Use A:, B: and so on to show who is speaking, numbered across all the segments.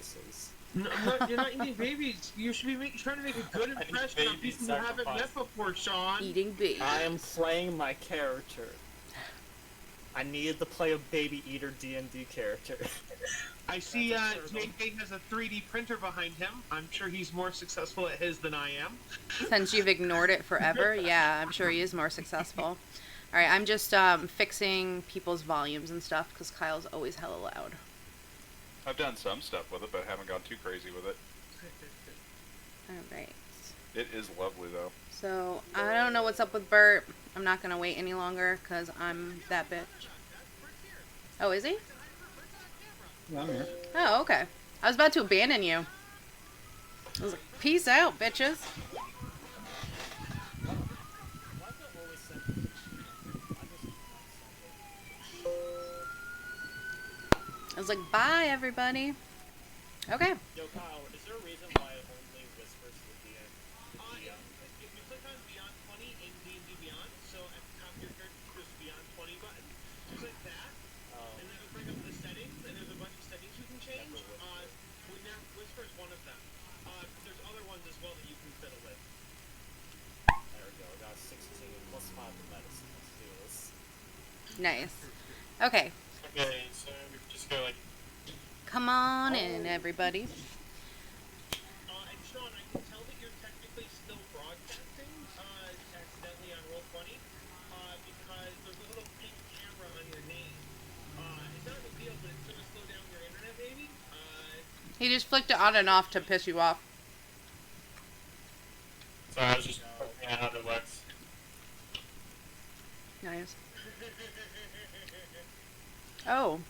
A: sacrifices.
B: No, you're not eating babies. You should be trying to make a good impression on people you haven't met before, Sean.
C: Eating babies.
A: I am playing my character. I needed to play a baby eater D&D character.
B: I see JJ has a 3D printer behind him. I'm sure he's more successful at his than I am.
C: Since you've ignored it forever, yeah, I'm sure he is more successful. Alright, I'm just fixing people's volumes and stuff, because Kyle's always hella loud.
D: I've done some stuff with it, but haven't gone too crazy with it.
C: Alright.
D: It is lovely, though.
C: So, I don't know what's up with Bert. I'm not going to wait any longer, because I'm that bitch. Oh, is he?
E: Yeah, I'm here.
C: Oh, okay. I was about to abandon you. I was like, peace out, bitches. I was like, bye, everybody. Okay.
A: Yo, Kyle, is there a reason why it only whispers to the DM?
B: If you click on Beyond 20 in D&D Beyond, so at the top of your character, there's Beyond 20 button. Click that, and then it'll bring up the settings, and there's a bunch of settings you can change. Whisper is one of them. There's other ones as well that you can fiddle with.
A: There we go, I got 16 plus 5 of medicine. Let's do this.
C: Nice. Okay.
F: Okay, so we just go like...
C: Come on in, everybody.
B: And Sean, I can tell that you're technically still broadcasting accidentally on Roll20 because there's a little pink camera on your name. It's not a big deal, but it's going to slow down your internet, maybe.
C: He just flicked it on and off to piss you off.
F: Sorry, I was just looking at how it works.
C: Nice. Oh,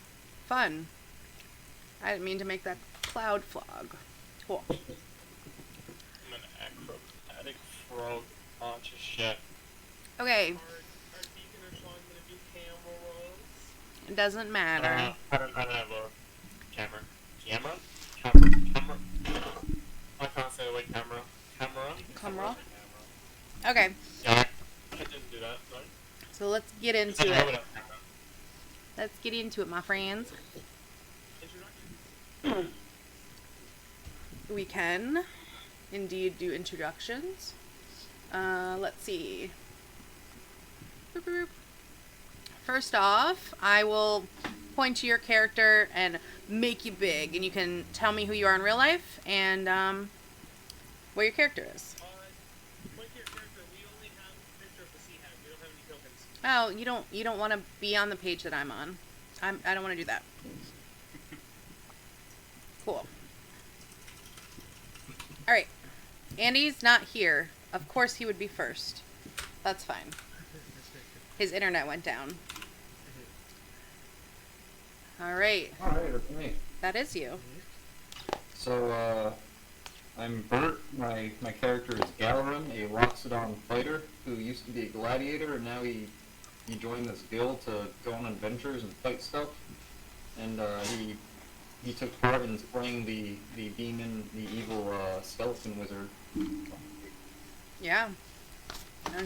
C: fun. I didn't mean to make that cloud flog. Cool.
F: I'm an acrobatic frog bunch of shit.
C: Okay,
B: Are Deacon or Sean going to do camera rolls?
C: it doesn't matter.
F: I don't have a camera. Camera? I can't say the word camera.
C: Camera. Okay,
F: Yeah, I didn't do that, no.
C: so let's get
F: I
C: into
F: don't know what
C: it.
F: a camera.
C: Let's get into it, my friends.
B: Introduction.
C: We can indeed do introductions. Let's see. Boop, boop, boop. First off, I will point to your character and make you big, and you can tell me who you are in real life and what your character is.
B: Point to your character. We only have a picture of the Sea Hag. We don't have any tokens.
C: Oh, you don't want to be on the page that I'm on. I don't want to do that. Cool. Alright. Andy's not here. Of course he would be first. That's fine. His internet went down. Alright.
E: Alright, that's me.
C: That is you.
E: So, I'm Bert. My character is Galarin, a Loxodon fighter who used to be a gladiator, and now he joined this guild to go on adventures and fight stuff. And he took part in slaying the demon, the evil skeleton wizard.
C: Yeah.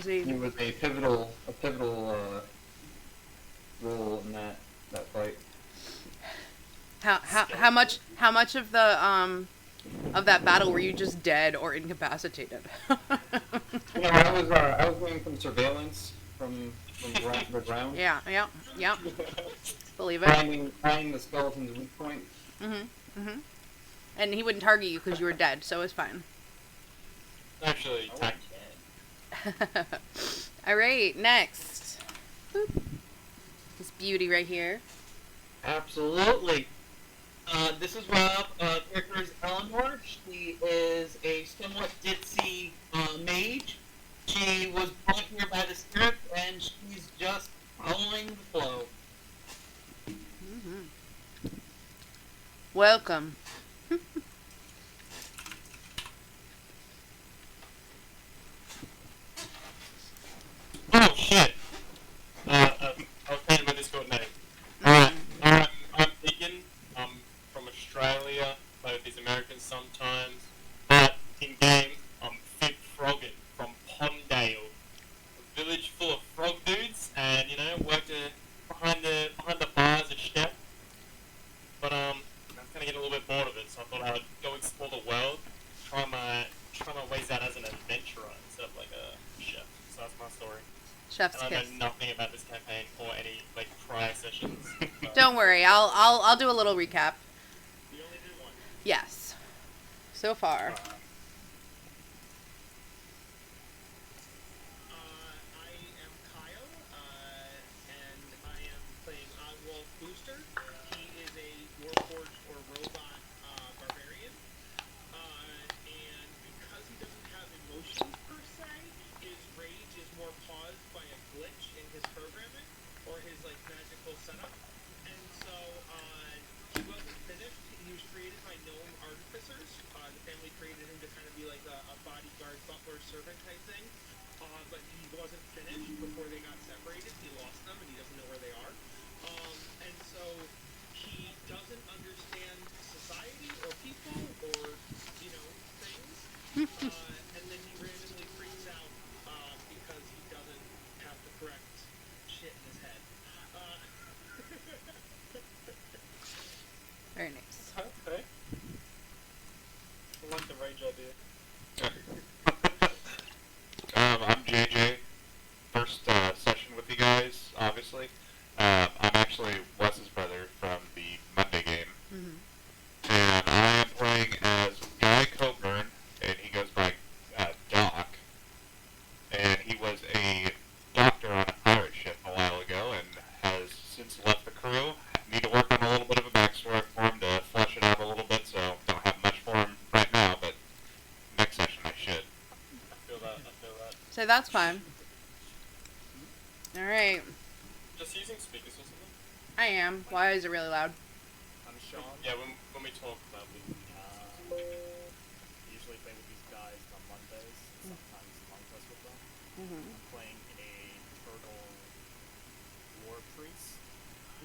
E: He was a pivotal role in that fight.
C: How much of the of that battle were you just dead or incapacitated?
E: You know, I was doing some surveillance from the ground.
C: Yeah. Believe it.
E: Finding the skeleton's weak point.
C: And he wouldn't target you because you were dead, so it's fine.
F: Actually, tech.
C: Alright, next. Boop. This beauty right here.
G: Absolutely. This is Rob. Character is Eleanor. She is a somewhat ditzy mage. She was brought here by the spirit, and she's just following the flow.
C: Welcome.
F: Oh shit! I'll tell you my Discord name. I'm Deacon. I'm from Australia. Play with these Americans sometimes. But in game, I'm Fig Froggin from Pondale, a village full of frog dudes, and worked behind the bars and shit. But I'm gonna get a little bit bored of it, so I thought I would go explore the world, try my ways out as an adventurer instead of like a chef. So that's my story.
C: Chef's
F: And I
C: kiss.
F: know nothing about this campaign or any like prior sessions.
C: Don't worry, I'll do a little recap.
B: We only did one.
C: Yes. So far.
B: I am Kyle, and I am playing Oswald Booster. He is a Warforged or robot barbarian, and because he doesn't have emotions per se, his rage is more caused by a glitch in his programming or his like magical setup. And so he wasn't finished. He was created by gnome artificers. The family created him to kind of be like a bodyguard, butler, servant type thing. But he wasn't finished before they got separated. He lost them and he doesn't know where they are. And so he doesn't understand society or people or, things. And then he randomly freaks out because he doesn't have the correct shit in his head.
C: Very nice.
A: Okay. I like the rage idea.
D: I'm JJ. First session with you guys, obviously. I'm actually Wes's brother from the Monday game.
C: Mm-hmm.
D: And I am playing as Guy Coburn, and he goes by Doc. And he was a doctor on a pirate ship a while ago and has since left the crew. Need to work on a little bit of a backstory for him to flesh it out a little bit, so don't have much for him right now, but next session I should.
F: I feel that.
C: So that's fine. Alright.
F: Just using speakers or something?
C: I am. Why is it really loud?
A: I'm Sean.
F: Yeah, when we talk about it.
A: Usually play with these guys on Mondays. Sometimes contest with them.
C: Mm-hmm.
A: I'm playing a turtle war priest.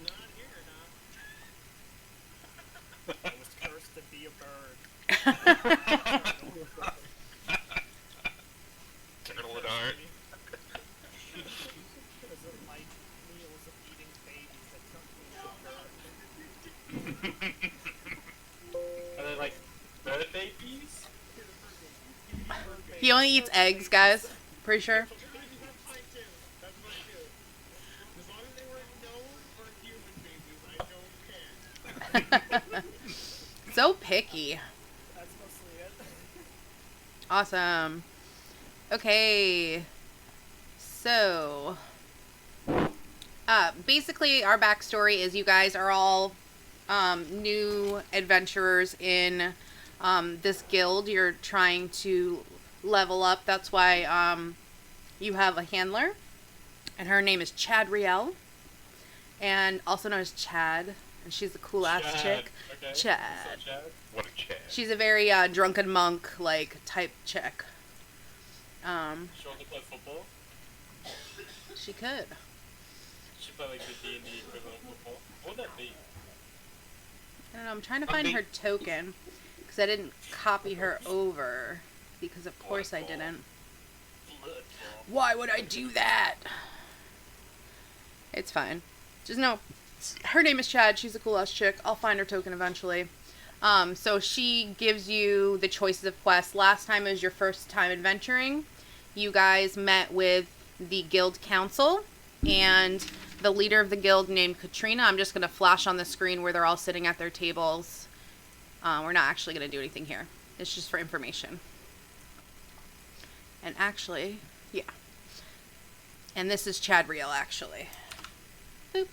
B: Not here, nah.
A: I was cursed to be a bird.
D: Turtle and art.
A: Because of my meals of eating babies that turned me into a bird.
F: Are they like bird babies?
C: He only eats eggs, guys. Pretty sure.
B: That's fine too. That's fine too. As long as they weren't gnome or human babies, I don't care.
C: So picky.
A: That's mostly it.
C: Awesome. Okay. So, basically, our backstory is you guys are all new adventurers in this guild. You're trying to level up. That's why you have a handler, and her name is Chadriel, and also known as Chad. And she's a cool ass chick.
F: Okay.
C: Chad.
F: What's up, Chad?
D: What a Chad.
C: She's a very drunken monk like type chick.
F: She wants to play football?
C: She could.
F: She play like the D&D equivalent of football? What would that be?
C: I don't know. I'm trying to find her token because I didn't copy her over because of course I didn't.
F: Football.
C: Why would I do that? It's fine. Just know her name is Chad. She's a cool ass chick. I'll find her token eventually. So she gives you the choices of quests. Last time it was your first time adventuring. You guys met with the guild council and the leader of the guild named Katrina. I'm just going to flash on the screen where they're all sitting at their tables. We're not actually going to do anything here. It's just for information. And actually, yeah. And this is Chadriel, actually. Boop.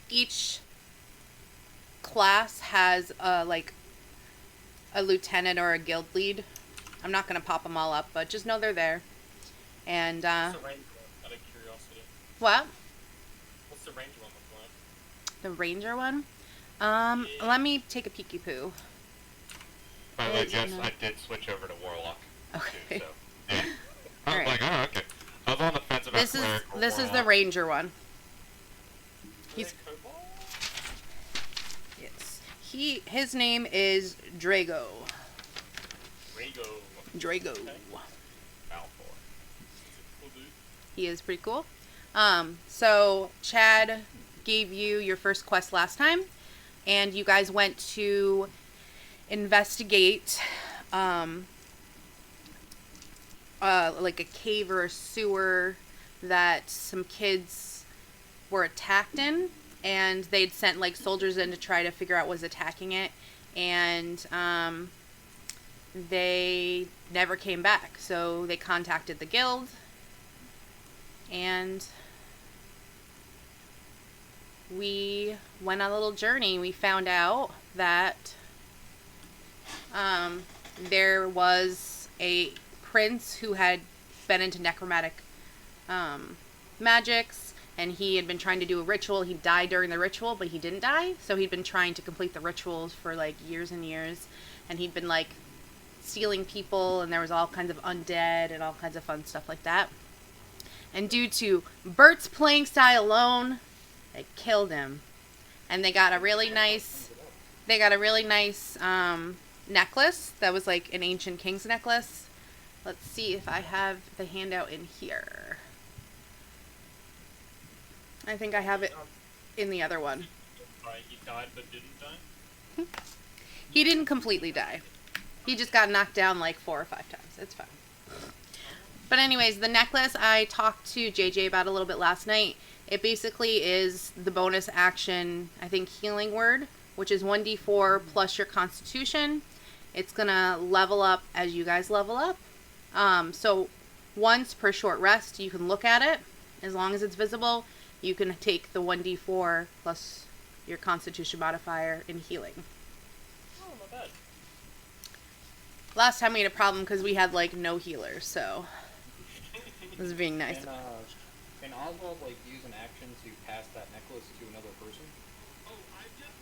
C: Each class has like a lieutenant or a guild lead. I'm not gonna pop them all up, but just know they're there. And
F: What's the ranger out of curiosity?
C: what?
F: What's the ranger one look like?
C: The ranger one? Let me take a peeky poo.
D: By the way,
C: Is
D: Jess,
C: it
D: I did switch over to Warlock.
C: Okay.
D: Too, so, yeah. I was
C: Alright.
D: like, oh, okay. I was on the fence about
C: This is
D: cleric or
C: this is the
D: Warlock.
C: ranger one. He's
F: Cobalt?
C: yes. His name is Drago.
F: Rago.
C: Drago.
F: Okay. Balfour. Cool dude.
C: He is pretty cool. So Chad gave you your first quest last time, and you guys went to investigate like a cave or a sewer that some kids were attacked in, and they'd sent like soldiers in to try to figure out what was attacking it, and they never came back. So they contacted the guild, and we went on a little journey. We found out that there was a prince who had been into necromantic magics, and he had been trying to do a ritual. He died during the ritual, but he didn't die. So he'd been trying to complete the rituals for like years and years, and he'd been like stealing people, and there was all kinds of undead and all kinds of fun stuff like that. And due to Bert's playing style alone, they killed him. And they got a really nice necklace that was like an ancient king's necklace. Let's see if I have the handout in here. I think I have it in the other one.
F: He died but didn't die?
C: He didn't completely die. He just got knocked down like 4 or 5 times. It's fine. But anyways, the necklace I talked to JJ about a little bit last night. It basically is the bonus action, I think, healing word, which is 1d4 plus your constitution. It's going to level up as you guys level up. So once per short rest, you can look at it. As long as it's visible, you can take the 1d4 plus your constitution modifier in healing.
F: Oh, not bad.
C: Last time we had a problem because we had like no healers, so it was being nice.
E: Can Oswald like use an action to pass that necklace to another person?
B: Oh, I've just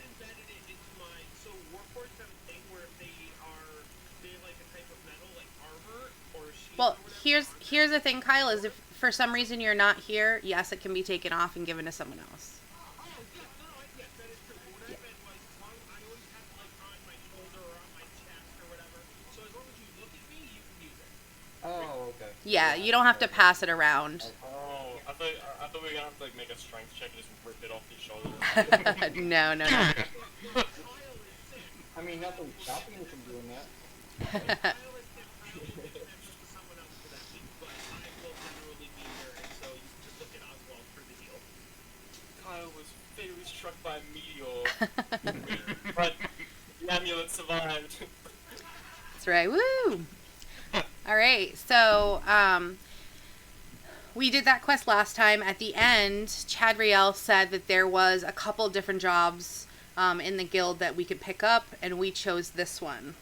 B: embedded it into my. So Warforged have a thing where they have like a type of metal, like armor or shield.
C: Well,
B: or whatever.
C: here's the thing, Kyle, is if for some reason you're not here, yes, it can be taken off and given to someone else.
B: Oh, yes, yes, that is true. But what I meant was, as long I always have it like on my shoulder or on my chest or whatever. So as long as you look at me, you can use it.
E: Oh, okay.
C: Yeah, you don't have to pass it around.
F: Oh, I thought we were gonna have to like make a strength check and just rip it off your shoulder.
C: No.
B: Kyle is sick.
E: I mean, nothing's stopping you from doing that.
B: Kyle is sick. I will give that just to someone else for that week, but I will generally be here, and so you can just look at Oswald for the heal.
F: Kyle was fatally struck by a meteor, but the amulet survived.
C: That's right. Woo! Alright, so we did that quest last time. At the end, Chadriel said that there was a couple different jobs in the guild that we could pick up, and we chose this one.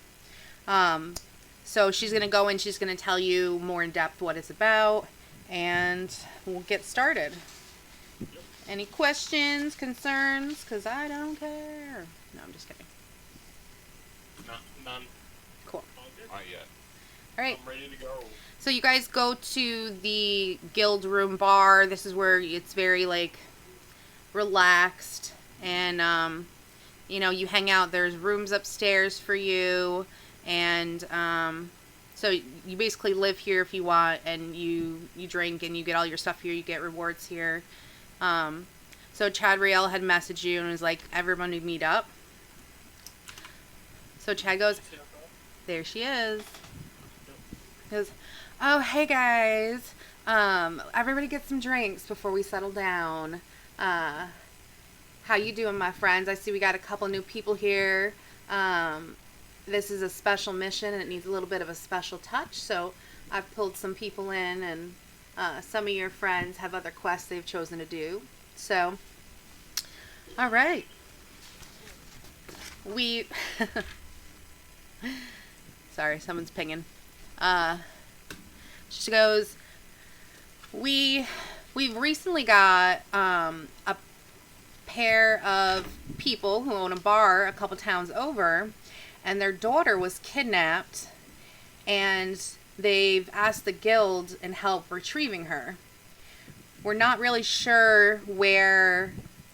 C: So she's going to go and she's going to tell you more in depth what it's about, and we'll get started. Any questions, concerns? Because I don't care. No, I'm just kidding.
F: None.
C: Cool.
B: All good?
D: Not yet.
C: Alright.
F: I'm ready to go.
C: So you guys go to the guild room bar. This is where it's very like relaxed, and you know, you hang out. There's rooms upstairs for you, and so you basically live here if you want, and you drink and you get all your stuff here. You get rewards here. So Chadriel had messaged you and was like, everyone would meet up. So Chad goes, there she is. Goes, oh, hey guys, everybody get some drinks before we settle down. How you doing, my friends? I see we got a couple new people here. This is a special mission and it needs a little bit of a special touch, so I've pulled some people in, and some of your friends have other quests they've chosen to do. So, all right. Sorry, someone's pinging. She goes, we've recently got a pair of people who own a bar a couple towns over, and their daughter was kidnapped, and they've asked the guild and help retrieving her. We're not really sure where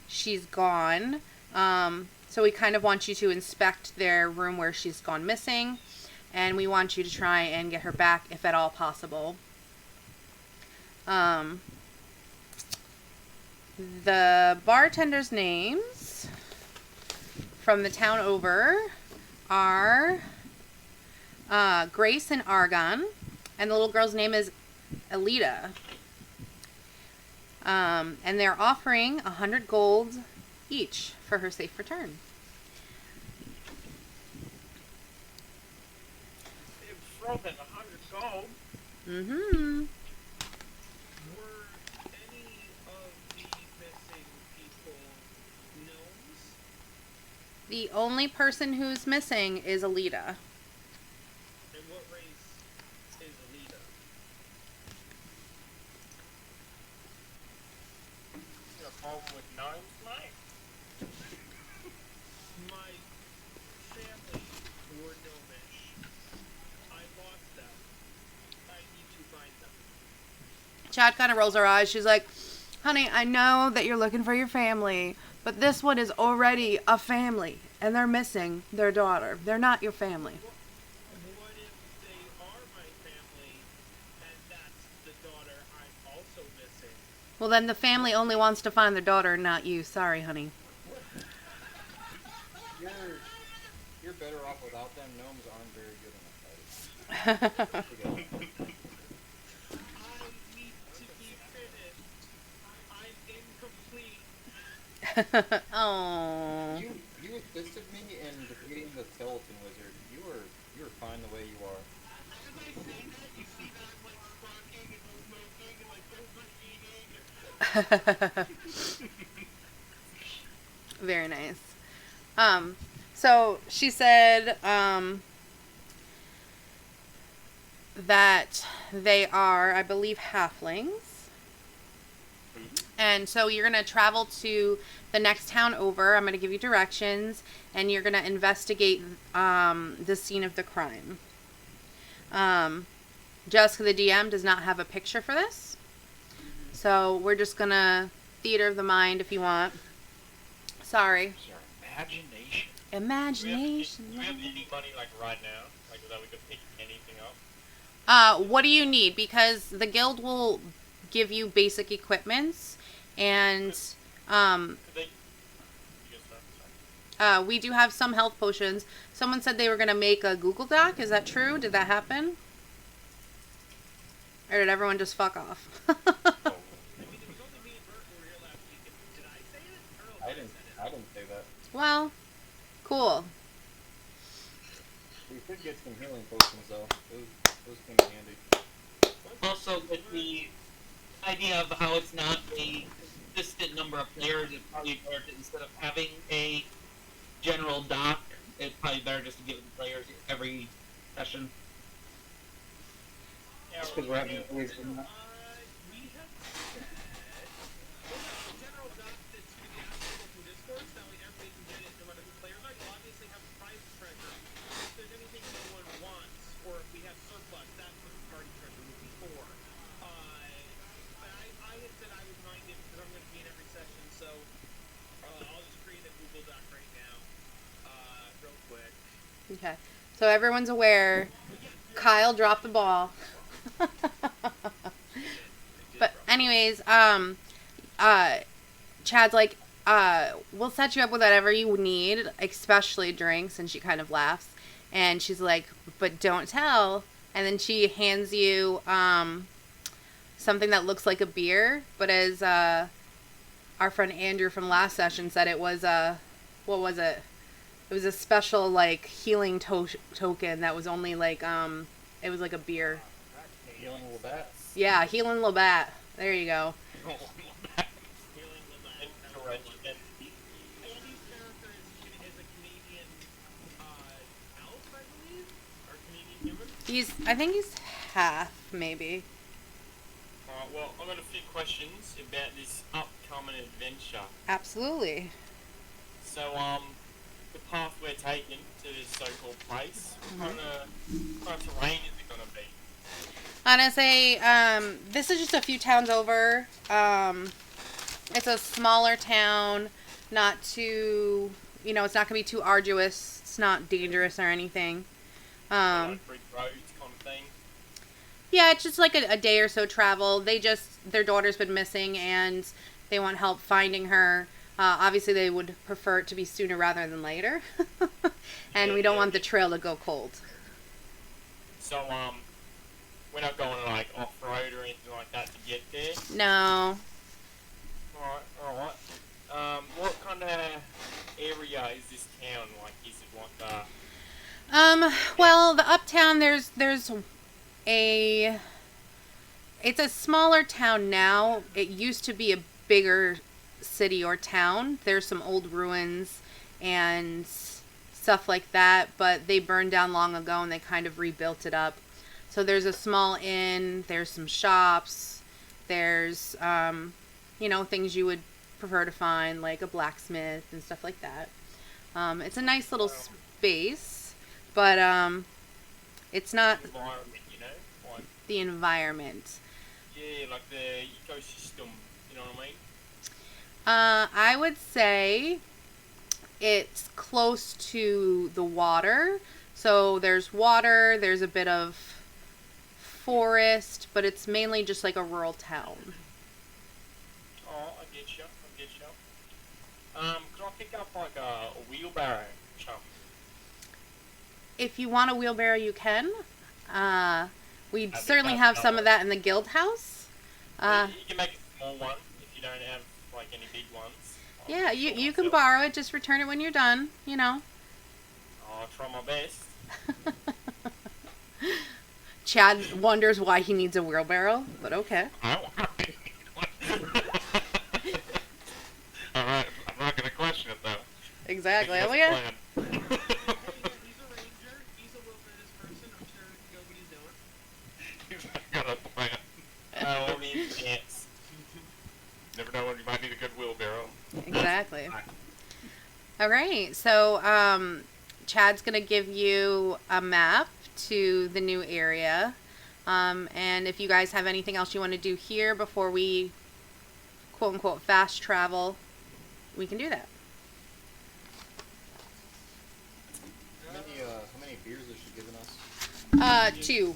C: she's gone, so we kind of want you to inspect their room where she's gone missing, and we want you to try and get her back if at all possible. The bartenders' names from the town over are Grace and Argon, and the little girl's name is Alita. And they're offering 100 gold each for her safe return.
F: They've frozen 100 gold.
C: Mm-hmm.
B: Were any of the missing people gnomes?
C: The only person who's missing is Alita.
B: And what race is Alita?
F: You're involved with gnomes, mate?
B: My family were gnomish. I lost them. I need to find them.
C: Chad kind of rolls her eyes. She's like, honey, I know that you're looking for your family, but this one is already a family, and they're missing their daughter. They're not your family.
B: What if they are my family, and that's the daughter I'm also missing?
C: Well, then the family only wants to find their daughter, not you. Sorry, honey.
E: You're better off without them. Gnomes aren't very good in a fight.
B: I need to be finished. I'm incomplete.
C: Oh.
E: You assisted me in defeating the skeleton wizard. You were fine the way you are.
B: As I say that, you see that I'm like squawking and smoking and like overeating.
C: Very nice. So she said, that they are, I believe, halflings. And so you're going to travel to the next town over. I'm going to give you directions, and you're going to investigate the scene of the crime. Jessica, the DM, does not have a picture for this. So we're just going to theater of the mind if you want. Sorry.
D: It's your imagination.
C: Imagination.
F: Do we have any money like right now? Like that we could pick anything up?
C: What do you need? Because the guild will give you basic equipments, and
F: Could they? You guys sorry.
C: we do have some health potions. Someone said they were going to make a Google Doc. Is that true? Did that happen? Or did everyone just fuck off?
B: I mean, it was only me and Bert who were here last week. Did I say it? Or
E: I didn't say that.
C: Well, cool.
E: We could get some healing potions though. Those came in handy.
G: Also, with the idea of how it's not a consistent number of players, it's probably better to, instead of having a general doc, it's probably better just to give it to players every session.
F: Yeah,
E: Just because we're having plays in that.
B: We have said, well, no, the general doc that's going to be accessible through Discord, so that way everybody can get it no matter who players are. You'll obviously have a prize treasure. If there's anything no one wants, or if we have surplus, that's what the party treasure would be for. But I had said I would mind it because I'm going to be in every session, so I'll just create a Google Doc right now, real quick.
C: Okay. So everyone's aware. Kyle dropped the ball. But anyways, Chad's like, we'll set you up with whatever you need, especially drinks, and she kind of laughs. And she's like, but don't tell. And then she hands you something that looks like a beer, but as our friend Andrew from last session said, it was what was it? It was a special like healing token that was only like it was like a beer.
E: Healing a little bit.
C: Yeah, healing Labatt. There you go.
B: Andy's character is a Canadian elf, I believe, or Canadian human.
C: I think he's half, maybe.
F: Alright, well, I've got a few questions about this upcoming adventure.
C: Absolutely.
F: So, the path we're taking to this so-called place, what kind of terrain is it going to be?
C: I'm gonna say, this is just a few towns over. It's a smaller town, not too, it's not gonna be too arduous. It's not dangerous or anything.
F: Like brick roads kind of thing?
C: Yeah, it's just like a day or so travel. Their daughter's been missing, and they want help finding her. Obviously, they would prefer it to be sooner rather than later. And we don't want the trail to go cold.
F: So, we're not going like off-road or anything like that to get there?
C: No.
F: Alright. What kind of area is this town? Like, is it like
C: Well, the uptown, it's a smaller town now. It used to be a bigger city or town. There's some old ruins and stuff like that, but they burned down long ago and they kind of rebuilt it up. So there's a small inn, there's some shops, there's, things you would prefer to find, like a blacksmith and stuff like that. It's a nice little space, but it's not
F: environment, Like,
C: the environment.
F: yeah, like the ecosystem, you know what I mean?
C: I would say it's close to the water. So there's water, there's a bit of forest, but it's mainly just like a rural town.
F: Oh, I get you. Could I pick up like a wheelbarrow, chum?
C: If you want a wheelbarrow, you can. We
F: think
C: certainly
F: that's
C: have some of
F: helpful.
C: that in the guild house.
F: You can make a small one if you don't have like any big ones.
C: Yeah, you can borrow it. Just return it when you're done,
F: I'll try my best.
C: Chad wonders why he needs a wheelbarrow, but okay.
D: Alright, I'm not gonna question it though.
C: Exactly.
D: I
C: Oh,
D: think he has a
C: yeah.
D: plan.
B: He's a ranger. He's a wilderness person. I'm sure he knows what he's doing.
D: He's not got a plan.
F: Oh, only in chance.
D: Never know when you might need a good wheelbarrow.
C: Exactly. All right. So, Chad's going to give you a map to the new area. And if you guys have anything else you want to do here before we, quote unquote, fast travel, we can do that.
E: How many beers has she given us?
C: 2.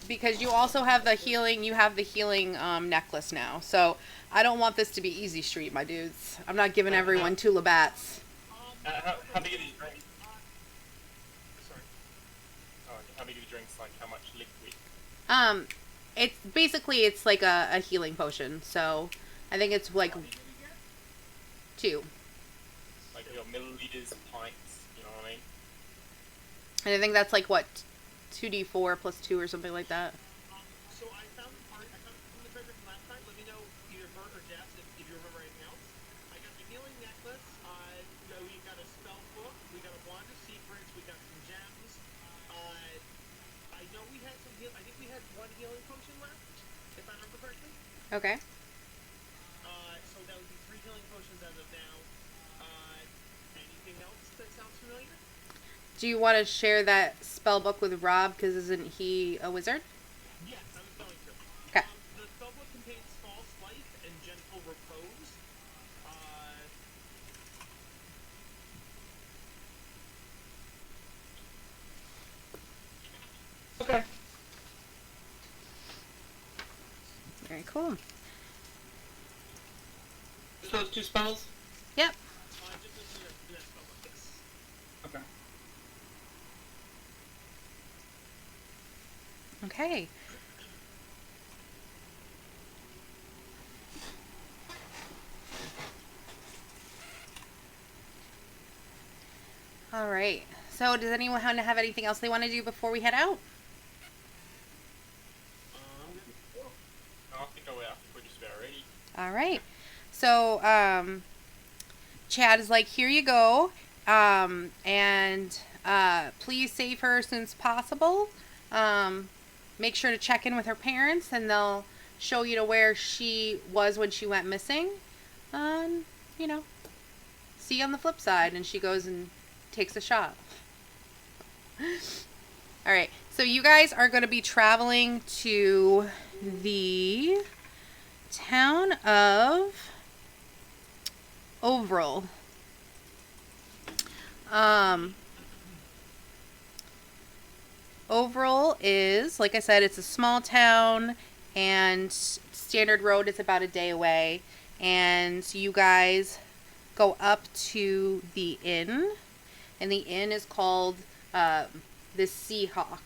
C: Because you also have the healing, necklace now. So I don't want this to be easy street, my dudes. I'm not giving everyone 2 Labats.
F: How big are these drinks?
B: Sorry.
F: Oh, how big are the drinks? Like, how much liquid?
C: It's like a healing potion. So I think it's like
F: How many do we get?
C: 2.
F: Like, milliliters, pints, you know what I mean?
C: And I think that's like what, 2d4 plus 2 or something like that.
B: So I found from the treasure from last time. Let me know either Bert or Jess if you remember anything else. I got the healing necklace. We got a spell book. We got a wand of secrets. We got some gems. I know we had some I think we had 1 healing potion left, if I remember correctly.
C: Okay.
B: So that would be 3 healing potions as of now. Anything else that sounds familiar?
C: Do you want to share that spell book with Rob? Because isn't he a wizard?
B: Yes, I was going to.
C: Okay.
B: The spellbook contains false life and gentle repose.
G: Okay.
C: Very cool.
G: Just those 2 spells?
C: Yep.
B: Just listen to that spellbook, yes.
G: Okay.
C: Okay. All right. So does anyone have anything else they want to do before we head out?
F: I think we're just about ready.
C: All right. So Chad is like, here you go. And please save her as soon as possible. Make sure to check in with her parents and they'll show you to where she was when she went missing. See you on the flip side. And she goes and takes a shot. All right. So you guys are going to be traveling to the town of Overall. Overall is, like I said, it's a small town, and Standard Road is about a day away. and you guys go up to the inn, and the inn is called the Sea Hag.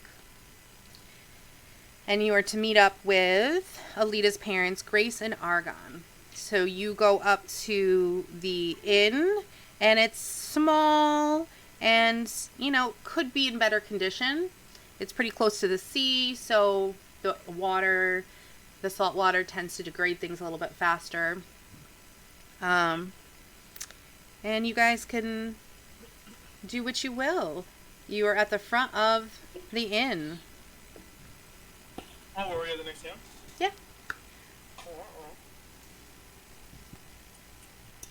C: And you are to meet up with Alita's parents, Grace and Argon. So you go up to the inn, and it's small and, you know, could be in better condition. It's pretty close to the sea, so the salt water tends to degrade things a little bit faster. And you guys can do what you will. You are at the front of the inn.
F: Oh, we're at the next town?
C: Yeah.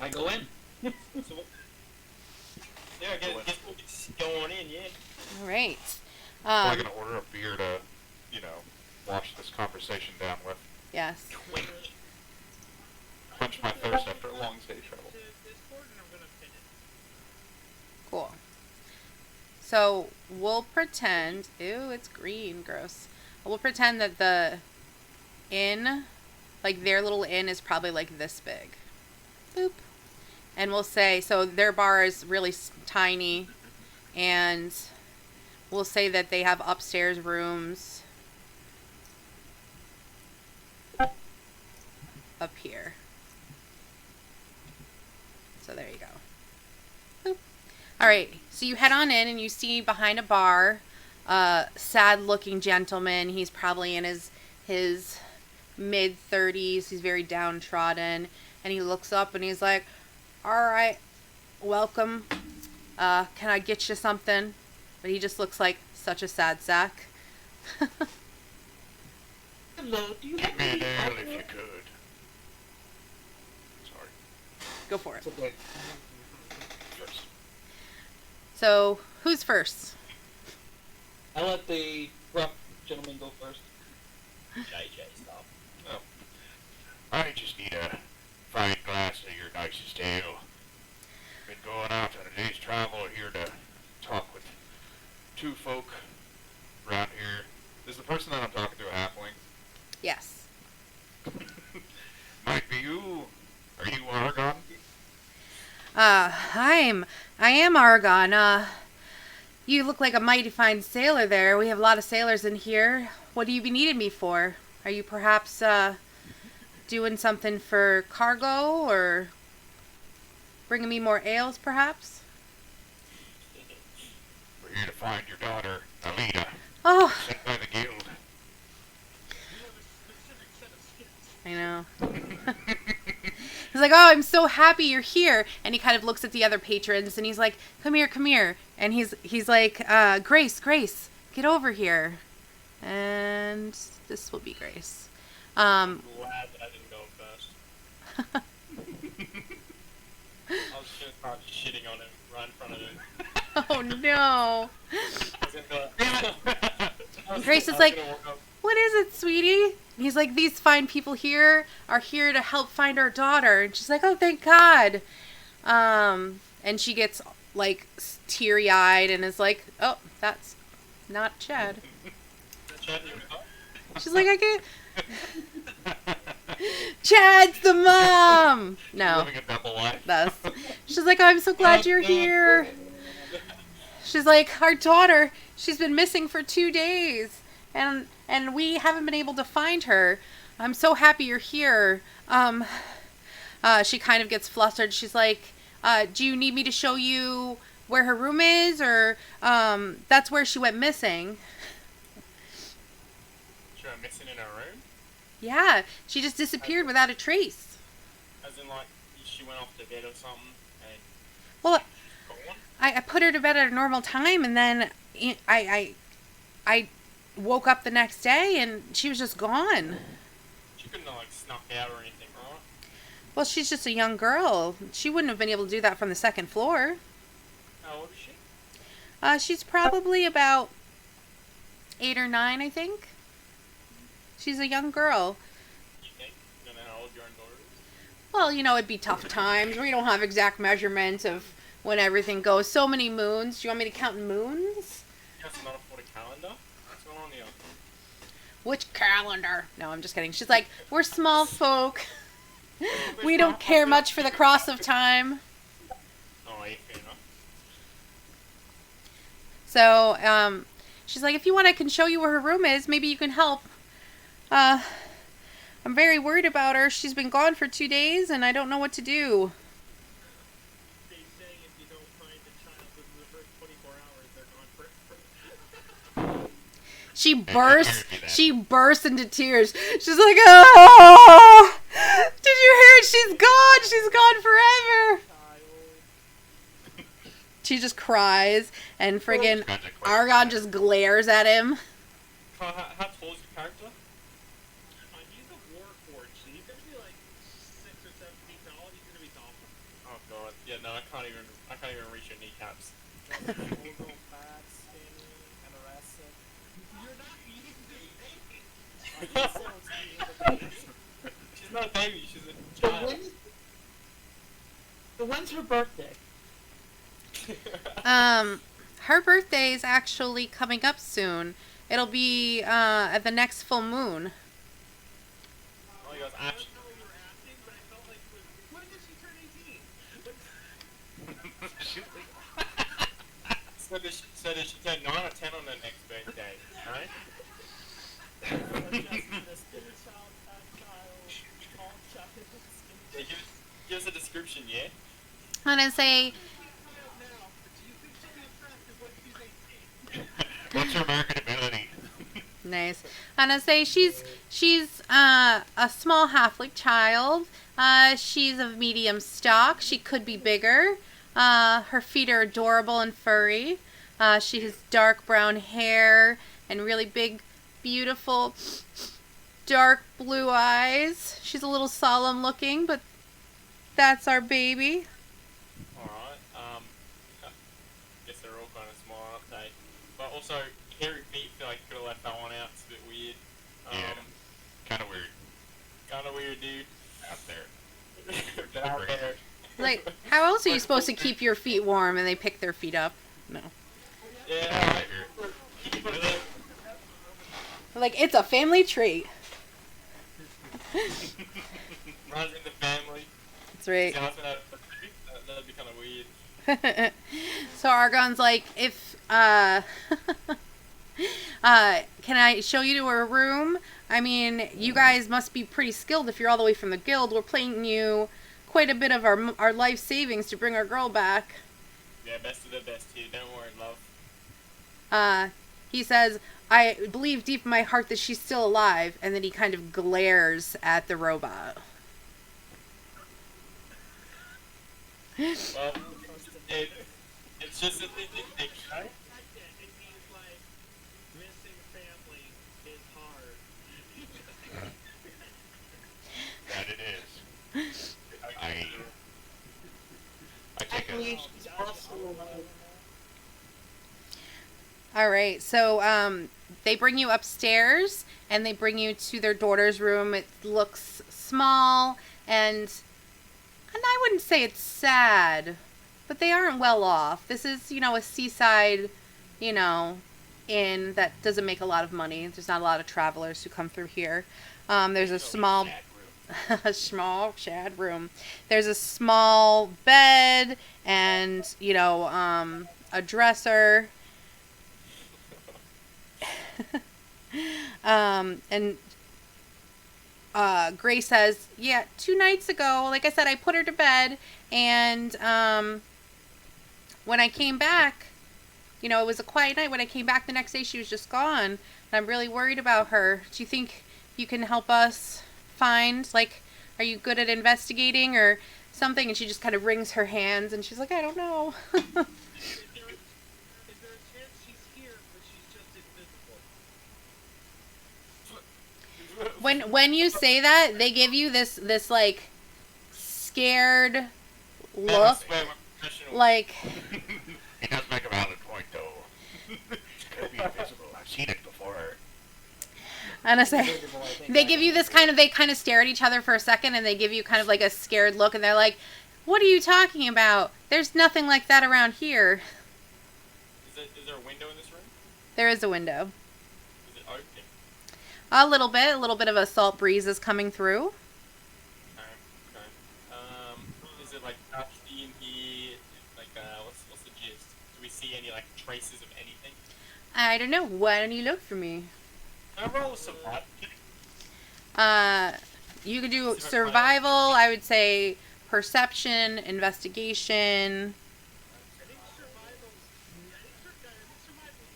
G: I go in.
F: So what? Yeah, I guess we'll get going in, yeah.
C: All right.
D: I'm gonna order a beer to, you know, wash this conversation down with.
C: Yes.
D: Quench my thirst after a long day travel.
B: To Discord, and I'm gonna pin it.
C: Cool. So we'll pretend. Ew, it's green. Gross. We'll pretend that the inn, like their little inn, is probably like this big. Boop. And we'll say, so their bar is really tiny, and we'll say that they have upstairs rooms up here. So there you go. Boop. All right, so you head on in, and you see behind a bar a sad-looking gentleman. He's probably in his mid-30s. He's very downtrodden, and he looks up and he's like, "All right, welcome. Can I get you something?" But he just looks like such a sad sack.
G: Hello, do you have
D: Give me
G: any
D: an ale if
G: alcohol?
D: you could. Sorry.
C: Go for it.
G: It's okay.
D: First.
C: So, who's first?
G: I let the rough gentleman go first.
F: JJ stuff.
D: I just need a fine glass of your nicest ale. Been going out on a day's travel here to talk with two folk around here. Is the person that I'm talking to a halfling?
C: Yes.
D: Might be you. Are you Argon?
C: I am Argon. You look like a mighty fine sailor there. We have a lot of sailors in here. What do you be needing me for? Are you perhaps, doing something for cargo, or bringing me more ales, perhaps?
D: We're here to find your daughter, Alita,
C: Oh,
D: sent by the guild.
B: You have a specific set of skills.
C: I know. He's like, "Oh, I'm so happy you're here." And he kind of looks at the other patrons, and he's like, come here. And he's like, Grace, get over here. And this will be Grace.
F: I'm glad that I didn't go first. I was gonna start shitting on him right in front of him.
C: Oh, no.
F: I was gonna go, damn it!
C: Grace is like, "What is it, sweetie?" And he's like, "These fine people here are here to help find our daughter." And she's like, "Oh, thank God." And she gets like teary-eyed and is like, "Oh, that's not Chad." She's like, "I can't." Chad's the mom. No,
D: Living a double life.
C: that's. She's like, "Oh, I'm so glad you're here." She's like, "Our daughter, she's been missing for 2 days, and we haven't been able to find her. I'm so happy you're here." She kind of gets flustered. She's like, "Do you need me to show you where her room is, or that's where she went missing?"
F: She went missing in her room?
C: Yeah, she just disappeared without a trace.
F: As in, like, she went off to bed or something and
C: Well,
F: gone?
C: I put her to bed at a normal time, and then I woke up the next day, and she was just gone.
F: She couldn't have, like, snuck out or anything, right?
C: Well, she's just a young girl. She wouldn't have been able to do that from the second floor.
F: How old is she?
C: She's probably about 8 or 9, I think. She's a young girl.
F: You think? You don't know how old your own daughter is?
C: Well, you know, it'd be tough times. We don't have exact measurements of when everything goes. So many moons. Do you want me to count moons?
F: That's not afford a calendar? What's going on here?
C: Which calendar? No, I'm just kidding. She's like, "We're small folk." We don't care much for the cross of time.
F: Oh, yeah, fair enough.
C: So, she's like, if you want, I can show you where her room is. Maybe you can help. I'm very worried about her. She's been gone for 2 days, and I don't know what to do.
B: They say if you don't find a child within the first 24 hours, they're gone forever.
C: She bursts into tears. She's like, oh! Did you hear it? She's gone. She's gone forever. She just cries, and friggin' Argon just glares at him.
F: How tall is your character?
B: He's a warforged, so he's gonna be like 6 or 7 feet tall. He's gonna be tall.
F: Oh god, yeah, no, I can't even reach your kneecaps.
A: Old, fat, skinny, anorexic.
B: You're not eating this baby.
F: She's not a baby, she's a
G: So
F: child.
G: when's her birthday?
C: Her birthday is actually coming up soon. It'll be, at the next full moon.
F: Oh, you guys
B: I
F: actually.
B: don't know what you were asking, but I felt like when did she turn 18?
F: So does she turn 9 or 10 on her next birthday, right? Yeah, give us a description, yeah?
C: I'm gonna say,
D: What's her marketability?
C: nice. I'm gonna say she's a small halfling child. She's of medium stock. She could be bigger. Her feet are adorable and furry. She has dark brown hair and really big, beautiful, dark blue eyes. She's a little solemn looking, but that's our baby.
F: Alright, guess they're all kind of small, aren't they? But also, hairy feet, feel like you could have left that one out, it's a bit weird.
D: Yeah. Kind of weird.
F: Kind of weird, dude.
D: Out there.
F: But out there.
C: Like, how else are you supposed to keep your feet warm and they pick their feet up? No.
F: Yeah,
C: Like, it's a family treat.
F: runs in the family.
C: That's right.
F: That'd be kind of weird.
C: So Argon's like, if, can I show you to her room? I mean, you guys must be pretty skilled if you're all the way from the guild. We're paying you quite a bit of our life savings to bring our girl back.
F: Yeah, best of the best here. Don't worry, love.
C: He says, I believe deep in my heart that she's still alive, and then he kind of glares at the robot.
F: Well, it's just a thing, right?
B: And he's like, missing family is hard.
D: That it is. I take
G: Actually,
D: it.
G: she's also alive.
C: All right, so they bring you upstairs, and they bring you to their daughter's room. It looks small, and I wouldn't say it's sad, but they aren't well off. This is, a seaside, inn that doesn't make a lot of money. There's not a lot of travelers who come through here. There's a small, a small shad room. There's a small bed and, a dresser. And Gray says, yeah, 2 nights ago, like I said, I put her to bed, and when I came back, it was a quiet night. When I came back the next day, she was just gone, and I'm really worried about her. Do you think you can help us find, are you good at investigating or something? And she just kind of wrings her hands, and she's like, I don't know.
B: Is there a chance she's here, but she's just invisible?
C: When you say that, they give you this scared look, like,
D: He does make a valid point, though. She could be invisible. I've seen it before.
C: and I say, they give you this they kind of stare at each other for a second, and they give you kind of like a scared look, and they're like, what are you talking about? There's nothing like that around here.
F: Is there a window in this room?
C: There is a window.
F: Is it open?
C: A little bit of a salt breeze is coming through.
F: Okay. see any like traces of anything?
C: I don't know. Why don't you look for me?
F: Can I roll a survival?
C: You could do survival, I would say perception, investigation.
B: I think survival's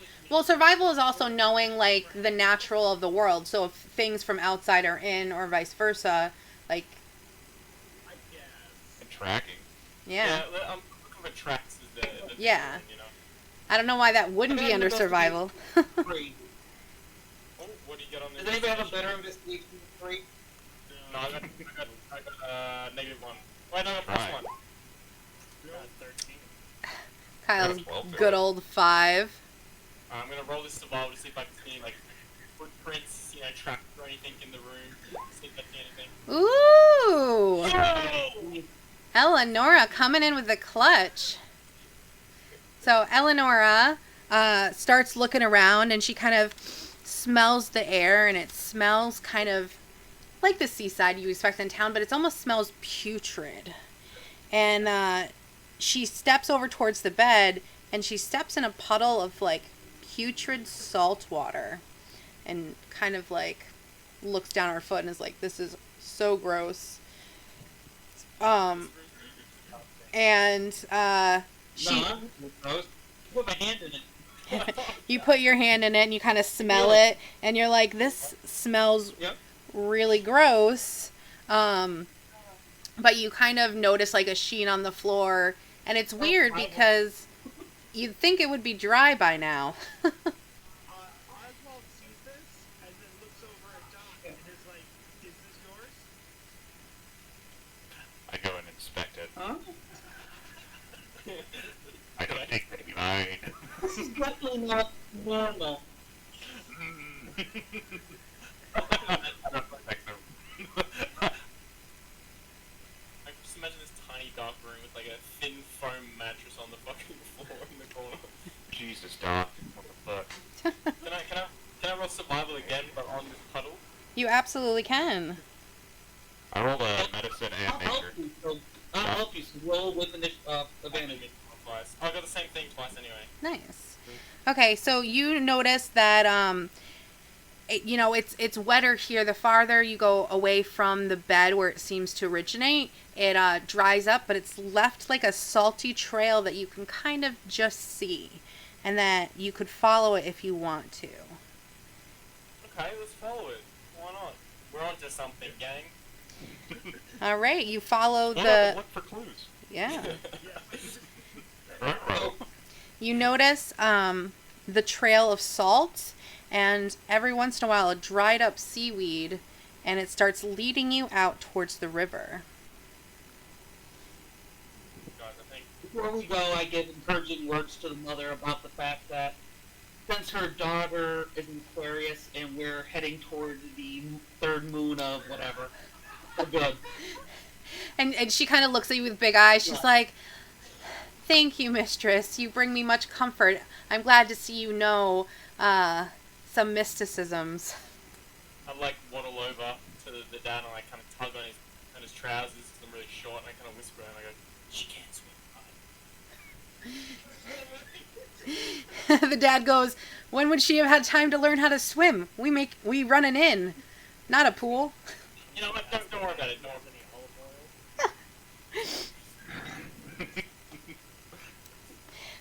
B: like
C: Well, survival is also knowing, like, the natural of the world. So if things from outside are in or vice versa, like,
B: I guess.
D: And tracking.
C: yeah.
F: I'm looking for tracks as the
C: Yeah.
F: one, you know.
C: I don't know why that wouldn't be under survival.
G: 3.
F: Oh, what do you get on this?
G: Does anybody have a better investigation than 3?
F: No, I got -1. Wait, no,
D: Right.
F: +1.
A: Got 13.
C: Kyle's
D: That's well fair.
C: good old 5.
F: I'm gonna roll this survival to see if I can see like footprints, you know, tracks or anything in the room. See if I see anything.
C: Ooh!
F: Oh!
C: Eleonora coming in with the clutch. So Eleonora starts looking around and she kind of smells the air, and it smells kind of like the seaside you expect in town, but it almost smells putrid. And she steps over towards the bed, and she steps in a puddle of like putrid salt water, and kind of like looks down her foot and is like, "This is so gross." And she,
G: No, put my hand in it.
C: you put your hand in it and you kind of smell it, and you're like, "This smells
G: Yep.
C: really gross." But you kind of notice like a sheen on the floor, and it's weird because you'd think it would be dry by now.
B: Oswald sees this and then looks over at Doc and is like, "Is this yours?"
D: I go and inspect it.
G: Huh?
D: I don't think they be mine.
G: This is definitely not normal.
F: I can just imagine this tiny dark room with like a thin foam mattress on the fucking floor in the corner.
D: Jesus, Doc. What the fuck?
F: Can I roll survival again, but on this puddle?
C: You absolutely can.
D: I rolled a medicine
G: I'll
D: and
G: help
D: nature.
G: you. So I'll help you. So roll with advantage.
F: Twice. I got the same thing twice anyway.
C: Nice. Okay, so you notice that it's wetter here. The farther you go away from the bed where it seems to originate, it dries up, but it's left like a salty trail that you can kind of just see, and that you could follow it if you want to.
F: Okay, let's follow it. Why not? We're onto something, gang.
C: All right, you follow
D: Well, look for clues.
C: yeah.
D: Ruh-roh.
C: You notice the trail of salt, and every once in a while a dried up seaweed, and it starts leading you out towards the river.
F: Guys, I think
G: Before we go, I give encouraging words to the mother about the fact that since her daughter is in Aquarius and we're heading toward the third moon of whatever, we're good.
C: And she kind of looks at you with big eyes. She's
G: Yeah.
C: like, "Thank you, mistress. You bring me much comfort. I'm glad to see you know some mysticisms."
F: I like waddle over to the dad and I kind of tug on his trousers because I'm really short, and I kind of whisper and I go, "She can't swim."
C: The dad goes, "When would she have had time to learn how to swim? We run an inn, not a pool."
F: You know what? Don't worry about it. Don't worry about it.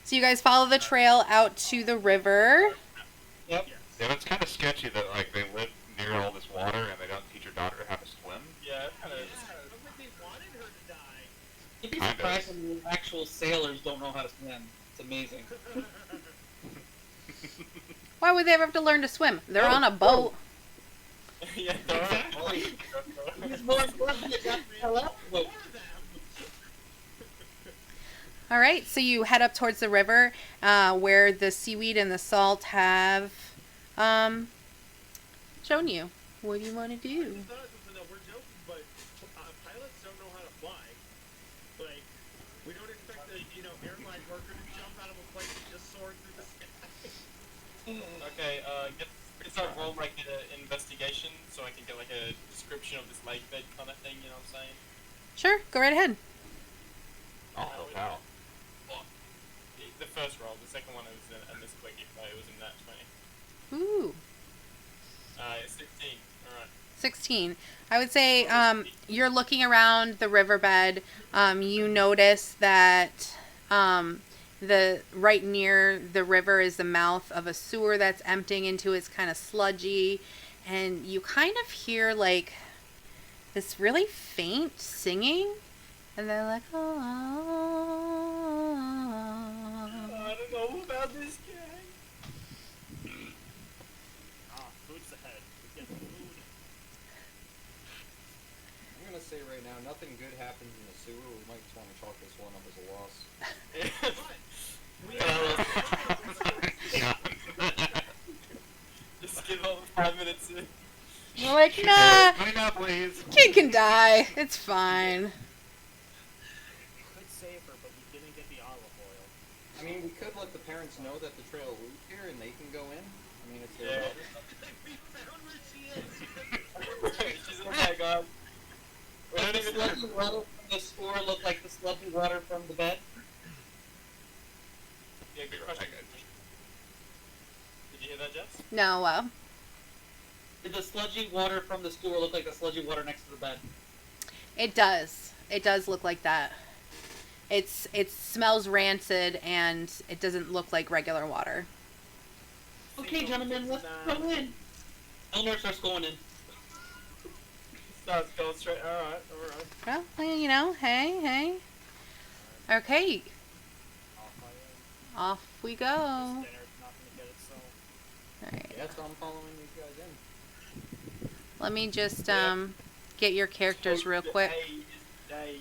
C: So you guys follow the trail out to the river.
G: Yep.
D: Yeah, it's kind of sketchy that like they live near all this water and they don't teach your daughter how to swim.
F: Yeah, kind of.
B: Looked like they wanted her to die.
G: You'd be
D: Kind of.
G: surprised when actual sailors don't know how to swim. It's amazing.
C: Why would they ever have to learn to swim? They're on a boat.
F: Yeah,
G: Exactly. It's more important to get the hell out. Wait,
C: All right, so you head up towards the river where the seaweed and the salt have shown you. What do you want to do?
B: We're joking, but pilots don't know how to fly. Like, we don't expect a airline worker to jump out of a plane and just soar through the sky.
F: Okay, guess I roll like an investigation so I can get like a description of this lake bed kind of thing, you know what I'm saying?
C: Sure, go right ahead.
D: I'll help out.
F: The first roll. The second one was a misclick. It was in that 20.
C: Ooh.
F: 16. All right.
C: 16. I would say you're looking around the riverbed. You notice that the right near the river is the mouth of a sewer that's emptying into. It's kind of sludgy, and you kind of hear like this really faint singing, and they're like, oh.
F: I don't know about this guy.
A: Food's ahead. We get food.
E: I'm gonna say right now, nothing good happens in the sewer. We might just want to chalk this one up as a loss.
F: Just give up 5 minutes in.
C: You're like, nah,
D: Clean up, please.
C: kid can die. It's fine.
A: Could save her, but we didn't get the olive oil.
E: I mean, we could let the parents know that the trail loop here, and they can go in. I mean, it's their
F: Yeah.
E: daughter.
B: We found where she is.
F: She's in there, God. We don't
G: Does
F: even
G: the sludgy water from the sewer look like the sludgy water from the bed?
F: Yeah, good question. Did you hear that, Jess?
C: No,
G: Did the sludgy water from the sewer look like the sludgy water next to the bed?
C: it does. It does look like that. It smells rancid, and it doesn't look like regular water.
G: Okay, gentlemen, let's go in. Eleanor starts going in.
F: Starts going straight. Alright.
C: Well, you know, hey. Okay, off we go. All
A: Dinner's not gonna get itself.
C: right.
E: Yeah, so I'm following these guys in.
C: Let me just get your characters real quick.
F: Day.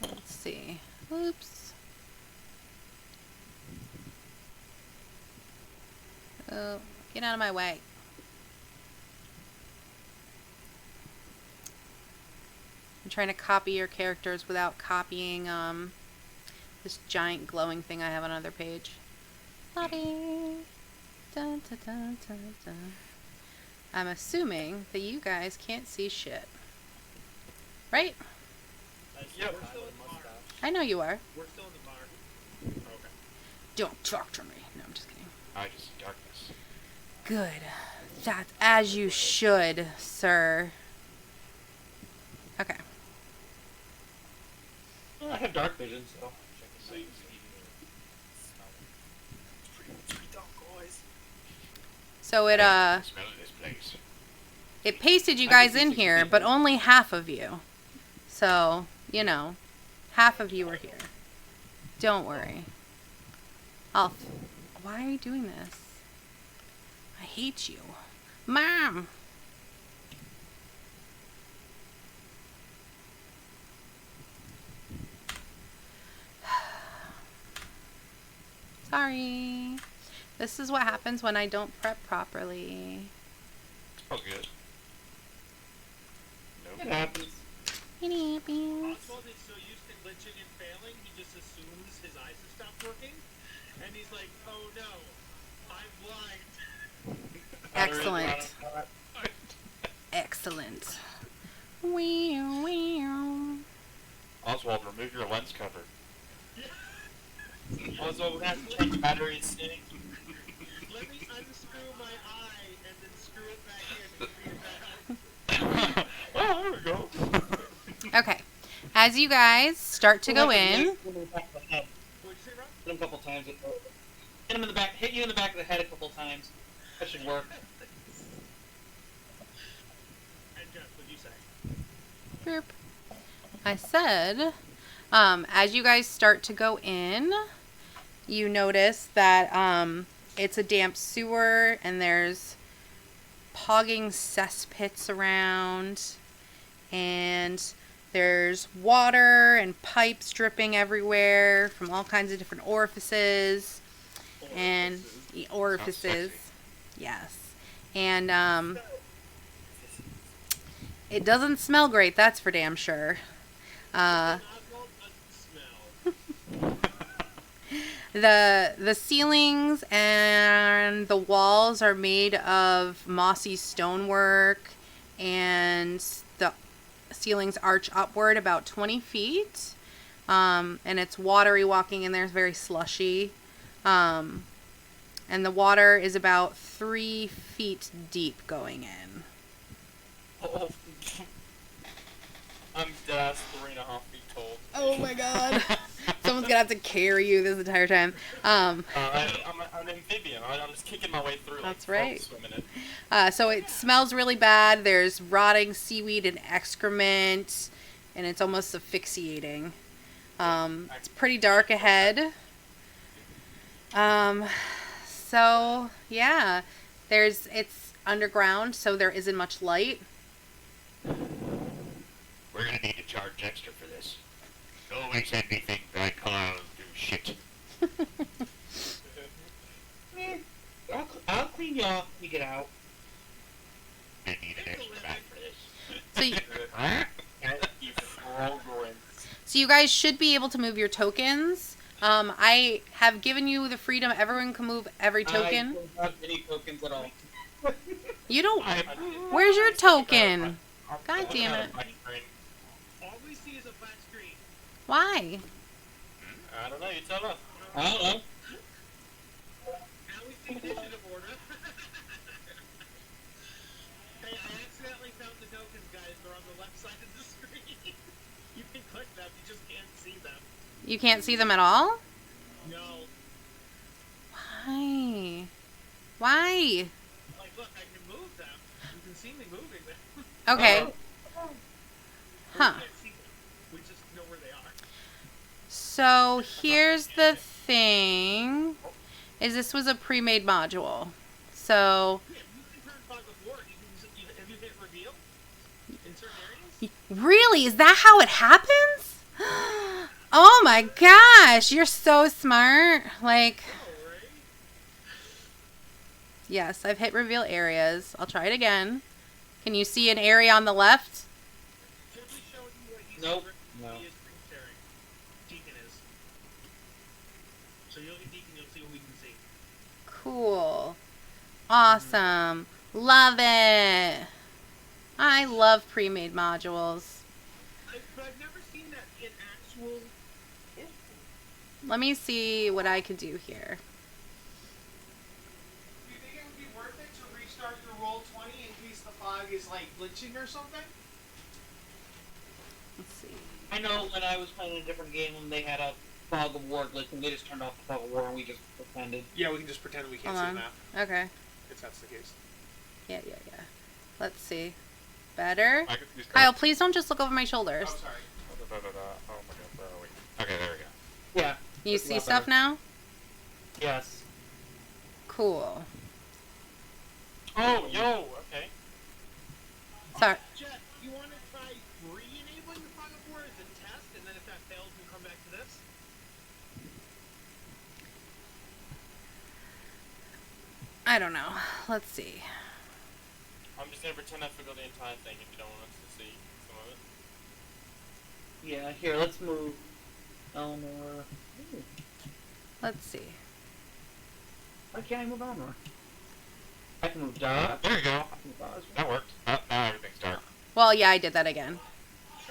C: Let's see. Oops. Oh, get out of my way. I'm trying to copy your characters without copying this giant glowing thing I have on another page. Lobby. Dun, dun, dun, dun, dun. I'm assuming that you guys can't see shit. Right?
A: Nice
F: Yep.
A: guy with a mustache.
C: I know you are.
B: We're still in the bar.
F: Okay.
C: Don't talk to me. No, I'm just kidding.
D: I just see darkness.
C: Good. That's as you should, sir. Okay.
G: Well, I have dark vision, so.
A: So you can smell it. It's pretty dark, guys.
C: So it
D: Smell of this place.
C: it pasted you guys in here, but only half of you. So, you know, half of you are here. Don't worry. Why are you doing this? I hate you. Mom! Sorry. This is what happens when I don't prep properly.
D: Oh, good.
G: It
D: Nope.
G: happens.
C: It happens.
B: Oswald is so used to glitching and failing, he just assumes his eyes have stopped working. And he's like, oh no, I'm blind.
C: Excellent. Excellent. Wow.
D: Oswald, remove your lens cover.
F: Also, we have to change batteries soon.
B: Let me unscrew my eye and then screw it back in to figure it out.
D: Oh, there we go.
C: Okay. As you guys start to go in,
G: Hit him in the back of the head.
B: What'd you say, Rob?
G: Hit him a couple times. Hit him in the back. Hit you in the back of the head a couple times. That should work.
B: And Jeff, what'd you say?
C: boop. I said, as you guys start to go in, you notice that it's a damp sewer and there's pogging cesspits around, and there's water and pipes dripping everywhere from all kinds of different orifices. And orifices, yes. And it doesn't smell great, that's for damn sure.
B: Oswald doesn't smell.
C: The ceilings and the walls are made of mossy stonework, and the ceilings arch upward about 20 feet. and it's watery walking in there. It's very slushy. And the water is about 3 feet deep going in.
F: Oh. I'm dead 3.5 feet tall.
C: Oh my god. Someone's gonna have to carry you this entire time.
F: I'm an amphibian. I'm just kicking my way through.
C: That's
F: like,
C: right.
F: Swimming it.
C: So it smells really bad. There's rotting seaweed and excrement, and it's almost asphyxiating. It's pretty dark ahead. So yeah, it's underground, so there isn't much light.
D: We're gonna need to charge extra for this. Don't always send me things I can't do shit.
G: I'll clean you off when you get out.
D: I need an extra bag for this.
C: So you,
F: You frogorant.
C: so you guys should be able to move your tokens. I have given you the freedom. Everyone can move every token.
G: I don't have any tokens at all.
C: You don't. Where's your token? God damn it.
B: All we see is a flat screen.
C: Why?
F: I don't know, you tell us.
G: I don't know.
B: Now we see initiative order. Hey, I accidentally found the tokens, guys. They're on the left side of the screen. You can click them, you just can't see them.
C: You can't see them at all?
B: No.
C: Why? Why?
B: Like, look, I can move them. You can see me moving them.
C: Okay. Huh.
B: We can't see them. We just know where they are.
C: So here's the thing, is this was a pre-made module. So
B: Yeah, you can turn fog of war. Have you hit reveal in certain areas?
C: really, is that how it happens? Oh my gosh, you're so smart. Like,
B: Oh, right?
C: yes, I've hit reveal areas. I'll try it again. Can you see an area on the left?
B: Simply showing you what he's
G: Nope.
B: doing.
G: No.
B: He is screen sharing. Deacon is. So you'll get Deacon, you'll see what we can see.
C: Cool. Awesome. Love it. I love pre-made modules.
B: But I've never seen that in actual.
C: Let me see what I could do here.
H: Do you think it would be worth it to restart your roll 20 in case the fog is like glitching or something?
C: Let's see.
G: I know when I was playing a different game when they had a fog of war glitch and they just turned off the fog of war and we just pretended.
H: Yeah, we can just pretend we can't
C: Hold
H: see the
C: on.
H: map
C: Okay.
H: if that's the case.
C: Yeah. Let's see. Better?
D: I could use
C: Kyle, please don't just look over my shoulders.
H: Oh, sorry.
D: Oh my god, where are we? Okay, there we go.
G: Yeah.
C: You
G: It's a
C: see
G: lot
C: stuff
G: better.
C: now?
G: Yes.
C: Cool.
F: Oh, yo, okay.
C: Sorry.
B: Jeff, you want to try re-enabling the fog of war as a test, and then if that fails, we'll come back to this?
C: I don't know. Let's see.
F: I'm just gonna pretend I forgot the entire thing if you don't want us to see some of it.
G: Yeah, here, let's move Eleanor. Ooh,
C: Let's see.
G: why can't I move Eleanor? I can move Dot.
D: There you go.
G: I can move Oswald.
D: That worked. Now everything's dark.
C: Well, yeah, I did that again.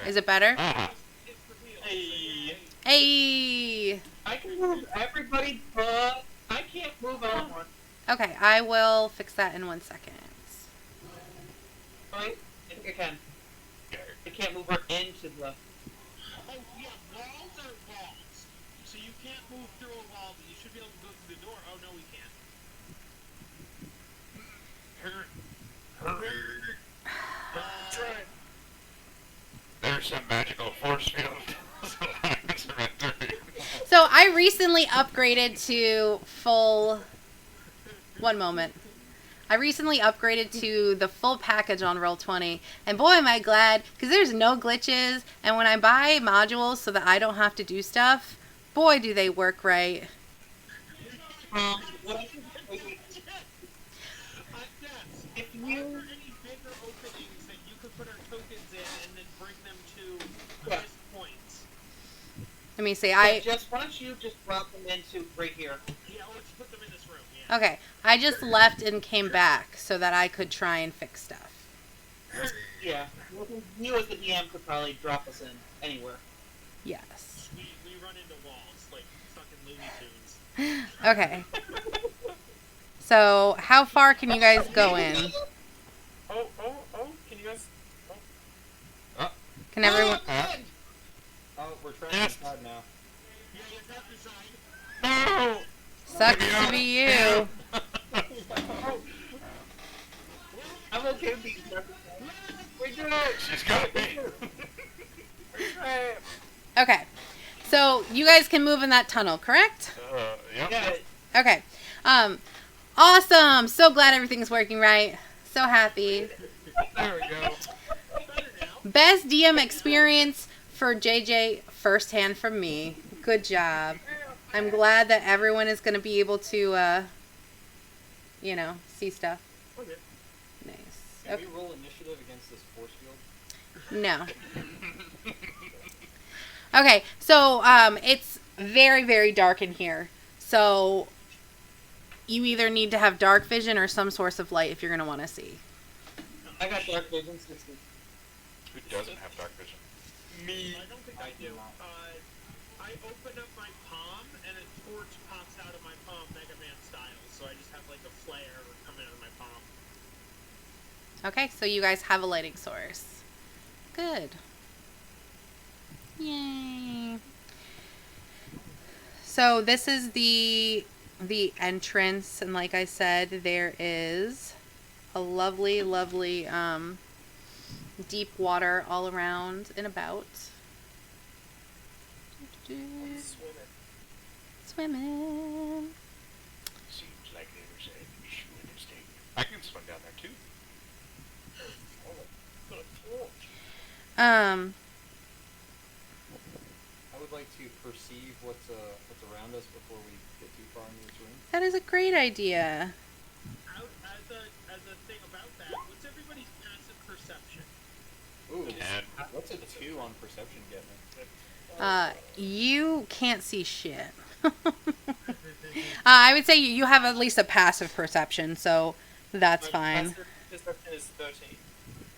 C: Is it better?
D: Ah,
B: It's revealed.
F: Hey.
C: Hey!
G: I can move everybody, but I can't move Eleanor.
C: Okay, I will fix that in 1 second.
G: Right? I think I can.
D: yeah.
G: I can't move her into the.
B: Oh, yeah, walls are walls. So you can't move through a wall, but you should be able to go through the door. Oh, no, we can't.
D: There's some magical force field.
C: So I recently upgraded to full. One moment. I recently upgraded to the full package on Roll20, and boy am I glad, because there's no glitches, and when I buy modules so that I don't have to do stuff, boy do they work right.
G: What I can
B: Yes,
G: if
B: are
G: you.
B: there any bigger openings that you could put our tokens in and then bring them to
G: Yeah.
B: this point?
C: Let me see,
G: Just why don't you just drop them into right here?
B: Yeah, let's put them in this room, yeah.
C: okay, I just left and came back so that I could try and fix stuff.
G: Yeah. You as the DM could probably drop us in anywhere.
C: Yes.
B: Sweet.
C: Okay. So, how far can you guys go in?
F: Oh, can you guys... Oh.
C: Can everyone...
E: Oh, we're trapped
D: Yes.
E: inside now.
B: Yeah, you're trapped inside.
D: No!
C: Sucks to be you.
G: I'm okay with being stuck.
D: We did it! She's got me!
C: Okay. So, you guys can move in that tunnel, correct?
D: Yep.
G: Yeah.
C: Okay. Awesome. So glad everything's working right. So happy.
D: There we go.
B: Better now.
C: Best DM experience for JJ, firsthand from me. Good job. I'm glad that everyone is going to be able to, see stuff.
B: Okay.
C: Nice.
E: Can
C: Okay.
E: we roll initiative against this force field?
C: No. Okay, so it's very, very dark in here. So you either need to have dark vision or some source of light if you're going to want to see.
G: I got dark vision 60.
D: Who doesn't have dark vision?
F: Me.
B: I don't think I do. I open up my palm and a torch pops out of my palm, Mega Man style. So I just have like a flare coming out of my palm.
C: Okay, so you guys have a lighting source. Good. Yay. So this is the entrance, and like I said, there is a lovely, lovely deep water all around and about. Swimming.
D: Seems like they were saying swimming state. I can swim down there too.
E: I would like to perceive what's around us before we get too far into this room.
C: That is a great idea.
B: As a thing about that, what's everybody's passive perception?
E: Ooh,
D: And
E: what's a 2 on perception get me?
C: You can't see shit. I would say you have at least a passive perception, so that's fine.
F: My perception is 13.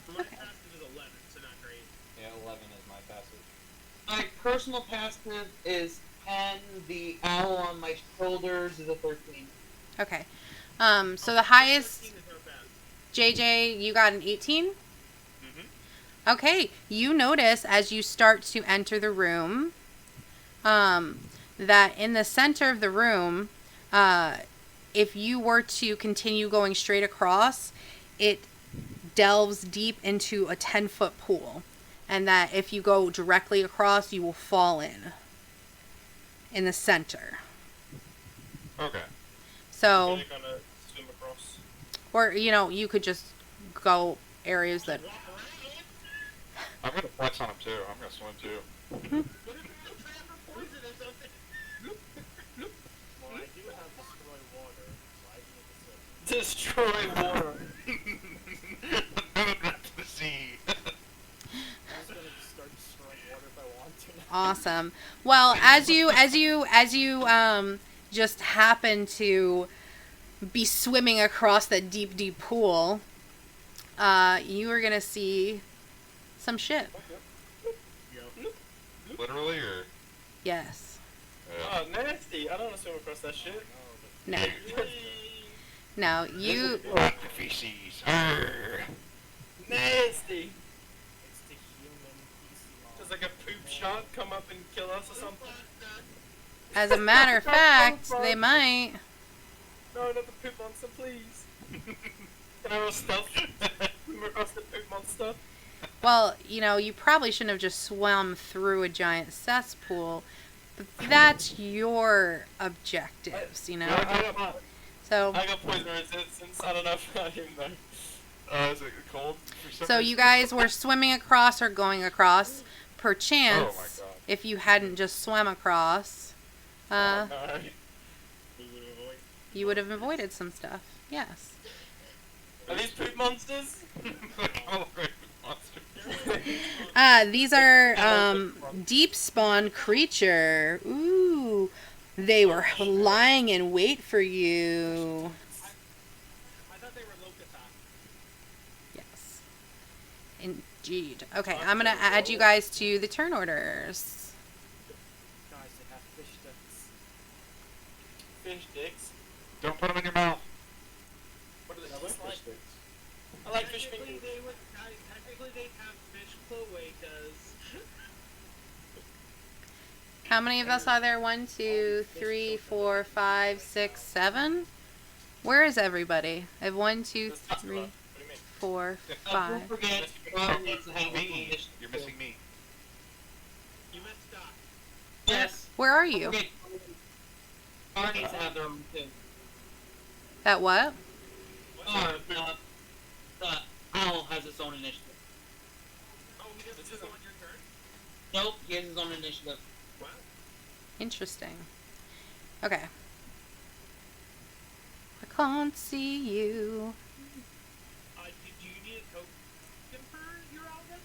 B: My passive is 11, so not great.
E: Yeah, 11 is my passive.
G: My personal passive is 10. The owl on my shoulders is a 13.
C: Okay. So the highest,
B: 13 is our best.
C: JJ, you got an 18?
D: Mhm.
C: Okay. You notice as you start to enter the room, that in the center of the room, if you were to continue going straight across, it delves deep into a 10-foot pool. And that if you go directly across, you will fall in the center.
D: okay.
C: So,
F: Really gonna swim across.
C: or, you could just go areas that...
B: Walk around.
D: I'm gonna flex on him too. I'm gonna swim too.
B: What if it's a trap or poison or something?
A: Well, I do have destroy water, so I can
F: Destroy water.
D: Another drop to the sea.
A: I'm just gonna start destroying water if I want to.
C: Awesome. Well, as you just happen to be swimming across that deep, deep pool, you are gonna see some shit.
D: Literally, or
C: Yes.
F: Oh, nasty. I don't want to swim across that shit.
C: No. No. You.
D: the feces. Arr.
F: Nasty.
A: It's the human PC
F: Does like a poop shark come up and kill us or something?
C: As a matter of fact, they might.
F: No, not the poop monster, please. Can I roll stealth? Swim across the poop monster?
C: Well, you probably shouldn't have just swum through a giant cesspool, but that's your objectives,
F: I got
C: So.
F: poison resistance. I don't know if I even know.
D: Is it cold? For some
C: So
D: reason?
C: you guys were swimming across or going across.
D: Oh
C: Perchance,
D: my God.
C: if you hadn't just swam across,
F: No.
C: you would have avoided some stuff. Yes.
F: Are these poop monsters?
D: Monster.
C: These are deep spawn creature. Ooh, they were lying in wait for you.
B: I thought they were Locathon.
C: Yes. Indeed. Okay, I'm gonna add you guys to the turn orders.
A: Guys, they have fish sticks.
F: fish dicks.
D: Don't put them in your mouth.
F: What do they
H: I like
F: taste like?
H: fish sticks.
F: I like fish
B: Technically,
F: fingers.
B: technically they have fish cloacas.
C: How many of us are there? 1, 2, 3, 4, 5, 6, 7. Where is everybody? I have 1, 2,
F: Let's talk
C: 3,
F: about it. What do you mean?
C: 4,
G: Don't
C: 5.
G: forget, Rob needs to have
D: Me.
G: initiative.
D: You're missing me.
B: You missed Doc.
G: Yes.
C: Where are
G: Don't
C: you?
G: forget, Bar needs to have their own too.
C: At what?
G: Or, the Owl has its own initiative.
B: Oh, he doesn't go on your turn?
G: Nope, he has his own initiative.
B: Wow.
C: Interesting. Okay. I can't see you.
B: Do you need a token for your album?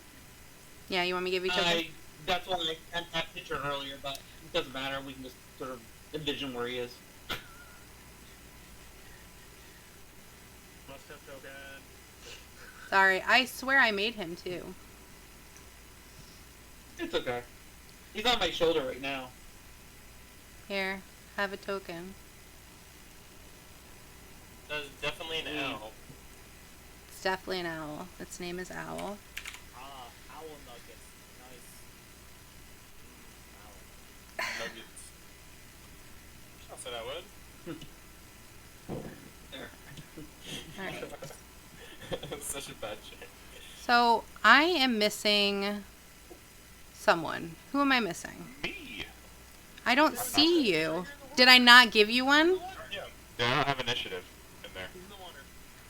C: Yeah, you want me to give you a token?
G: That's why I sent that picture earlier, but it doesn't matter. We can just sort of envision where he is.
B: Must have token.
C: Sorry, I swear I made him too.
G: It's okay. He's on my shoulder right now.
C: Here, have a token.
F: That's definitely an owl.
C: It's definitely an owl. Its name is Owl.
A: Owl nuggets. Nice. Owl.
F: Nuggets. I'll say that word.
G: There.
C: Alright.
F: Such a bad joke.
C: So, I am missing someone. Who am I missing?
D: Me.
C: I don't see you. Did I not give you one?
F: Yeah.
D: Yeah, I don't have initiative in there.
B: He's in the water.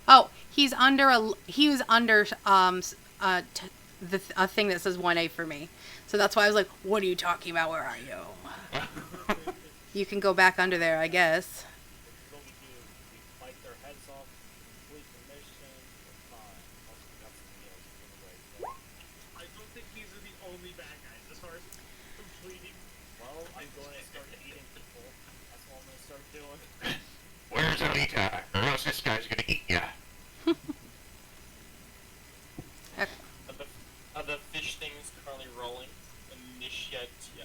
C: Oh, he was under a thing that says 1A for me. So that's why I was like, what are you talking about? Where are you? You can go back under there, I guess.
A: What we do, we bite their heads off, complete the mission, we're fine. Also, we got some meals anyway.
B: I don't think these are the only bad guys as far as completing.
A: Well, I'm going to start eating people. That's what I'm going to start doing.
D: Where's Alita? Or else this guy's gonna eat ya.
F: Are the fish things currently rolling? Initiate. Yeah.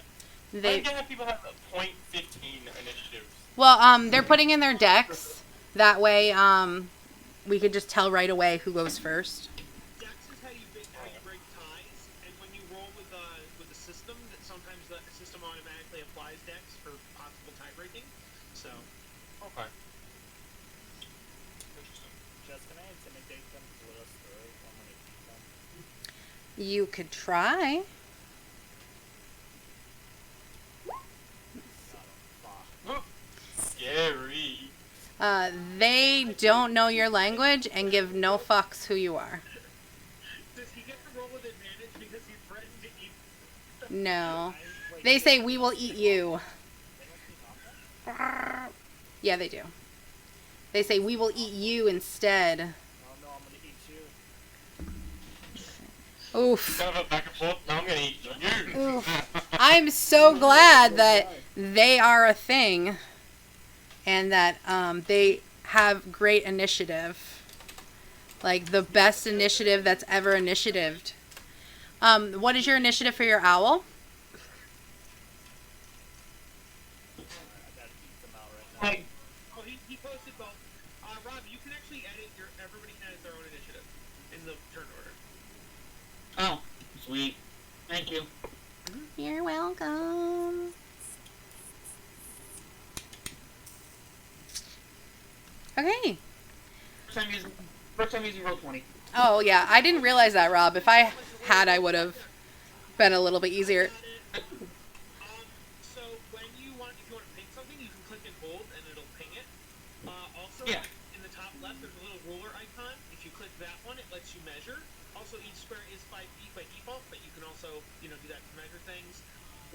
F: I
C: They
F: can have people have a .15 initiatives.
C: well, they're putting in their decks. That way, we could just tell right away who goes first.
B: Dex is how you break ties, and when you roll with the system, that sometimes the system automatically applies Dex for possible tie breaking. So
F: Okay. Interesting.
A: Just can I intimidate them to let us through? I'm going to eat them.
C: You could try.
A: Fuck.
F: Scary.
C: They don't know your language and give no fucks who you are.
B: does he get to roll with advantage because he threatened to eat?
C: No.
A: Wait,
C: They say, we will eat you.
A: they must be hostile?
C: Yeah, they do. They say, we will eat you instead.
A: Oh no, I'm going to eat you.
C: Oof.
F: Kind of a back and forth. No, I'm gonna eat you.
C: Oof. I'm so glad that they are a thing. And that they have great initiative. Like, the best initiative that's ever initiatived. What is your initiative for your owl?
A: I gotta eat them out right now.
B: Oh, he posted both. Rob, you can actually edit everybody has their own initiative in the turn order.
G: Oh, sweet. Thank you.
C: You're welcome. Okay.
G: First time using roll 20.
C: Oh, yeah. I didn't realize that, Rob. If I had, I would have been a little bit easier.
B: So when if you want to ping something, you can click and hold, and it'll ping it. Also,
G: Yeah.
B: in the top left, there's a little ruler icon. If you click that one, it lets you measure. Also, each square is 5 feet by default, but you can also, do that to measure things.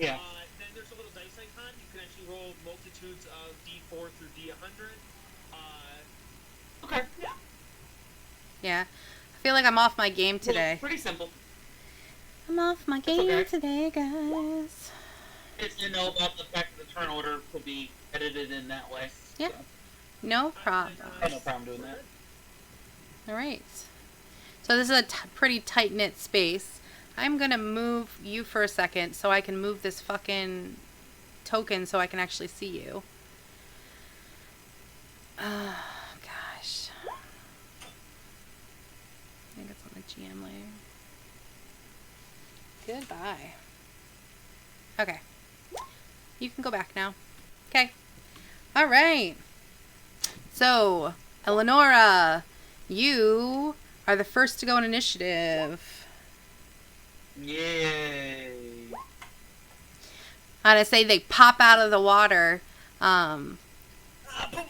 G: Yeah.
B: Then there's a little dice icon. You can actually roll multitudes of D4 through D100.
G: Okay.
C: Yeah. I feel like I'm off my game today.
G: Pretty simple.
C: I'm off my game
G: okay.
C: today, guys.
G: Just to know about the fact that the turn order could be edited in that way.
C: Yeah.
G: So,
C: No problem.
G: I have no problem doing that.
C: All right. So this is a pretty tight-knit space. I'm going to move you for a second so I can move this fucking token so I can actually see you. Gosh. I think it's on the GM layer. Goodbye. Okay. You can go back now. Okay. All right. So, Eleonora, you are the first to go on initiative.
G: Yay.
C: And I say they pop out of the water. And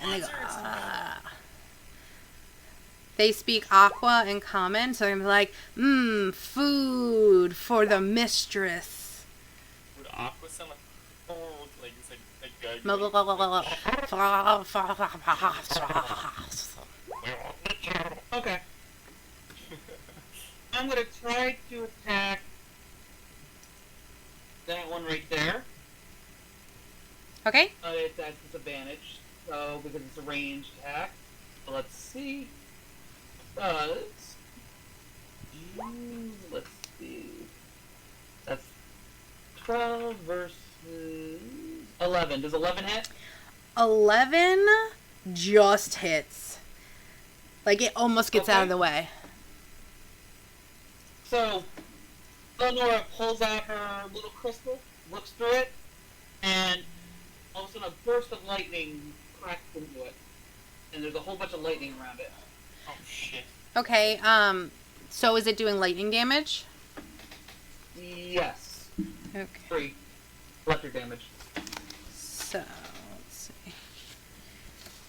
C: they go, They speak Aqua and Common, so they're gonna be like, food for the mistress.
F: Would Aqua sound like, oh, like it's like
G: Okay. I'm gonna try to attack that one right there.
C: Okay.
G: It's at disadvantage, so because it's a ranged attack. So let's see. Let's see. That's 12 versus 11. Does 11 hit?
C: 11 just hits. Like, it almost gets out of the way.
G: So, Eleonora pulls out her little crystal, looks through it, and all of a sudden a burst of lightning cracks into it. And there's a whole bunch of lightning around it.
F: oh shit.
C: Okay, so is it doing lightning damage?
G: Yes.
C: Okay.
G: 3 electric damage.
C: So, let's see.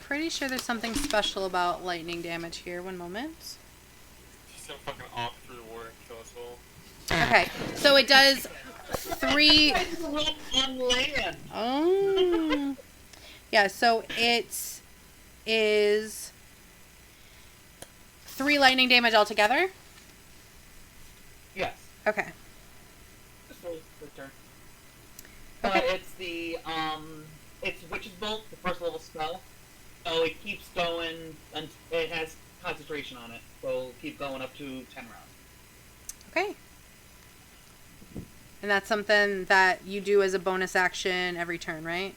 C: Pretty sure there's something special about lightning damage here. One moment.
F: She's gonna fucking arc through the water and kill us all.
C: Okay, so it does 3...
G: On land.
C: Oh. Yeah, so it is 3 lightning damage altogether?
G: Yes.
C: Okay.
G: Just roll the turn.
C: Okay.
G: It's the it's Witch's Bolt, the first level spell. So it keeps going, and it has concentration on it. So it'll keep going up to 10 rounds.
C: Okay. And that's something that you do as a bonus action every turn, right?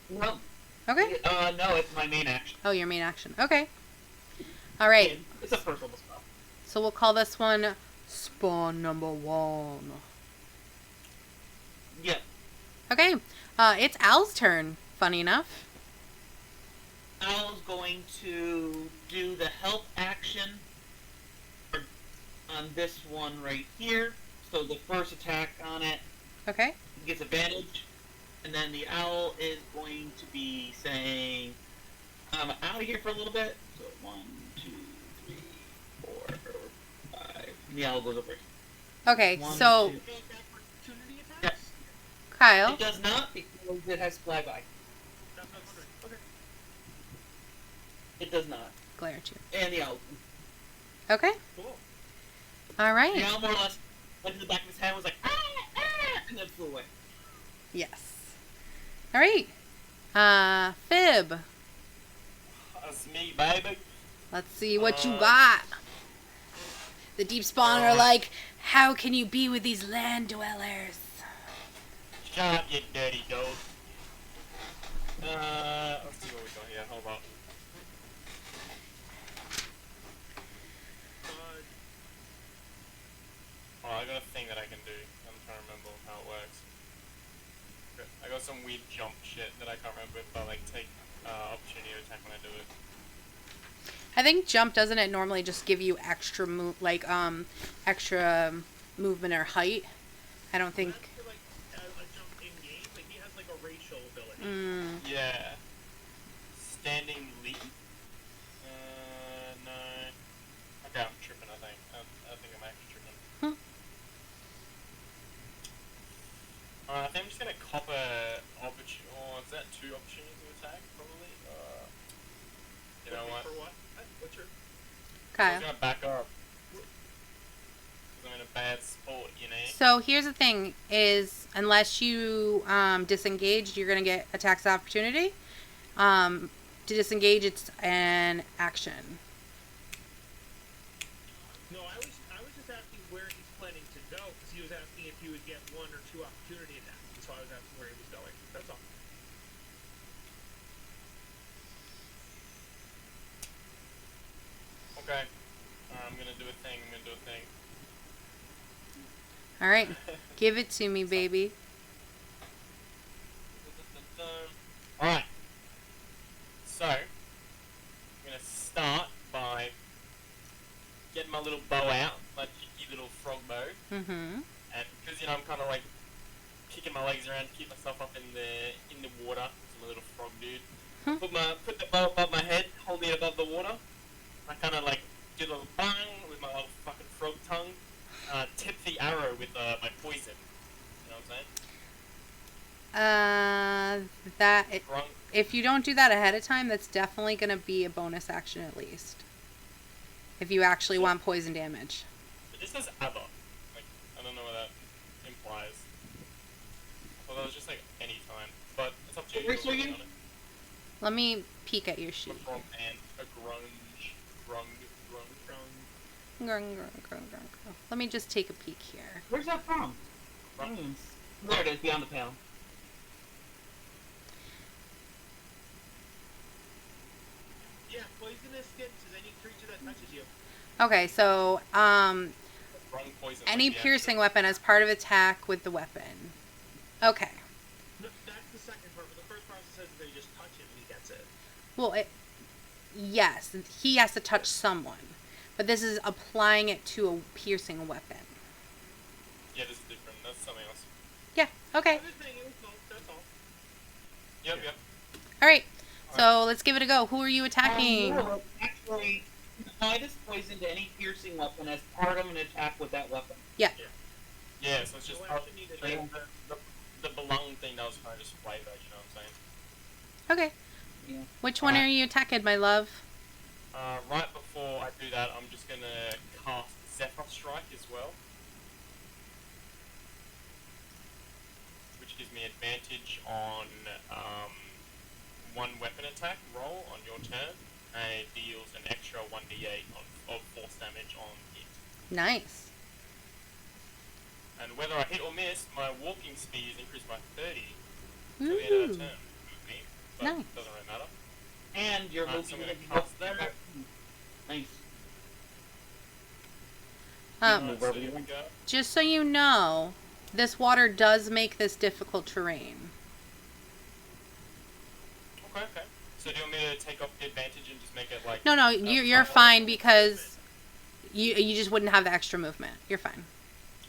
G: Well,
C: Okay.
G: no, it's my main action.
C: Oh, your main action. Okay. All right.
G: It's a first level spell.
C: So we'll call this one Spawn number 1.
G: Yeah.
C: Okay. It's Al's turn, funny enough.
G: Al's going to do the help action on this one right here. So the first attack on it
C: Okay.
G: gets advantage. And then the owl is going to be saying, I'm out of here for a little bit. So 1, 2, 3, 4, 5. And the owl goes over.
C: Okay,
G: 1,
C: so
G: 2.
B: Opportunity attacks?
G: Yes.
C: Kyle.
G: It does not because it has flyby.
B: That's what I was wondering. Okay.
G: It does not.
C: Glare at you.
G: And the owl.
C: Okay.
B: Cool.
C: All
G: The
C: right.
G: owl more or less went to the back of his head and was like, and then flew away.
C: Yes. All right. Fib.
F: That's me, baby.
C: Let's see what you got. The deep spawn are like, how can you be with these land dwellers?
F: Shut up, you dirty dog. Let's see what we got here. Hold on. Oh, I got a thing that I can do. I'm trying to remember how it works. I got some weird jump shit that I can't remember if I like take opportunity attack when I do it.
C: I think jump, doesn't it normally just give you extra extra movement or height? I don't think.
B: That's for, like, a jump in game. Like, he has like a racial ability.
F: Yeah. Standing leap. No. Okay, I'm tripping. I think. I think I'm actually tripping. I think I'm just gonna cop a opportunity. Oh, is that 2 opportunities to attack? Probably. You know what?
B: For what? What's your...
F: I'm
C: Kyle.
F: gonna back up. Because I'm in a bad spot, you know?
C: So here's the thing: is unless you disengage, you're gonna get attacks of opportunity. To disengage, it's an action.
B: No, I was just asking where he's planning to go, because he was asking if he would get 1 or 2 opportunity attacks. So I was asking where he was going. That's all.
F: I'm gonna do a thing.
C: All right, give it to me, baby.
F: Alright. So, I'm gonna start by getting my little bow out, my cheeky little frog bow.
C: Mm-hmm.
F: And because, I'm kind of like kicking my legs around to keep myself up in the water. So I'm a little frog dude. Put the bow above my head, holding it above the water. I kind of like do a little bang with my little fucking frog tongue. Tip the arrow with my poison. You know what I'm saying?
C: If you don't do that ahead of time, that's definitely going to be a bonus action at least. If you actually want poison damage.
F: It just says ever. Like, I don't know what that implies. Well, that was just like any time. But it's up to you.
G: Where's you?
C: Let me peek at your sheet.
F: And a grunge.
C: Let me just take a peek here.
G: Where's that from? There it is, beyond the panel.
B: Yeah, poisonous hits is any creature that touches you.
C: Okay, so
F: Poison,
C: any
F: like
C: piercing weapon as part of attack with the weapon. Okay.
B: No, that's the second part, but the first part says that you just touch it and he gets it.
C: Well, yes, he has to touch someone, but this is applying it to a piercing weapon.
F: Yeah, this is different. That's something else.
C: Yeah. Okay.
B: I'm just saying it was both, that's all.
F: Yep.
C: All right. So let's give it a go. Who are you attacking?
G: No, actually, apply this poison to any piercing weapon as part of an attack with that weapon.
C: Yeah.
F: Yeah, so it's just
B: So I actually need to
F: the belong thing that was kind of just flavor, you know what I'm saying?
C: Okay.
G: Yeah.
C: Which one are you attacking, my love?
F: Right before I do that, I'm just gonna cast Zephyr Strike as well. Which gives me advantage on one weapon attack roll on your turn, and it deals an extra 1d8 of force damage on hit.
C: Nice.
F: And whether I hit or miss, my walking speed is increased by 30 to the end of the turn with me, but
C: Nice.
F: it doesn't really matter.
G: And you're
F: So I'm
G: moving
F: gonna
G: to
F: cast that.
G: Nice.
F: So here we go.
C: Just so you know, this water does make this difficult terrain.
F: Okay. So do you want me to take off the advantage and just make it like...
C: No, you're fine because you just wouldn't have the extra movement. You're fine.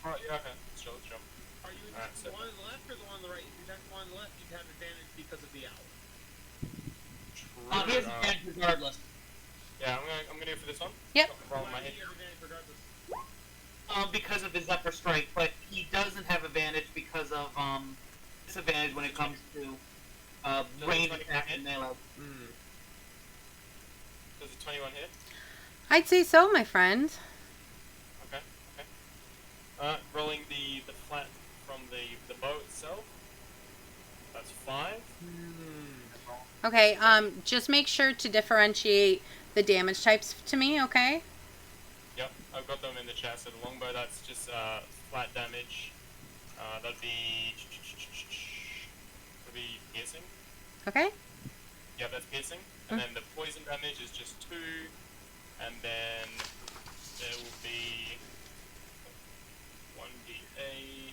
F: Alright, yeah, okay. Let's chill.
B: Are you
F: Alright,
B: attacking the one on the left or the one on the right? If you attack the one on the left, you'd have advantage because of the owl.
G: He has advantage regardless.
F: Yeah, I'm gonna go for this one.
C: Yep.
F: Roll my
B: Why do
F: hit.
B: you have advantage regardless?
G: Because of his Zephyr Strike, but he doesn't have advantage because of disadvantage when it comes to range attack and melee.
F: Does a 21 hit?
C: I'd say so, my friend.
F: Okay. Rolling the flat from the bow itself. That's 5.
C: Okay, just make sure to differentiate the damage types to me, okay?
F: Yep, I've got them in the chat. So the longbow, that's just flat damage. That'd be piercing.
C: Okay?
F: Yeah, that's piercing. And then the poison damage is just 2. And then there will be 1d8.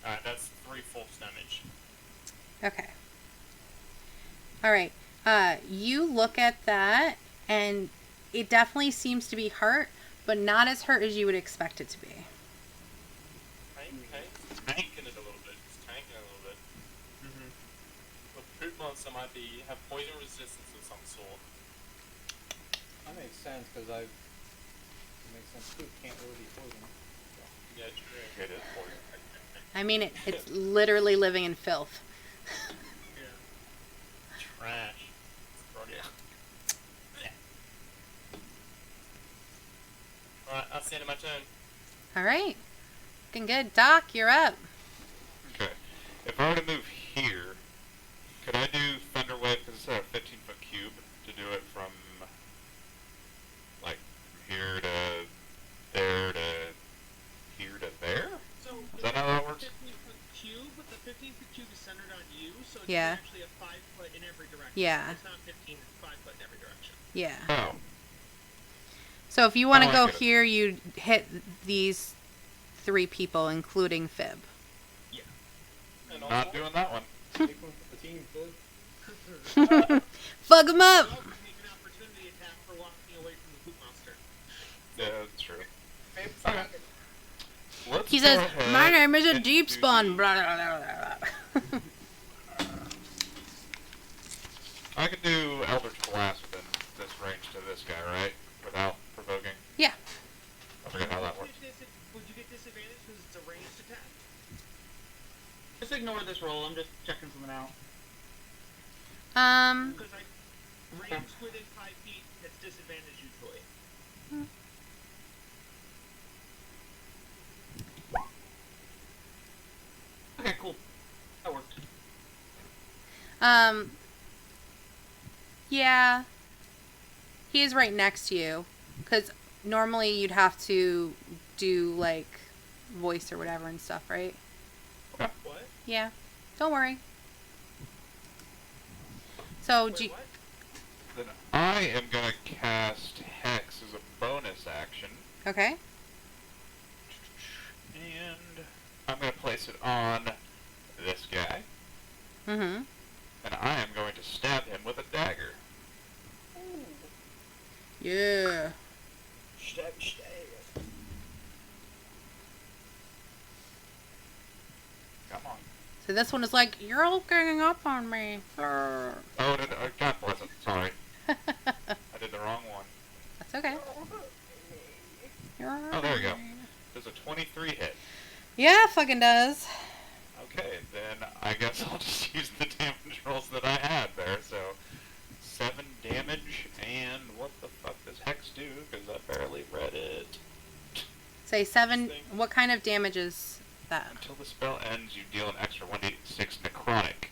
F: Alright, that's 3 force damage.
C: Okay. Alright. You look at that, and it definitely seems to be hurt, but not as hurt as you would expect it to be.
F: Okay. Tanking it a little bit. Just tanking it a little bit. The poop monster might have poison resistance of some sort.
E: That makes sense, because it makes sense too. Can't really be poison.
F: Yeah, true. It is poison.
C: I mean, it's literally living in filth.
F: Trash. Alright, that's the end of my turn.
C: Alright. Looking good. Doc, you're up.
D: Okay. If I were to move here, could I do Thunder Wave, because it's a 15-foot cube, to do it from, like, from here to there to here to there?
B: So
D: Is that how that works?
B: 15-foot cube, but the 15-foot cube is centered on you, so it's
C: Yeah.
B: actually a 5 foot in every direction.
C: Yeah.
B: It's not 15, it's 5 foot in every direction.
C: Yeah.
D: Oh.
C: So if you want to
D: Oh, I
C: go
D: get it.
C: here, you'd hit these 3 people, including Fib.
F: Yeah. And
D: Not doing that one.
E: Take one for the team, Fib.
C: Fuck him up!
B: You also make an opportunity attack for walking away from the poop monster.
D: Yeah, that's true.
F: Fib's
D: Okay.
F: not-
D: Let's
C: He
D: go
C: says,
D: ahead
C: my name is a
D: and
C: deep
D: do
C: spawn.
D: the-
C: Blah, blah, blah, blah, blah.
D: I could do Eldritch Blast within this range to this guy, right? Without provoking.
C: Yeah.
D: I forget how that works.
B: Would you get disadvantage because it's a ranged attack?
G: Just ignore this roll. I'm just checking something out.
B: Because ranged within 5 feet, it's disadvantage usually.
G: Okay, cool. That worked.
C: Yeah. He is right next to you. Because normally you'd have to do, like, voice or whatever and stuff, right?
D: Okay.
B: What?
C: Yeah. Don't worry. So,
B: Wait,
C: do you,
B: what?
D: Then I am gonna cast Hex as a bonus action.
C: okay.
D: And I'm gonna place it on this guy.
C: Mm-hmm.
D: And I am going to stab him with a dagger.
C: Yeah.
F: Stab.
D: Come on.
C: So this one is like, you're all ganging up on me. Grr.
D: Oh, God bless him. Sorry. I did the wrong one.
C: That's okay. You're
D: Oh, there you go.
C: alright.
D: Does a 23 hit?
C: Yeah, it fucking does.
D: Okay, then I guess I'll just use the damage rolls that I had there. So, 7 damage, and what the fuck does Hex do? Because I barely read it.
C: Say 7. What kind of damage is that?
D: Until the spell ends, you deal an extra 1d6 necrotic.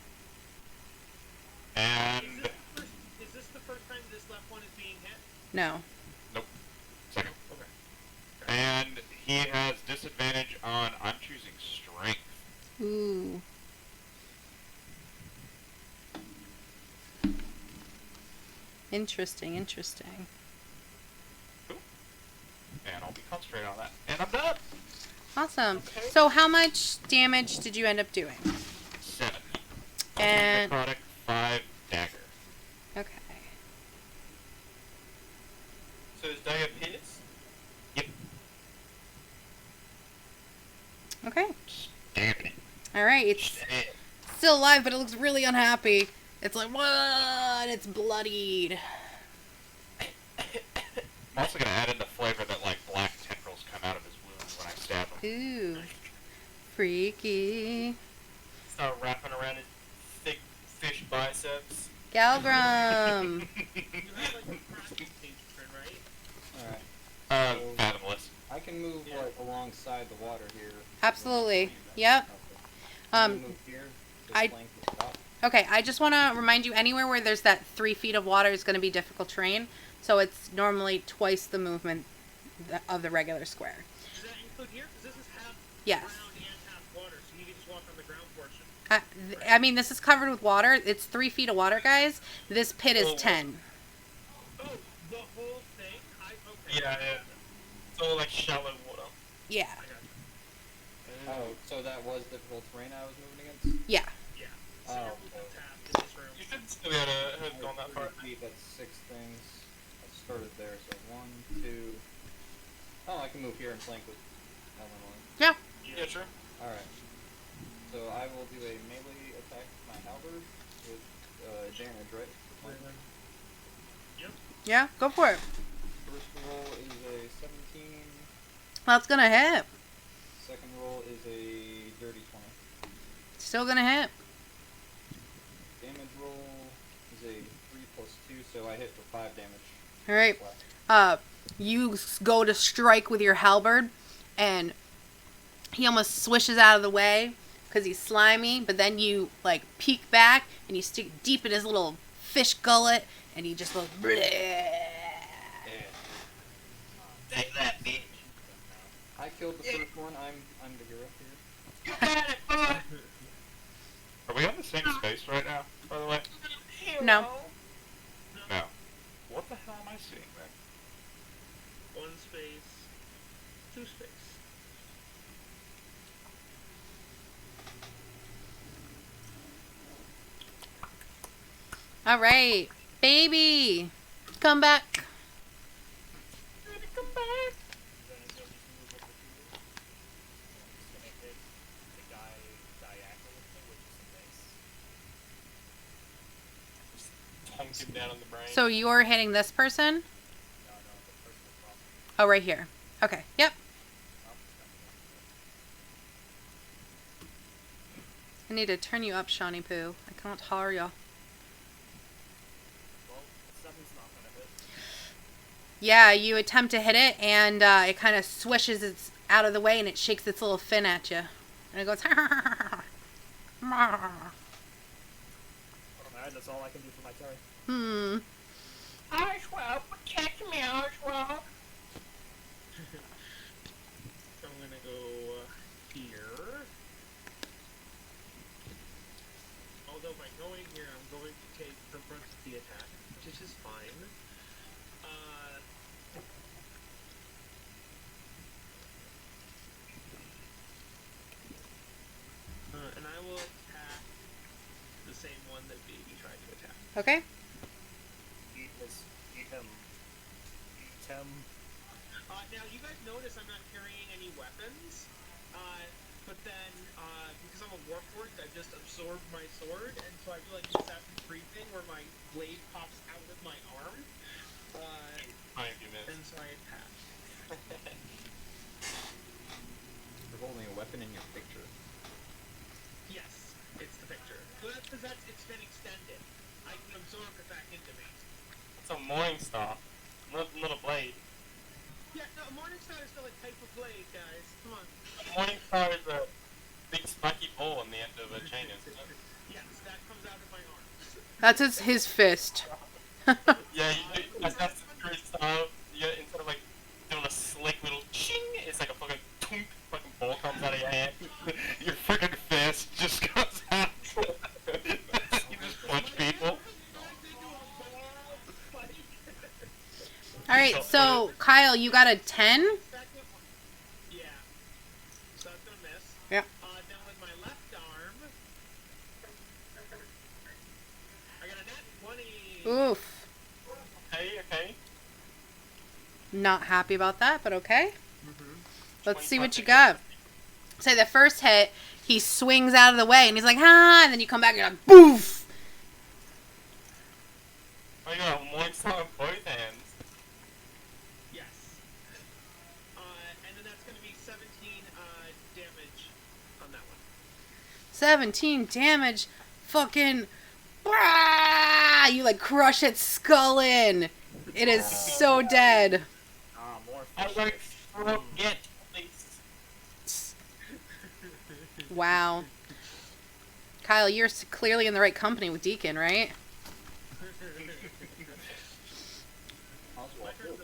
D: And...
B: Is this the first time this left one is being hit?
C: No.
D: Nope. Second. Okay. And he has disadvantage on, I'm choosing strength.
C: Ooh. Interesting, interesting.
D: And I'll be concentrating on that. And I'm done!
C: Awesome.
D: Okay.
C: So how much damage did you end up doing?
D: 7.
C: And-
D: Necrotic, 5 dagger.
C: Okay.
F: So is dagger pierce?
D: Yep.
C: Okay.
D: Damn it.
C: Alright, it's
D: Damn.
C: still alive, but it looks really unhappy. It's like, what? It's bloodied.
D: I'm also gonna add in the flavor that, like, black tendrils come out of his wounds when I stab him.
C: Ooh. Freaky.
F: Start wrapping around his thick fish biceps.
C: Galgrim.
B: You have like a crafting patron, right?
E: Alright.
D: Fathomless.
E: I can move, like, alongside the water here.
C: Absolutely. Yep.
E: Okay. I'm
C: Um,
E: gonna move here. This
C: I-
E: flank is top.
C: Okay, I just want to remind you, anywhere where there's that 3 feet of water is going to be difficult terrain. So it's normally twice the movement of the regular square.
B: Does that include here? Because this is half
C: Yes.
B: ground and half water, so you can just walk on the ground portion.
C: I mean, this is covered with water. It's 3 feet of water, guys. This pit is
F: Oh.
C: 10.
B: Oh, the whole thing? Okay.
F: Yeah. It's all like shallow water.
C: Yeah.
B: I got you.
E: Oh, so that was difficult terrain I was moving against?
C: Yeah.
B: Yeah. So
E: Oh,
B: you're moving tapped in this room.
F: You should still be able to have gone that far.
E: 30 feet, that's 6 things. I started there, so 1, 2... Oh, I can move here and flank with Eleanor.
C: Yeah.
F: Yeah, sure.
E: Alright. So I will do a melee attack with my halberd with advantage, right?
B: Yep.
C: Yeah, go for it.
E: First roll is a 17.
C: That's going to hit.
E: Second roll is a dirty 20.
C: Still going to hit.
E: Damage roll is a 3 plus 2, so I hit for 5 damage.
C: All right.
E: Flat.
C: You go to strike with your halberd, and he almost swishes out of the way because he's slimy, but then you, like, peek back, and you stick deep in his little fish gullet, and he just goes, bleh.
F: Take that, bitch.
E: I killed the first one. I'm the hero here.
F: You got it, boy.
D: Are we on the same space right now, by the way?
C: No.
D: No. What the hell am I seeing then?
B: Well,
C: All right, baby, come back.
G: Come back.
A: Then you'll just move over here. And I'm just gonna hit the guy diagonal with me, which is a base.
F: Just tonk him down on the brain.
C: So you're hitting this person?
A: No, the person across me.
C: Oh, right here. Okay. Yep.
A: Oh, it's coming
C: I need to turn you up, Shawnee Poo. I can't hear ya.
A: in. Well, 7's not gonna hit.
C: Yeah, you attempt to hit it, and it kind of swishes its out of the way, and it shakes its little fin at you, and it goes.
A: Alright, that's all I can do for my turn.
G: Oswald, protect me, Oswald.
B: So I'm gonna go here. Although by going here, I'm going to take the brunt of the attack, which is fine. And I will attack the same one that Baby tried to attack.
C: Okay.
A: Eat him. Eat him.
B: Now, you guys notice I'm not carrying any weapons, but then, because I'm a warforged, I've just absorbed my sword, and so I do like the Assassin's Creed thing where my blade pops out of my arm,
F: Fine, you
B: and
F: missed.
B: so I attack.
E: You're holding a weapon in your picture.
B: Yes, it's the picture. So that's because it's been extended. I can absorb it back into me.
F: It's a Morningstar. Not a blade.
B: Yeah, no, Morningstar is still a type of blade, guys. Come on.
F: A Morningstar is a big spiky ball on the end of a chain, isn't it?
B: Yes, that comes out of my arm.
C: That's his fist.
F: Yeah, Assassin's Creed style. Yeah, instead of like doing a slick little ching, it's like a fucking toonk, fucking ball comes out of your hand.
D: Your freaking fist just goes out. You just punch people.
C: All right, so Kyle, you got a 10.
B: Yeah. So that's gonna miss.
C: Yeah.
B: Then with my left arm, I got a nat 20.
C: Oof.
F: Okay.
C: Not happy about that, but okay. Let's see what you got. Say the first hit, he swings out of the way, and he's like, "Ha!" And then you come back, and you're like, "Boof!"
F: Oh, you got a Morningstar in both hands.
B: Yes. And then that's gonna be 17 damage on that one.
C: 17 damage. Fucking. Wah! You like crush its skull in. It is so dead.
A: More
F: I
A: fish.
F: like forget, please.
C: Wow. Kyle, you're clearly in the right company with Deacon, right?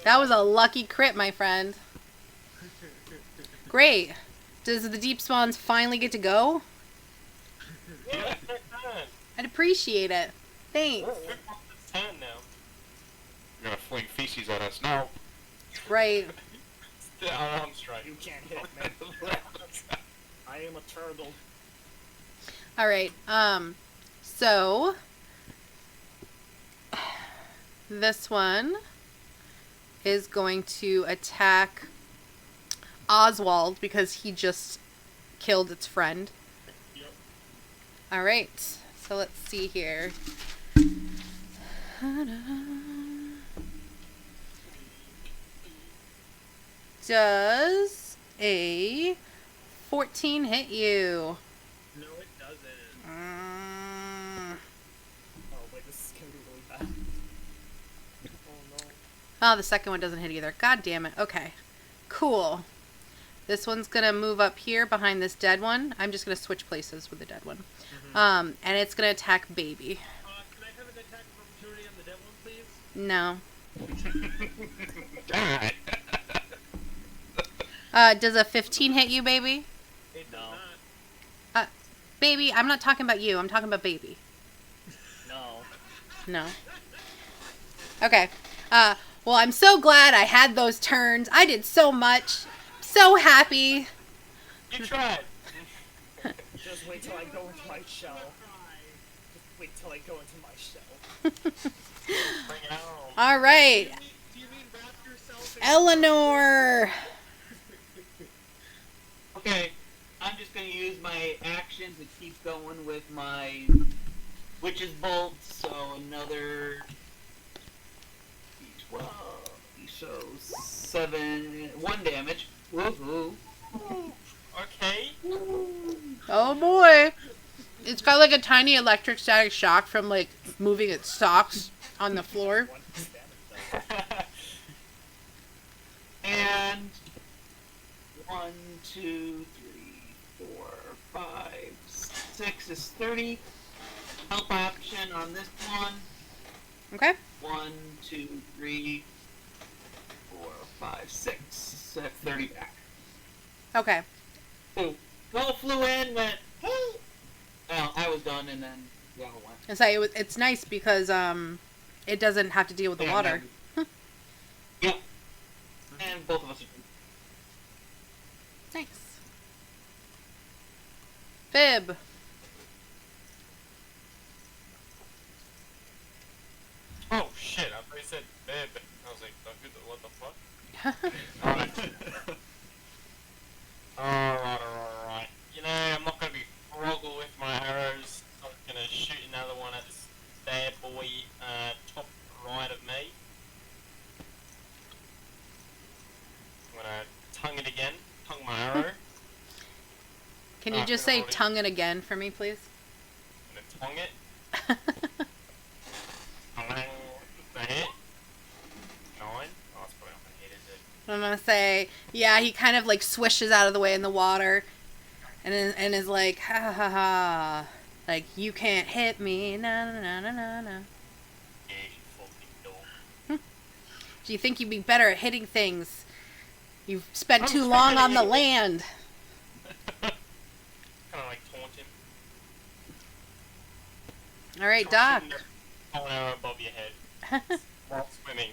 C: That was a lucky crit, my friend. Great. Does the deep spawns finally get to go?
F: Yeah, it's their turn.
C: I'd appreciate it. Thanks.
F: It's turn now.
D: You're gonna fling feces at us now.
C: Right.
F: It's the arm strike.
A: You can't hit me. I am a turtle.
C: All right. So this one is going to attack Oswald because he just killed its friend.
B: Yep.
C: All right. So let's see here. Does a 14 hit you?
B: No, it doesn't.
C: Mm.
A: Oh wait, this is gonna be really bad. Oh no.
C: Oh, the second one doesn't hit either. God damn it. Okay. Cool. This one's gonna move up here behind this dead one. I'm just gonna switch places with the dead one. And it's gonna attack Baby.
B: Can I have an attack of opportunity on the dead one, please?
C: No.
D: Alright.
C: Does a 15 hit you, Baby?
B: It does
A: No.
B: not.
C: Baby, I'm not talking about you. I'm talking about Baby.
A: No.
C: No. Okay. Well, I'm so glad I had those turns. I did so much. So happy.
F: You tried.
A: Just wait till I go into my shell. Wait till I go into my shell.
F: Bring it on.
C: All right,
B: Do you mean wrap yourself in
C: Eleanor.
G: Okay, I'm just gonna use my action to keep going with my Witch's Bolt, so another D12, so 1 damage. Woohoo.
F: Okay.
C: Oh boy. It's got like a tiny electric static shock from like moving its socks on the floor.
A: One damage though.
G: And 1, 2, 3, 4, 5, 6 is 30. Help action on this one.
C: Okay.
G: 1, 2, 3, 4, 5, 6. So that's 30 back.
C: Okay.
G: So, Gull flew in, went, hey! Well, I was done, and then Gull went.
C: And say it's nice because it doesn't have to deal with the
G: Yeah,
C: water.
G: Yep. And both of us are
C: Nice. Fib.
F: Oh shit! I thought you said bib. I was like, what the fuck? Alright. You know, I'm not gonna be frugal with my arrows. I'm gonna shoot another one at this bad boy top right of me. I'm gonna tongue it again. Tongue my arrow.
C: Can you just say tongue it again for me, please?
F: I'm gonna tongue it. The hit. 9. Oh, that's probably not gonna hit, is it?
C: I'm gonna say, yeah, he kind of like swishes out of the way in the water, and is like, ha ha ha, like you can't hit me, na na na na na na.
F: Yeah, you fucking dog.
C: Do you think you'd be better at hitting things? You've spent
F: I'm
C: too long on the
F: trying.
C: land.
F: Kinda like taunt him.
C: All right, Doc.
F: An arrow above your head while swimming.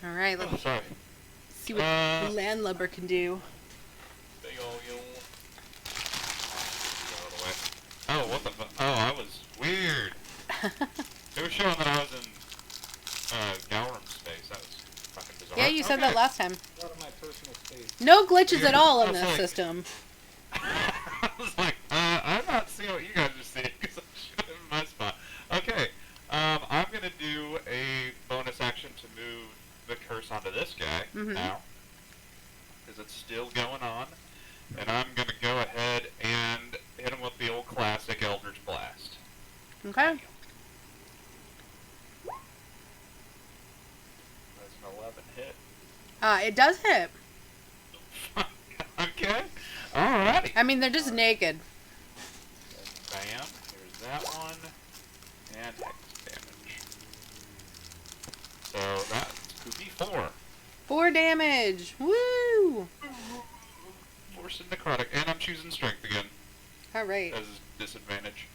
C: All right,
D: Oh,
C: let's
D: sorry.
C: see what Landlubber can do.
F: Big ol' yawn.
D: Oh, what the fuck? Oh, I was weird. It was showing that I was in Galrum's space. That was fucking bizarre.
C: Yeah, you said that last time.
E: Out of my personal space.
C: No glitches at all in
D: I was
C: this
D: like-
C: system.
D: I was like, I'm not seeing what you guys are seeing because I'm showing in my spot. Okay, I'm gonna do a bonus action to move the curse onto this guy now, because it's still going on, and I'm gonna go ahead and hit him with the old classic Eldritch Blast.
C: Okay.
A: That's an 11 hit.
C: It does hit.
D: Okay, alrighty.
C: I mean, they're just naked.
D: And bam, here's that one, and hex damage. So that's could be 4.
C: 4 damage. Woo!
D: Force and necrotic, and I'm choosing strength again
C: All right.
D: as a disadvantage.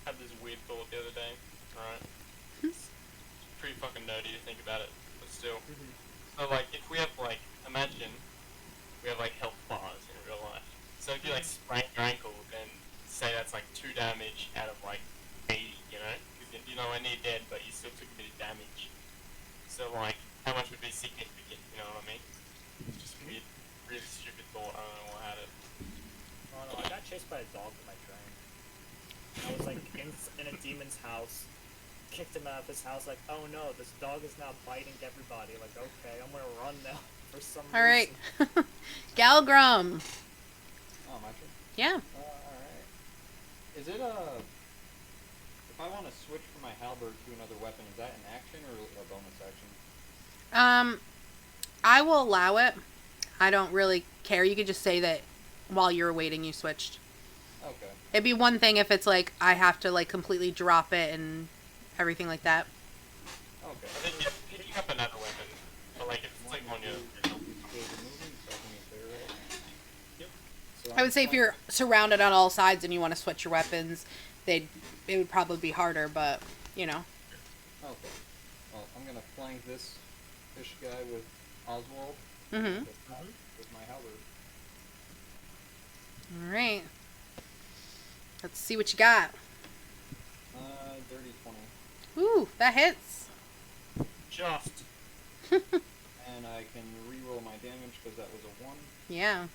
F: I had this weird thought the other day. Alright. It's pretty fucking nerdy to think about it, but still. So like, if we have like, imagine we have like health bars in real life. So if you like sprain your ankle, then say that's like 2 damage out of like 80, you know? Because you're nowhere near dead, but you still took a bit of damage. So like, how much would be significant, you know what I mean? It's just weird, really stupid thought, I don't know what I had it.
A: Oh no, I got chased by a dog in my train. I was like in a demon's house, kicked him out of his house, like, oh no, this dog is now biting everybody. Like, okay, I'm gonna run now for some
C: All right.
A: reason.
C: Galgrum.
E: Oh, my turn?
C: Yeah.
E: Alright. Is it if I want to switch from my halberd to another weapon, is that an action or a bonus action?
C: I will allow it. I don't really care. You could just say that while you're waiting, you switched.
E: Okay.
C: It'd be one thing if it's like I have to like completely drop it and everything like that.
E: Okay.
F: I think you're picking up another weapon, but like it's like on your...
C: I would say if you're surrounded on all sides and you want to switch your weapons, it would probably be harder, but you know.
E: Okay. Well, I'm gonna flank this fish guy with Oswald.
C: Mm-hmm.
E: With my halberd.
C: Alright. Let's see what you got.
E: Dirty 20.
C: Ooh, that hits.
F: Just.
E: And I can reroll my damage because that was a 1.
C: Yeah.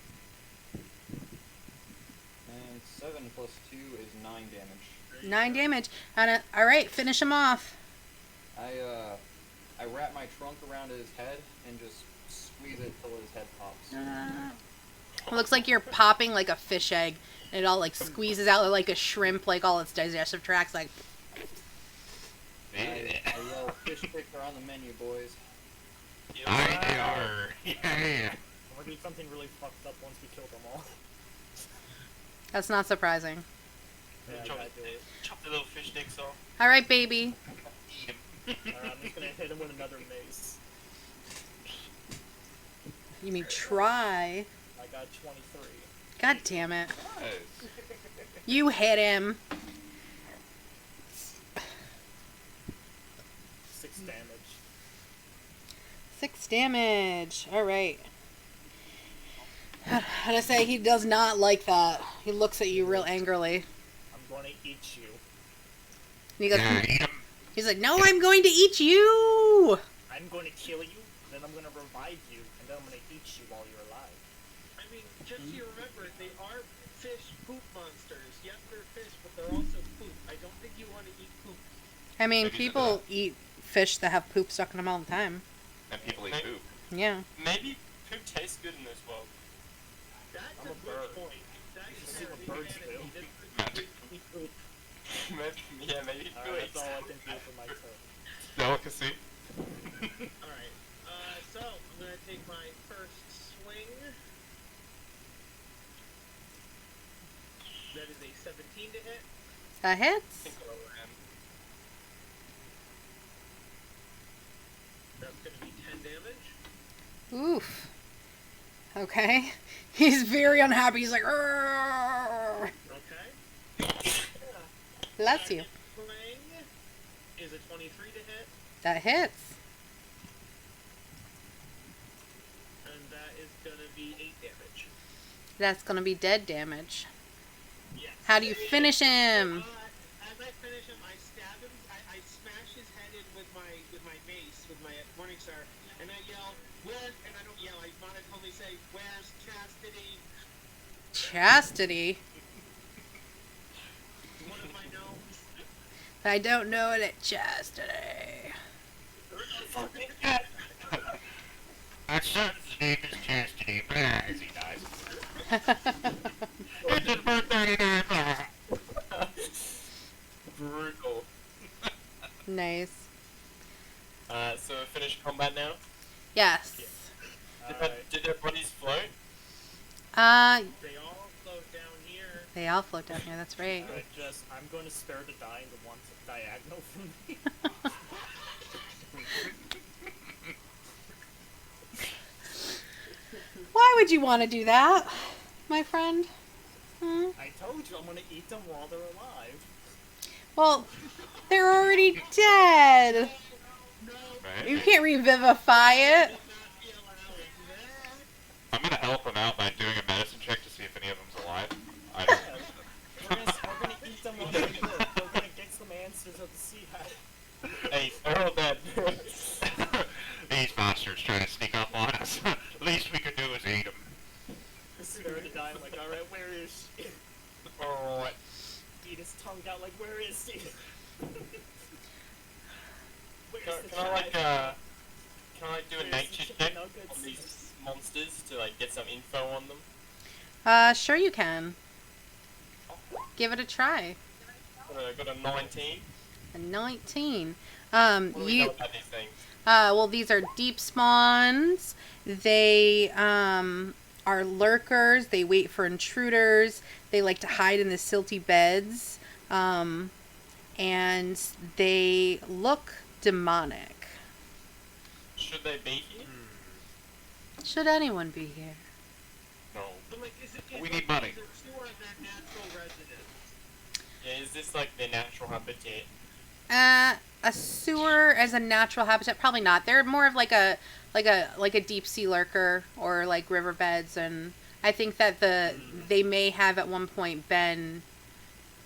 E: And 7 plus 2 is 9 damage.
C: 9 damage. And alright, finish him off.
E: I wrap my trunk around his head and just squeeze it till his head pops.
C: It looks like you're popping like a fish egg. And it all like squeezes out like a shrimp, like all its digestive tracts, like.
E: I yell, fish sticks are on the menu, boys.
D: I yeah.
A: We're gonna do something really fucked up once we kill them all.
C: That's not surprising.
A: Yeah, I
F: Chop,
A: gotta do it.
F: chop the little fish dicks off.
C: Alright, baby.
F: Eat 'em.
A: Alright, I'm just gonna hit him with another mace.
C: You mean try?
A: I got 23.
C: God damn it.
D: Nice.
C: You hit him.
A: 6 damage.
C: 6 damage. Alright. How to say, he does not like that. He looks at you real angrily.
A: I'm gonna eat you.
C: And he goes,
D: Yeah, eat 'em.
C: he's like, no, I'm going to eat you!
A: I'm gonna kill you, then I'm gonna revive you, and then I'm gonna eat you while you're alive.
B: I mean, just so you remember, they are fish poop monsters. Yes, they're fish, but they're also poop. I don't think you want to eat poop.
C: I mean,
D: Maybe
C: people eat fish that have poop stuck in them all the time.
D: And people eat poop.
C: Yeah.
F: Maybe poop tastes good in this world.
B: That's
A: I'm
B: a
A: a
B: good
A: bird.
B: point. That is
A: See what
B: very
A: birds do.
D: Magic.
F: maybe
A: Alright, that's all I can do for my turn.
D: Delicacy.
B: Alright, so I'm gonna take my first swing. That is a 17 to hit.
C: That hits.
B: That's gonna be 10 damage.
C: Oof. Okay. He's very unhappy. He's like, "Arrgh."
B: Okay.
C: Bless you.
B: Second swing is a 23 to hit,
C: That hits.
B: and that is gonna be 8 damage.
C: That's gonna be dead damage.
B: Yes.
C: How do you finish him?
B: As I finish him, I stab him. I smash his head in with my mace, with my Morning Star, and I yell, "Where?" And I don't yell. I monotonely say, "Where's Chastity?"
C: Chastity.
B: One of my gnomes.
C: I don't know it at Chastity.
D: Our son's name is Chastity. As he dies. It's his birthday today.
F: Brutal.
C: Nice.
F: So finish combat now.
C: Yes.
A: Alright.
F: Did their bodies float?
B: They all float down here.
C: They all float down here. That's right.
A: I'm going to spare the dying the ones diagonal from me.
C: Why would you want to do that, my friend? Hmm?
A: I told you I'm going to eat them while they're alive.
C: Well, they're already dead.
D: Right?
C: You can't revivify it.
D: I'm gonna help him out by doing a medicine check to see if any of them's alive. I don't
A: We're gonna eat them while they live. We're gonna get some answers of the Sea Hag.
F: Hey, they're all dead.
D: These monsters trying to sneak up on us. Least we can do is eat them.
A: Spare the dying, like, alright, where is she?
F: Alright.
A: Eat his tongue out, like, where is she? Where's the
F: Can I like do a
A: Where's
F: nature
A: the chicken
F: check
A: nuggets?
F: on these monsters to like get some info on them?
C: Sure you can. Give it a try.
F: Got a 19.
C: A 19.
F: What do we know about these things?
C: Well, these are deep spawns. They are lurkers. They wait for intruders. They like to hide in the silty beds. And they look demonic.
F: Should they be here?
C: Should anyone be here?
F: No.
B: But like,
D: We need money.
B: Is it two of their natural residents?
F: Yeah, is this like their natural habitat?
C: A sewer as a natural habitat, probably not. They're more of like a deep sea lurker or like riverbeds, and I think that they may have at one point been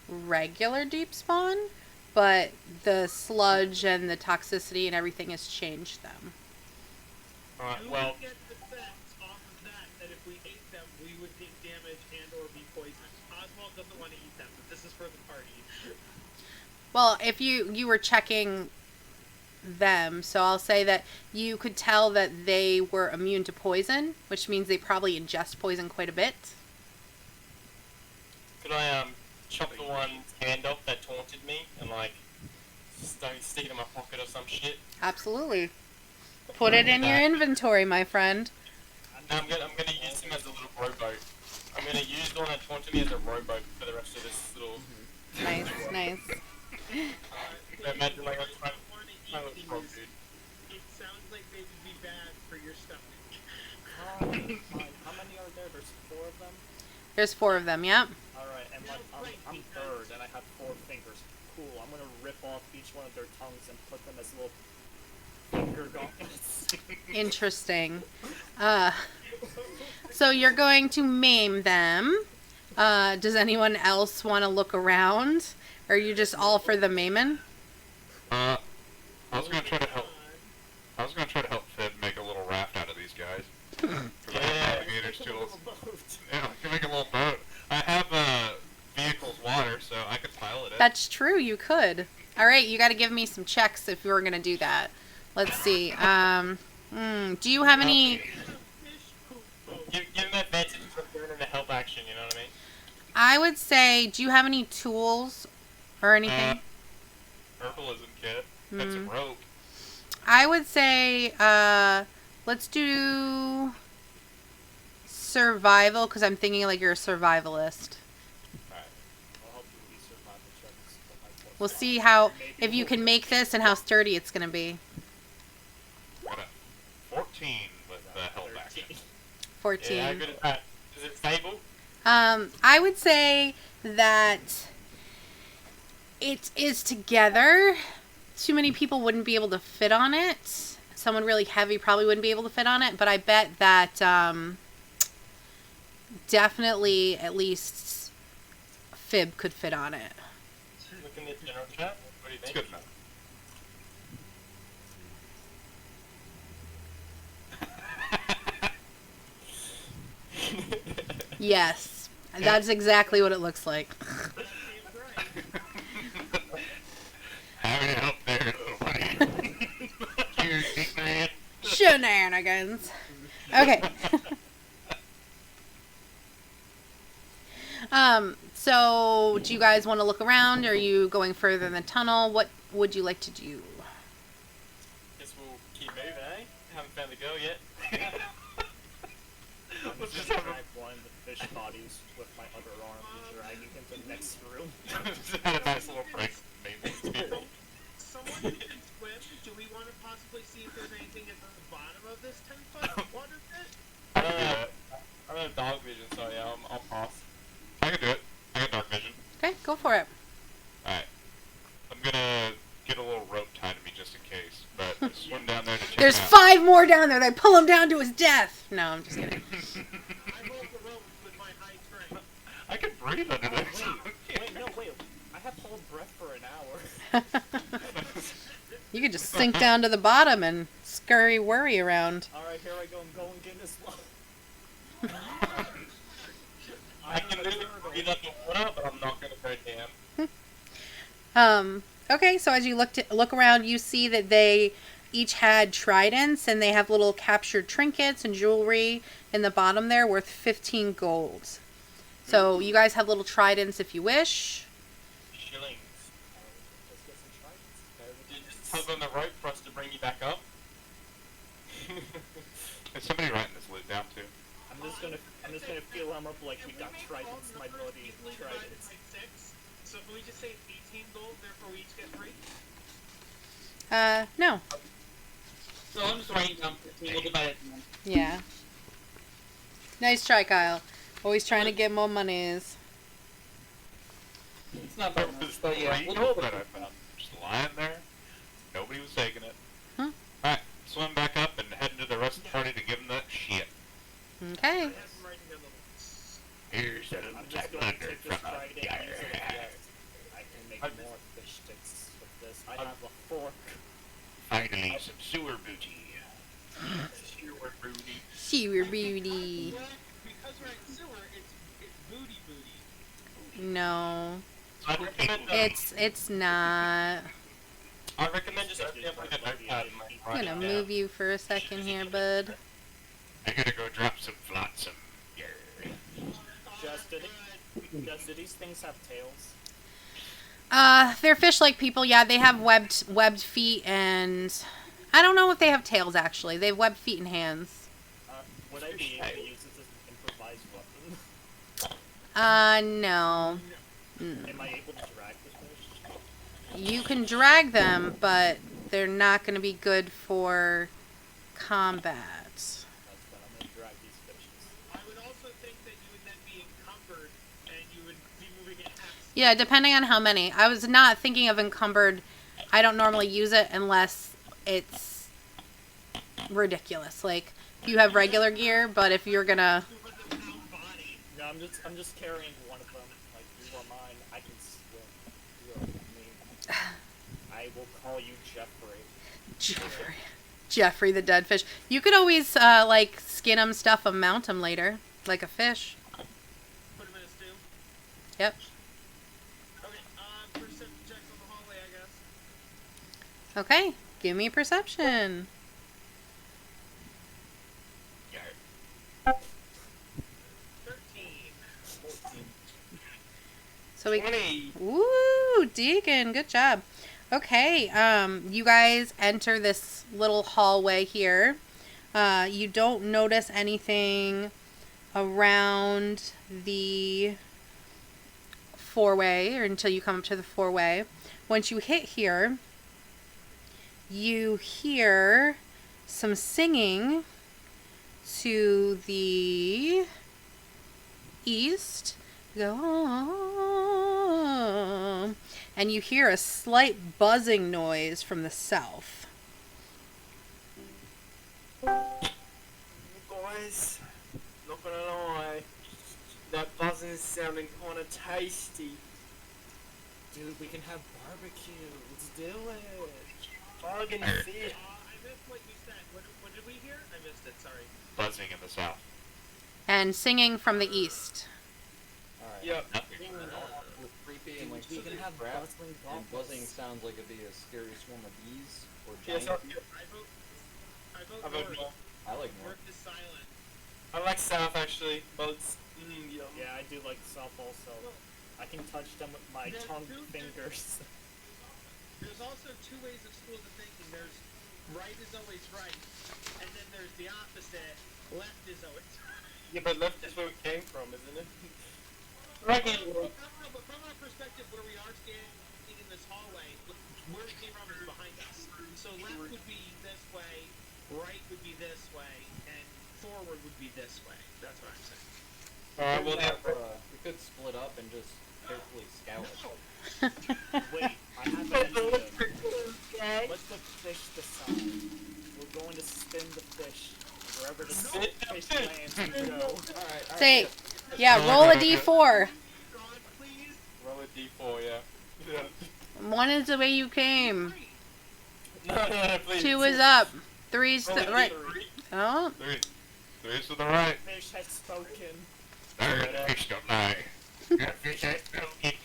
C: regular deep spawn, but the sludge and the toxicity and everything has changed them.
F: Alright,
B: Do
F: well,
B: we get the sense off of that if we ate them, we would take damage and or be poisoned? Oswald doesn't want to eat them, but this is for the party.
C: Well, if you were checking them, so I'll say that you could tell that they were immune to poison, which means they probably ingest poison quite a bit.
F: could I chop the one's hand off that taunted me and like stick it in my pocket or some shit?
C: Absolutely. Put it in your inventory, my friend.
F: No, I'm gonna use him as a little rowboat. I'm gonna use the one that taunted me as a rowboat for the rest of this little.
C: Nice, nice.
F: Imagine like I'm trying
B: I want to
F: to
B: eat
F: frog
B: these.
F: dude.
B: It sounds like they would be bad for your stomach.
A: Fine. How many are there? There's 4 of them?
C: There's 4 of them, yep.
A: Alright, and like, I'm bird, and I have 4 fingers. Cool, I'm gonna rip off each one of their tongues and put them as little finger gauntlets.
C: Interesting. So you're going to maim them. Does anyone else want to look around? Or are you just all for the maiming?
D: I was gonna try to help. I was gonna try to help Fib make a little raft out of these guys. For the navigator's tools. Yeah, I can make a little boat. I have vehicles water, so I could pilot it.
C: That's true, you could. Alright, you gotta give me some checks if you were gonna do that. Let's see. Do you have any...
F: Give him advantage for doing a help action, you know what I mean?
C: I would say, do you have any tools or anything?
D: Herbalism kit. Got some rope.
C: I would say, let's do survival, because I'm thinking like you're a survivalist.
A: I'll help you with survival checks.
C: We'll see how, if you can make this and how sturdy it's going to be.
D: Got a 14 with the help action.
C: 14.
F: Yeah, how good is that? Is it stable?
C: I would say that it is together. Too many people wouldn't be able to fit on it. Someone really heavy probably wouldn't be able to fit on it, but I bet that definitely at least Fib could fit on it.
F: Look in the general chat. What do you
D: It's
F: think?
D: good enough.
C: Yes, that's exactly what it looks like.
D: Having help there, little buddy. Cheers, big man.
C: Shenanigans. Okay. So do you guys want to look around? Are you going further in the tunnel? What would you like to do?
F: Guess we'll keep moving, eh? Haven't found the girl yet.
A: Let's just drag one of the fish bodies with my other arm and dragging him to the next room.
D: Just had a nice little prank maintenance people.
B: Someone who can swim, do we want to possibly see if there's anything at the bottom of this 10-foot water pit?
F: I don't have dog vision, so yeah, I'll pass.
D: I can do it. I got dark vision.
C: Okay, go for it.
D: Alright. I'm gonna get a little rope tied to me just in case, but swim down there to check
C: There's
D: it out.
C: 5 more down there. They pull him down to his death. No, I'm just kidding.
B: I hold the rope with my high strength.
D: I can breathe under this.
A: Wait. I have hold breath for an hour.
C: You could just sink down to the bottom and scurry worry around.
A: Alright, here I go. I'm going Guinness Law.
F: I can literally breathe underwater, but I'm not gonna go down.
C: Okay, so as you look around, you see that they each had tridents, and they have little captured trinkets and jewelry in the bottom there worth 15 gold. So you guys have little tridents if you wish.
F: Shillings.
A: Let's get some tridents.
F: Did you just tug on the rope for us to bring you back up?
D: Is somebody writing this lit down too?
A: I'm just gonna feel him up like we got tridents, my bloody
B: Easily divided
A: tridents.
B: by 6. So can we just say 18 gold, therefore we each get 3?
C: No.
G: So I'm just writing down 15. We'll divide it.
C: Yeah. Nice try, Kyle. Always trying to get more monies.
G: It's not bad.
D: That was
G: But yeah,
D: three
G: we'll
D: gold
G: do
D: that
G: it.
D: I found. Just a lying there. Nobody was taking it.
C: Huh.
D: Alright, swim back up and head into the rest of the party to give them that shit.
C: Okay.
B: I have them writing down the
D: Here's a little
A: I'm just going to take this trident and use it as yes. I can make more fish sticks with this. I have a fork.
D: Finally, some sewer booty.
F: Sewer booty.
C: Sewer booty.
B: Well, because we're in sewer, it's booty booty.
C: No.
F: I recommend.
C: It's not.
F: I recommend just opening up like a notepad and like
C: I'm
F: writing
C: gonna
F: down.
C: move you for a second here, bud.
D: I gotta go drop some flotsam. Yeah.
A: Just do these things have tails?
C: They're fish-like people. Yeah, they have webbed feet, and I don't know if they have tails actually. They have webbed feet and hands.
A: Would I be able to use this as an improvised weapon?
C: No.
A: Am I able to drag the fish?
C: You can drag them, but they're not going to be good for combat.
A: That's fine. I'm gonna drag these fishes.
B: I would also think that you would then be encumbered and you would be moving at half speed.
C: Yeah, depending on how many. I was not thinking of encumbered. I don't normally use it unless it's ridiculous. Like, if you have regular gear, but if you're gonna...
A: No, I'm just carrying one of them. Like, you are mine. I can swim. You are me. I will call you Jeffrey.
C: Jeffrey the dead fish. You could always, like, skin them, stuff them, mount them later. Like a fish.
B: Put him in a stew.
C: Yep.
B: Okay, perception checks on the hallway, I guess.
C: Okay, give me perception.
B: 13.
C: So we...
F: 20.
C: Ooh, Deacon, good job. Okay, you guys enter this little hallway here. You don't notice anything around the four-way or until you come up to the four-way. Once you hit here, you hear some singing to the east. Go on. And you hear a slight buzzing noise from the south.
I: Guys, not gonna lie, that buzzing is sounding kinda tasty.
A: Dude, we can have barbecue. Let's do it.
I: Bargain fish.
B: I missed what you said. What did we hear? I missed it, sorry.
D: Buzzing in the south.
C: And singing from the east.
E: Alright.
F: Yep.
E: With creepy and like
A: We can have
E: crap,
A: bustling
E: and
A: goblins.
E: buzzing sounds like it'd be a scary swarm of bees or
F: Yes,
E: giant.
B: I vote
F: I vote
B: North.
F: no.
E: I like more.
B: North is silent.
F: I like south actually. Bugs. Yum.
A: Yeah, I do like self also. I can touch them with my
B: There's
A: tongue
B: two-
A: fingers.
B: There's also two ways of schools of thinking. There's right is always right, and then there's the opposite. Left is always right.
F: Yeah, but left is where we came from, isn't it? Right hand.
B: But from our perspective, where we are standing in this hallway, where we came from is behind us. So left would be this way, right would be this way, and forward would be this way. That's what I'm saying.
F: Alright, well
E: We could split up and just carefully scout it.
A: Wait, I have an idea. Let the fish decide. We're going to spin the fish. Wherever the fish lands, we go.
E: Alright,
C: Say, yeah, roll a d4.
B: God, please.
F: roll a d4, yeah. Yeah.
C: 1 is the way you came.
F: No, please.
C: 2 is up. 3's
F: Roll a
C: the right.
F: d3.
C: Oh,
D: Three's to the right.
A: Fish has spoken.
D: There, the fish don't lie. That fish ain't spoken.
E: Wait,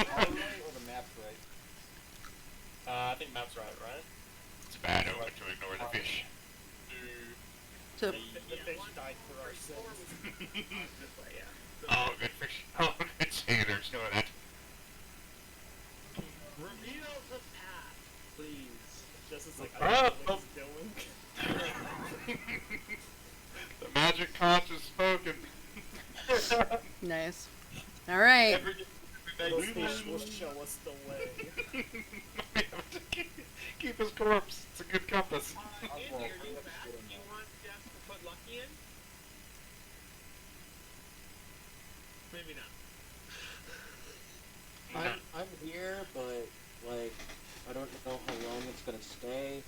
E: hallway or the map's right?
F: I think map's right?
D: It's bad over to ignore the fish.
C: so
A: The fish died for our sins.
B: This way, yeah.
D: Oh, good fish. Oh, good sailors know that.
B: Reveal the path, please.
A: This is like, I don't know what he's doing.
D: The magic conch has spoken.
C: nice. All right.
F: Every
A: Those fish will show us the way.
D: Keep his corpse. It's a good compass.
B: Andy, are you back? You want Jeff to put Lucky in? Maybe not.
E: I'm here, but like
J: don't know how long it's gonna stay.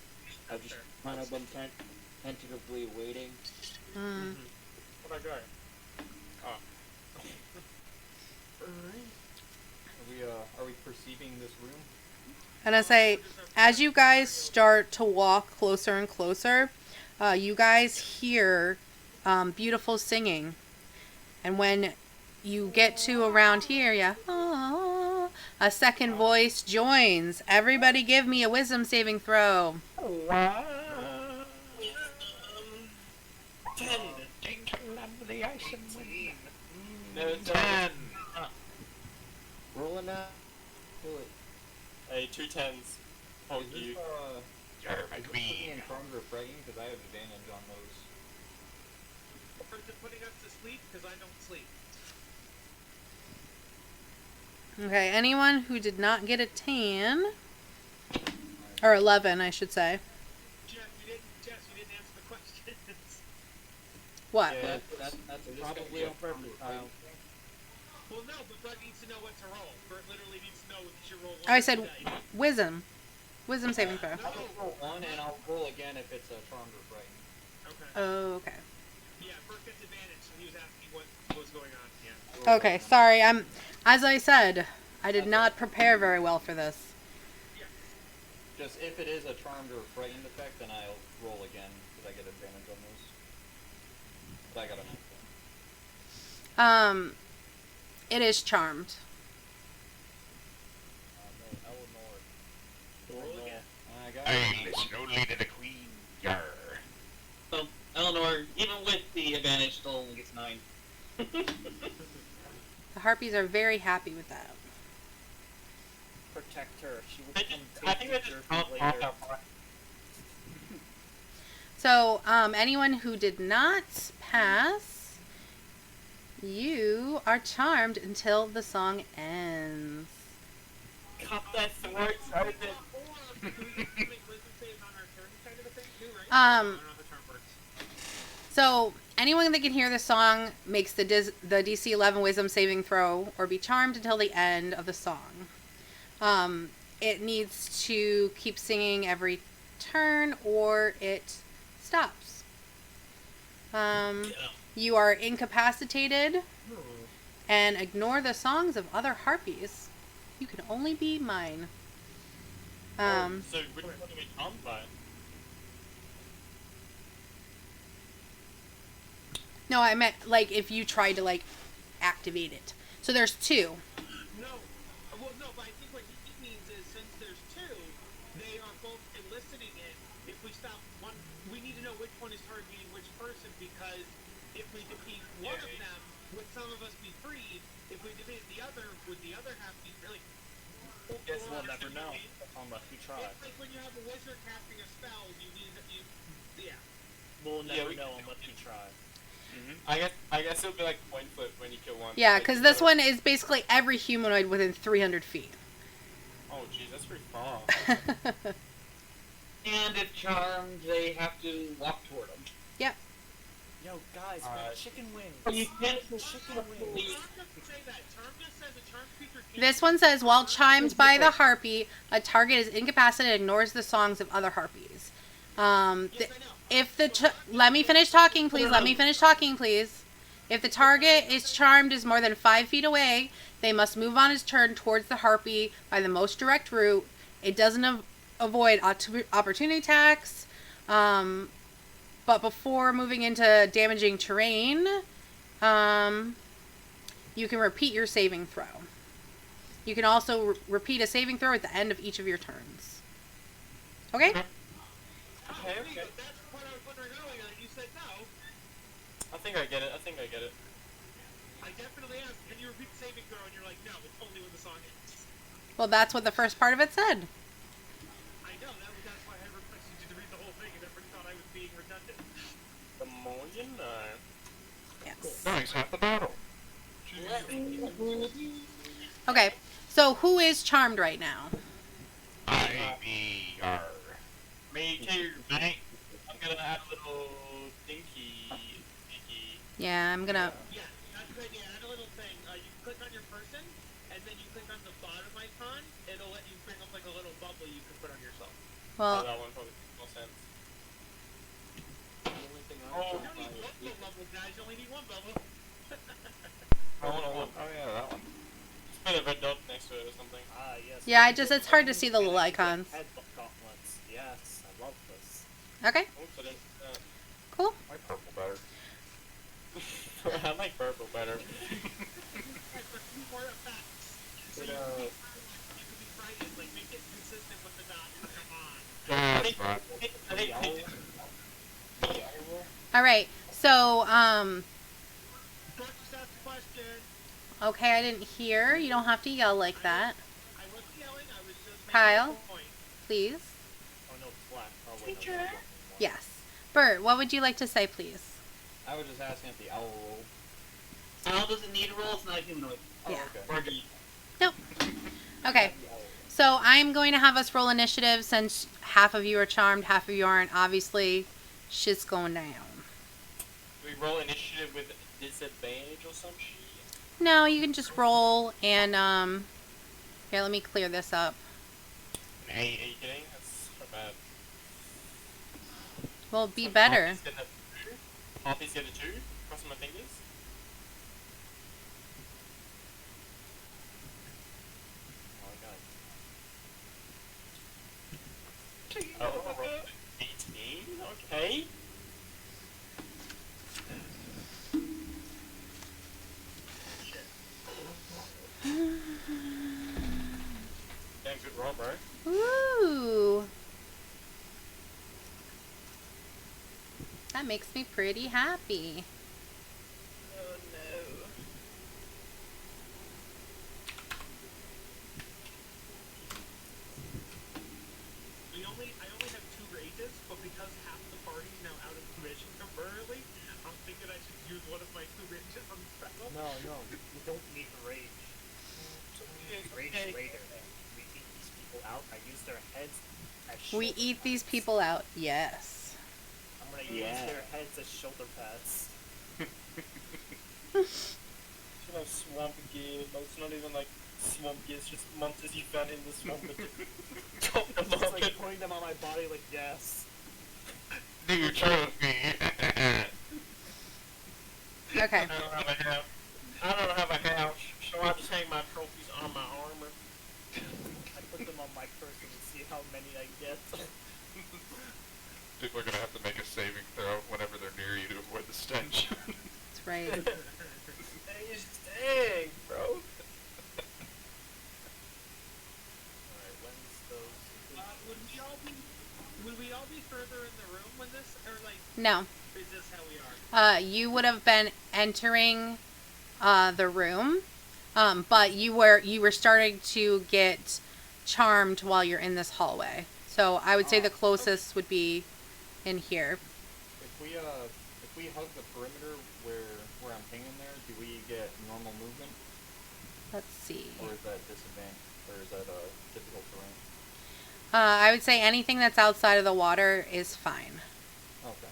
J: I've just kind of been tentatively waiting.
C: Mm.
A: What'd I go? Oh.
E: Are we perceiving this room?
C: And I say, as you guys start to walk closer and closer, you guys hear beautiful singing. And when you get to around here, yeah, a second voice joins. Everybody give me a wisdom saving throw.
D: Wow.
F: 10.
D: The ice and wind.
F: No, it's
D: 10.
J: Rolling out. Do it.
F: Hey, 2 10s. Oh, you.
D: You're my
E: Is this putting
D: queen.
E: in charmed or frightened? Because I have advantage on those.
B: Or is it putting us to sleep? Because I don't sleep.
C: Okay, anyone who did not get a 10, or 11, I should say.
B: Jess, you didn't answer the questions.
C: What?
F: Yeah.
J: That's probably on purpose, Kyle.
B: Well, no, but Bert needs to know what to roll. Bert literally needs to know what you should roll.
C: I said wisdom. Wisdom saving throw.
E: I'll roll 1 and I'll roll again if it's charmed or frightened.
B: Okay.
C: Oh, okay.
B: Yeah, Bert gets advantage, so he was asking what was going on. Yeah.
C: Okay, sorry. As I said, I did not prepare very well for this.
E: Just if it is a charmed or frightened effect, then I'll roll again because I get advantage on those. But I got a 9.
C: It is charmed.
B: Roll again.
E: I got
D: I listen only to the queen. Yar.
G: So, Eleanor, even with the advantage, still only gets 9.
C: The harpies are very happy with that.
A: Protect her. She will
F: I
A: become
F: think I
A: tasty
F: just
A: jerky
F: can't
A: later.
C: So, anyone who did not pass, you are charmed until the song ends.
F: Cut that throat open.
B: Or do we make wisdom saves on our turn kind of a thing too, right?
C: Um,
B: I don't know how the term works.
C: So, anyone that can hear the song makes the DC 11 wisdom saving throw or be charmed until the end of the song. It needs to keep singing every turn or it stops. You are incapacitated and ignore the songs of other harpies. You can only be mine.
F: So, which one do we charmed by?
C: No, I meant like if you tried to like activate it. So there's 2.
B: No. Well, no, but I think what he means is since there's 2, they are both eliciting it. If we stop one, we need to know which one is targeting which person because if we defeat one of them, would some of us be freed? If we defeat the other, would the other half be really?
A: Guess we'll never know unless we try.
B: It's like when you have a wizard casting a spell, yeah.
A: We'll never
F: we
A: know
F: can-
A: unless we try.
F: I guess it'll be like coin flip when you kill one.
C: Yeah,
F: Like,
C: because
F: you
C: this
F: gotta-
C: one is basically every humanoid within 300 feet.
F: Oh, jeez, that's pretty far.
G: And if charmed, they have to walk toward them.
A: Yo, guys, man, chicken wings.
G: You can't
A: Chicken wings.
B: Charm doesn't say that. Charm just says a charmed creature can't.
C: This one says, while chimed by the harpy, a target is incapacitated and ignores the songs of other harpies.
B: Yes, I know.
C: If the let me finish talking, please. Let me finish talking, please. If the target is charmed is more than 5 feet away, they must move on his turn towards the harpy by the most direct route. It doesn't avoid opportunity attacks. But before moving into damaging terrain, you can repeat your saving throw. You can also repeat a saving throw at the end of each of your turns. Okay?
F: Okay,
B: Okay,
F: okay.
B: that's what I was wondering earlier. You said no.
F: I think I get it.
B: I definitely asked, can you repeat the saving throw? And you're like, no, it's only when the song ends.
C: Well, that's what the first part of it said.
B: I know, that's why I requested you to read the whole thing, and everybody thought I was being redundant.
F: The more you know.
C: Yes.
D: Nice, half the battle.
C: Okay, so who is charmed right now?
D: I be yar.
F: Me too.
D: Mate.
F: I'm gonna add a little dinky.
C: Yeah, I'm gonna...
B: Yeah, that's a good idea. Add a little thing. You click on your person, and then you click on the bottom icon. It'll let you bring up like a little bubble bubble you can put on yourself.
C: Well,
F: that one probably makes more sense.
J: The only thing I
F: Oh.
J: can
B: You don't
J: buy
B: need
J: is
B: multiple bubbles, guys. You only need one bubble.
F: I want to look.
D: Oh yeah, that one.
F: Just put a red dot next to it or something.
A: Ah, yes.
C: yeah, it's hard to
A: And
C: see the little
A: I can get
C: icons.
A: head gauntlets. Yes, I love this.
C: Okay,
F: Oops, I didn't.
C: cool.
D: I like purple better.
F: I like purple better.
B: Like, for a few more effects. So
J: But,
B: you can be frightened. Like, make it consistent with the dot. Come on.
F: I
D: That's
F: think,
D: fine.
F: I think
C: All right. So,
B: George just asked a question.
C: okay, I didn't hear. You don't have to yell like that,
B: I wasn't yelling. I was just making
C: Kyle?
B: a point.
C: please.
A: Oh no, black. Oh wait, no, it's not black anymore.
C: Yes. Bert, what would you like to say, please?
E: I was just asking if the owl rolled.
G: Owl doesn't need a roll, it's not a humanoid.
E: Oh,
C: Yeah.
E: okay.
F: Or D.
C: Nope. Okay. So I'm going to have us roll initiative since half of you are charmed, half of you aren't. Obviously, shit's going down.
F: We roll initiative with disadvantage or some shit.
C: No, you can just roll and here, let me clear this up.
F: Are you kidding? That's not bad.
C: Well, be
F: So
C: better.
F: Harpy's get a 2. Harpy's get a 2. Crossing my fingers.
A: Oh my god.
F: Oh, 18. Okay. Damn good roll, bro.
C: Ooh. That makes me pretty happy.
F: Oh no.
B: I only have 2 rages, but because half the party's now out of commission temporarily, I'm thinking I should use one of my 2 rages on the spell.
A: No, you don't need rage. Rage later. We eat these people out. I use their heads as
C: We
A: shoulder
C: eat these
A: pads.
C: people out. Yes.
A: I'm gonna
J: Yeah.
A: use their heads as shoulder pads.
F: Should have swamp gear, but it's not even like swamp gear, it's just monsters you found in the swamp and just chop them
A: Just
F: off.
A: like putting them on my body, like yes.
D: New trophy.
C: Okay.
F: I don't have a house. I don't have a house, so I just hang my trophies on my armor.
A: I put them on my person and see how many I get.
D: People are gonna have to make a saving throw whenever they're near you to avoid the stench.
C: That's right.
F: Dang, bro.
A: Alright, when's those?
B: Would we all be further in the room when this, or like,
C: No.
B: is this how we are?
C: You would have been entering the room, but you were starting to get charmed while you're in this hallway. So I would say the closest would be in here.
E: If we hug the perimeter where I'm hanging there, do we get normal movement,
C: Let's see.
E: or is that disadvantage, or is that difficult terrain?
C: I would say anything that's outside of the water is fine.
E: Okay.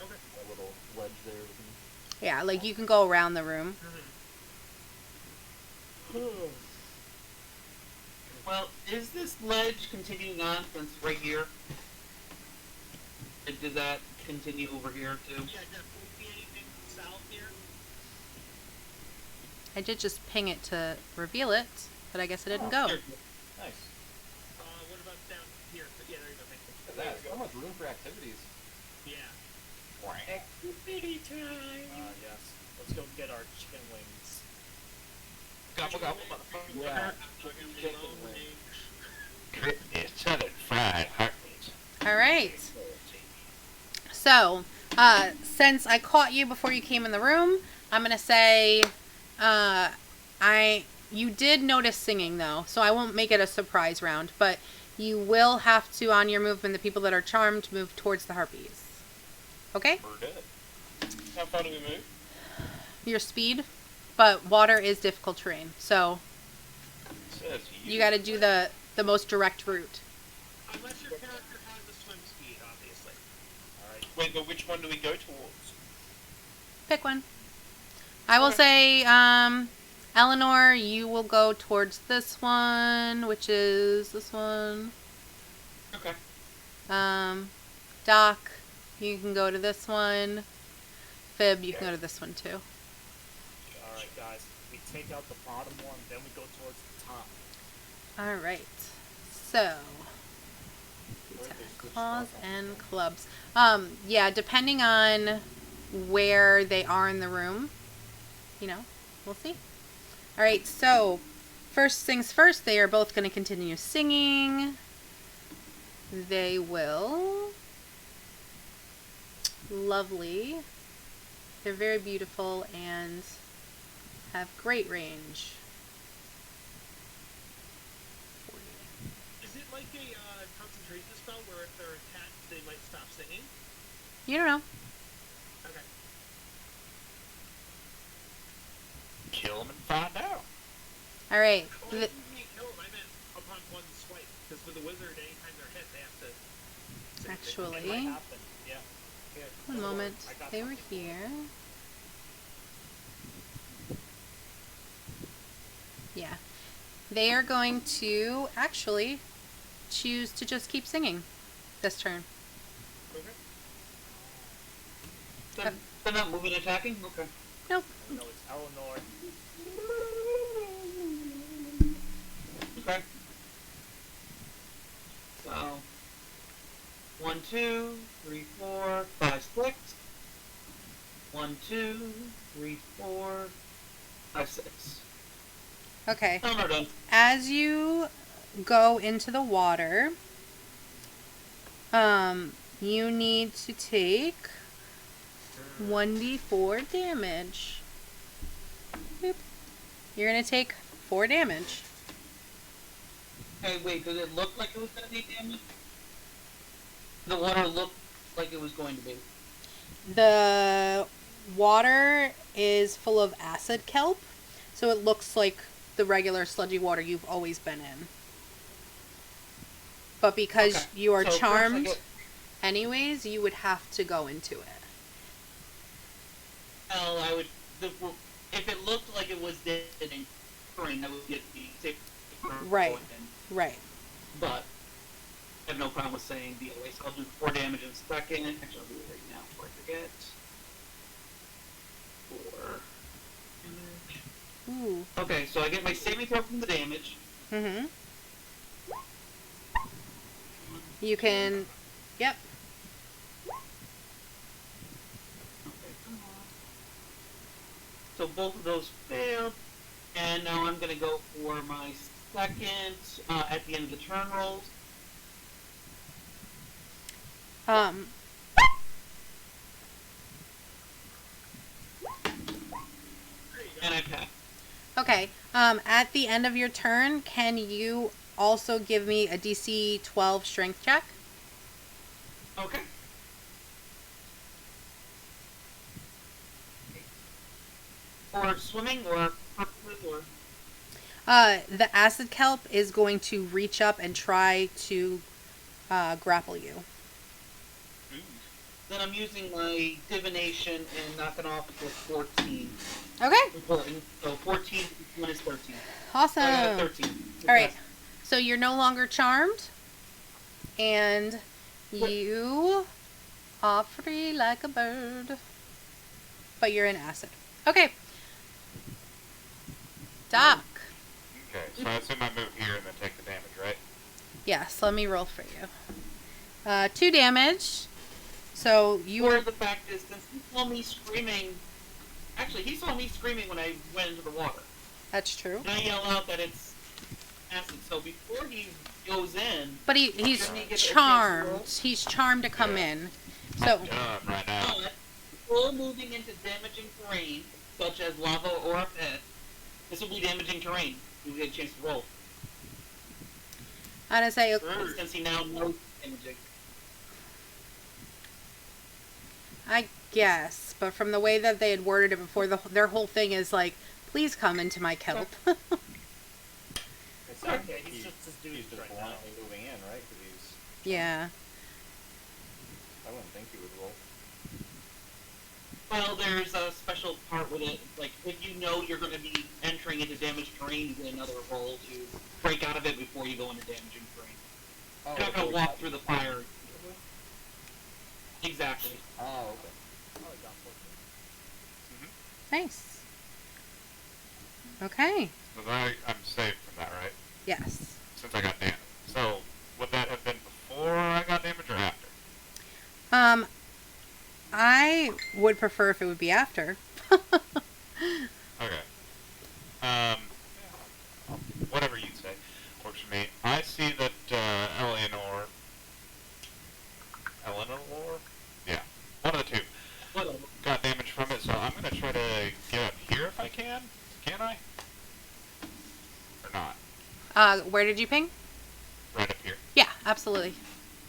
B: Okay.
E: A little ledge there. We can...
C: Yeah, like you can go around the room.
G: Well, is this ledge continuing on since right here? And does that continue over here too?
B: Yeah, Jeff, can we see anything south here?
C: I did just ping it to reveal it, but I guess it didn't go.
G: Here.
E: Nice.
B: What about down here? Yeah, there you go, thank you.
E: Look at that. So much room for activities.
B: Yeah.
F: Activity time.
A: Yes. Let's go get our chicken wings.
F: Gobble gobble, motherfucker.
E: Yeah.
J: Chicken wings.
D: It's southern fried heartbeats.
C: All right. So, since I caught you before you came in the room, I'm gonna say, you did notice singing though, so I won't make it a surprise round, but you will have to, on your movement, the people that are charmed move towards the harpies. Okay?
F: We're dead. How far do we move?
C: Your speed, but water is difficult terrain, so
F: Says
C: you got to do the most direct route.
B: Unless your character has a swim speed, obviously.
A: Alright.
F: Wait, but which one do we go towards?
C: Pick one. I will say, Eleanor, you will go towards this one, which is this one.
G: Okay.
C: Doc, you can go to this one. Fib, you can go to this one too.
A: Alright, guys. We take out the bottom one, then we go towards the top.
C: Alright. So, claws and clubs. Yeah, depending on where they are in the room, you know, we'll see. Alright, so, first things first, they are both going to continue singing. They will. Lovely. They're very beautiful and have great range.
B: Is it like a concentration spell where if they're attacked, they might stop singing?
C: You don't know.
B: Okay.
D: Kill him and find out.
C: Alright.
B: Oh, you mean kill them. I meant upon one swipe. Because with the wizard, anytime they're hit, they have to...
C: Actually,
A: It might happen. Yeah. Here,
C: one moment.
A: I got
C: They were
A: something.
C: here. Yeah. They are going to actually choose to just keep singing this turn.
G: Okay. They're not moving and attacking? Okay.
C: Nope.
A: No, it's Eleanor.
G: Okay. So, 1, 2, 3, 4, 5, 6. 1, 2, 3, 4, 5, 6.
C: Okay.
G: No, done.
C: As you go into the water, you need to take 1d4 damage. Boop. You're gonna take 4 damage.
G: Hey, wait, does it look like it was going to be damage? The water looked like it was going to be.
C: The water is full of acid kelp, so it looks like the regular sludgy water you've always been in. But because
G: Okay.
C: you are
G: So first I
C: charmed
G: get-
C: anyways, you would have to go into it.
G: Well, I would... if it looked like it was dead and occurring, I would get the safe.
C: Right. Right.
G: But I have no problem with saying DOA, so I'll do 4 damage in a second. Actually, I'll do it right now before I forget. 4 damage.
C: Ooh.
G: Okay, so I get my saving throw from the damage.
C: Mm-hmm. You can... Yep.
G: Okay, come on. So both of those failed. And now I'm going to go for my second at the end of the turn rolls. And I pass.
C: Okay. At the end of your turn, can you also give me a DC 12 strength check?
G: Okay. Or swimming, or purposes, or...
C: The acid kelp is going to reach up and try to grapple you.
G: Then I'm using my divination and knocking off with 14.
C: Okay.
G: Important. So 14 minus 13.
C: Awesome.
G: So I got a 13.
C: Alright. So you're no longer charmed. And you are free like a bird. But you're in acid. Okay. Doc.
D: Okay, so I assume I move here and then take the damage, right?
C: Yes, let me roll for you. 2 damage. So you
G: Or
C: were...
G: the fact is, since he saw me screaming... Actually, he saw me screaming when I went into the water.
C: That's true.
G: And I yell out that it's acid. So before he goes in...
C: But he's
G: Shouldn't he get a chance to
C: charmed.
G: roll?
C: He's charmed to come
D: Yeah.
C: in. So,
D: I'm done right now.
G: But before moving into damaging terrain, such as lava or a pit, this will be damaging terrain. You get a chance to roll.
C: I'm gonna say,
G: Since he now knows damaging.
C: I guess, but from the way that they had worded it before, their whole thing is like, please come into my kelp.
A: It's okay, he's just this dude
E: He's just
A: right now.
E: blindly moving in, right? Because he's...
C: Yeah.
E: I wouldn't think he would roll.
G: Well, there's a special special part with it. Like, if you know you're going to be entering into damaged terrain, you get another roll to break out of it before you go into damaging terrain.
E: Oh,
G: You're not going to walk through the fire. Exactly.
E: Oh, okay.
A: Oh, I got 14.
C: Nice. Okay.
D: So I'm safe from that, right?
C: Yes.
D: Since I got damage. So, would that have been before I got damage or after?
C: I would prefer if it would be after.
D: Okay. Whatever you say works for me. I see that Eleanor? Yeah, one of the two got damage from it, so I'm gonna try to get up here if I can. Can I? Or not?
C: Where did you ping?
D: Right up here.
C: Yeah, absolutely.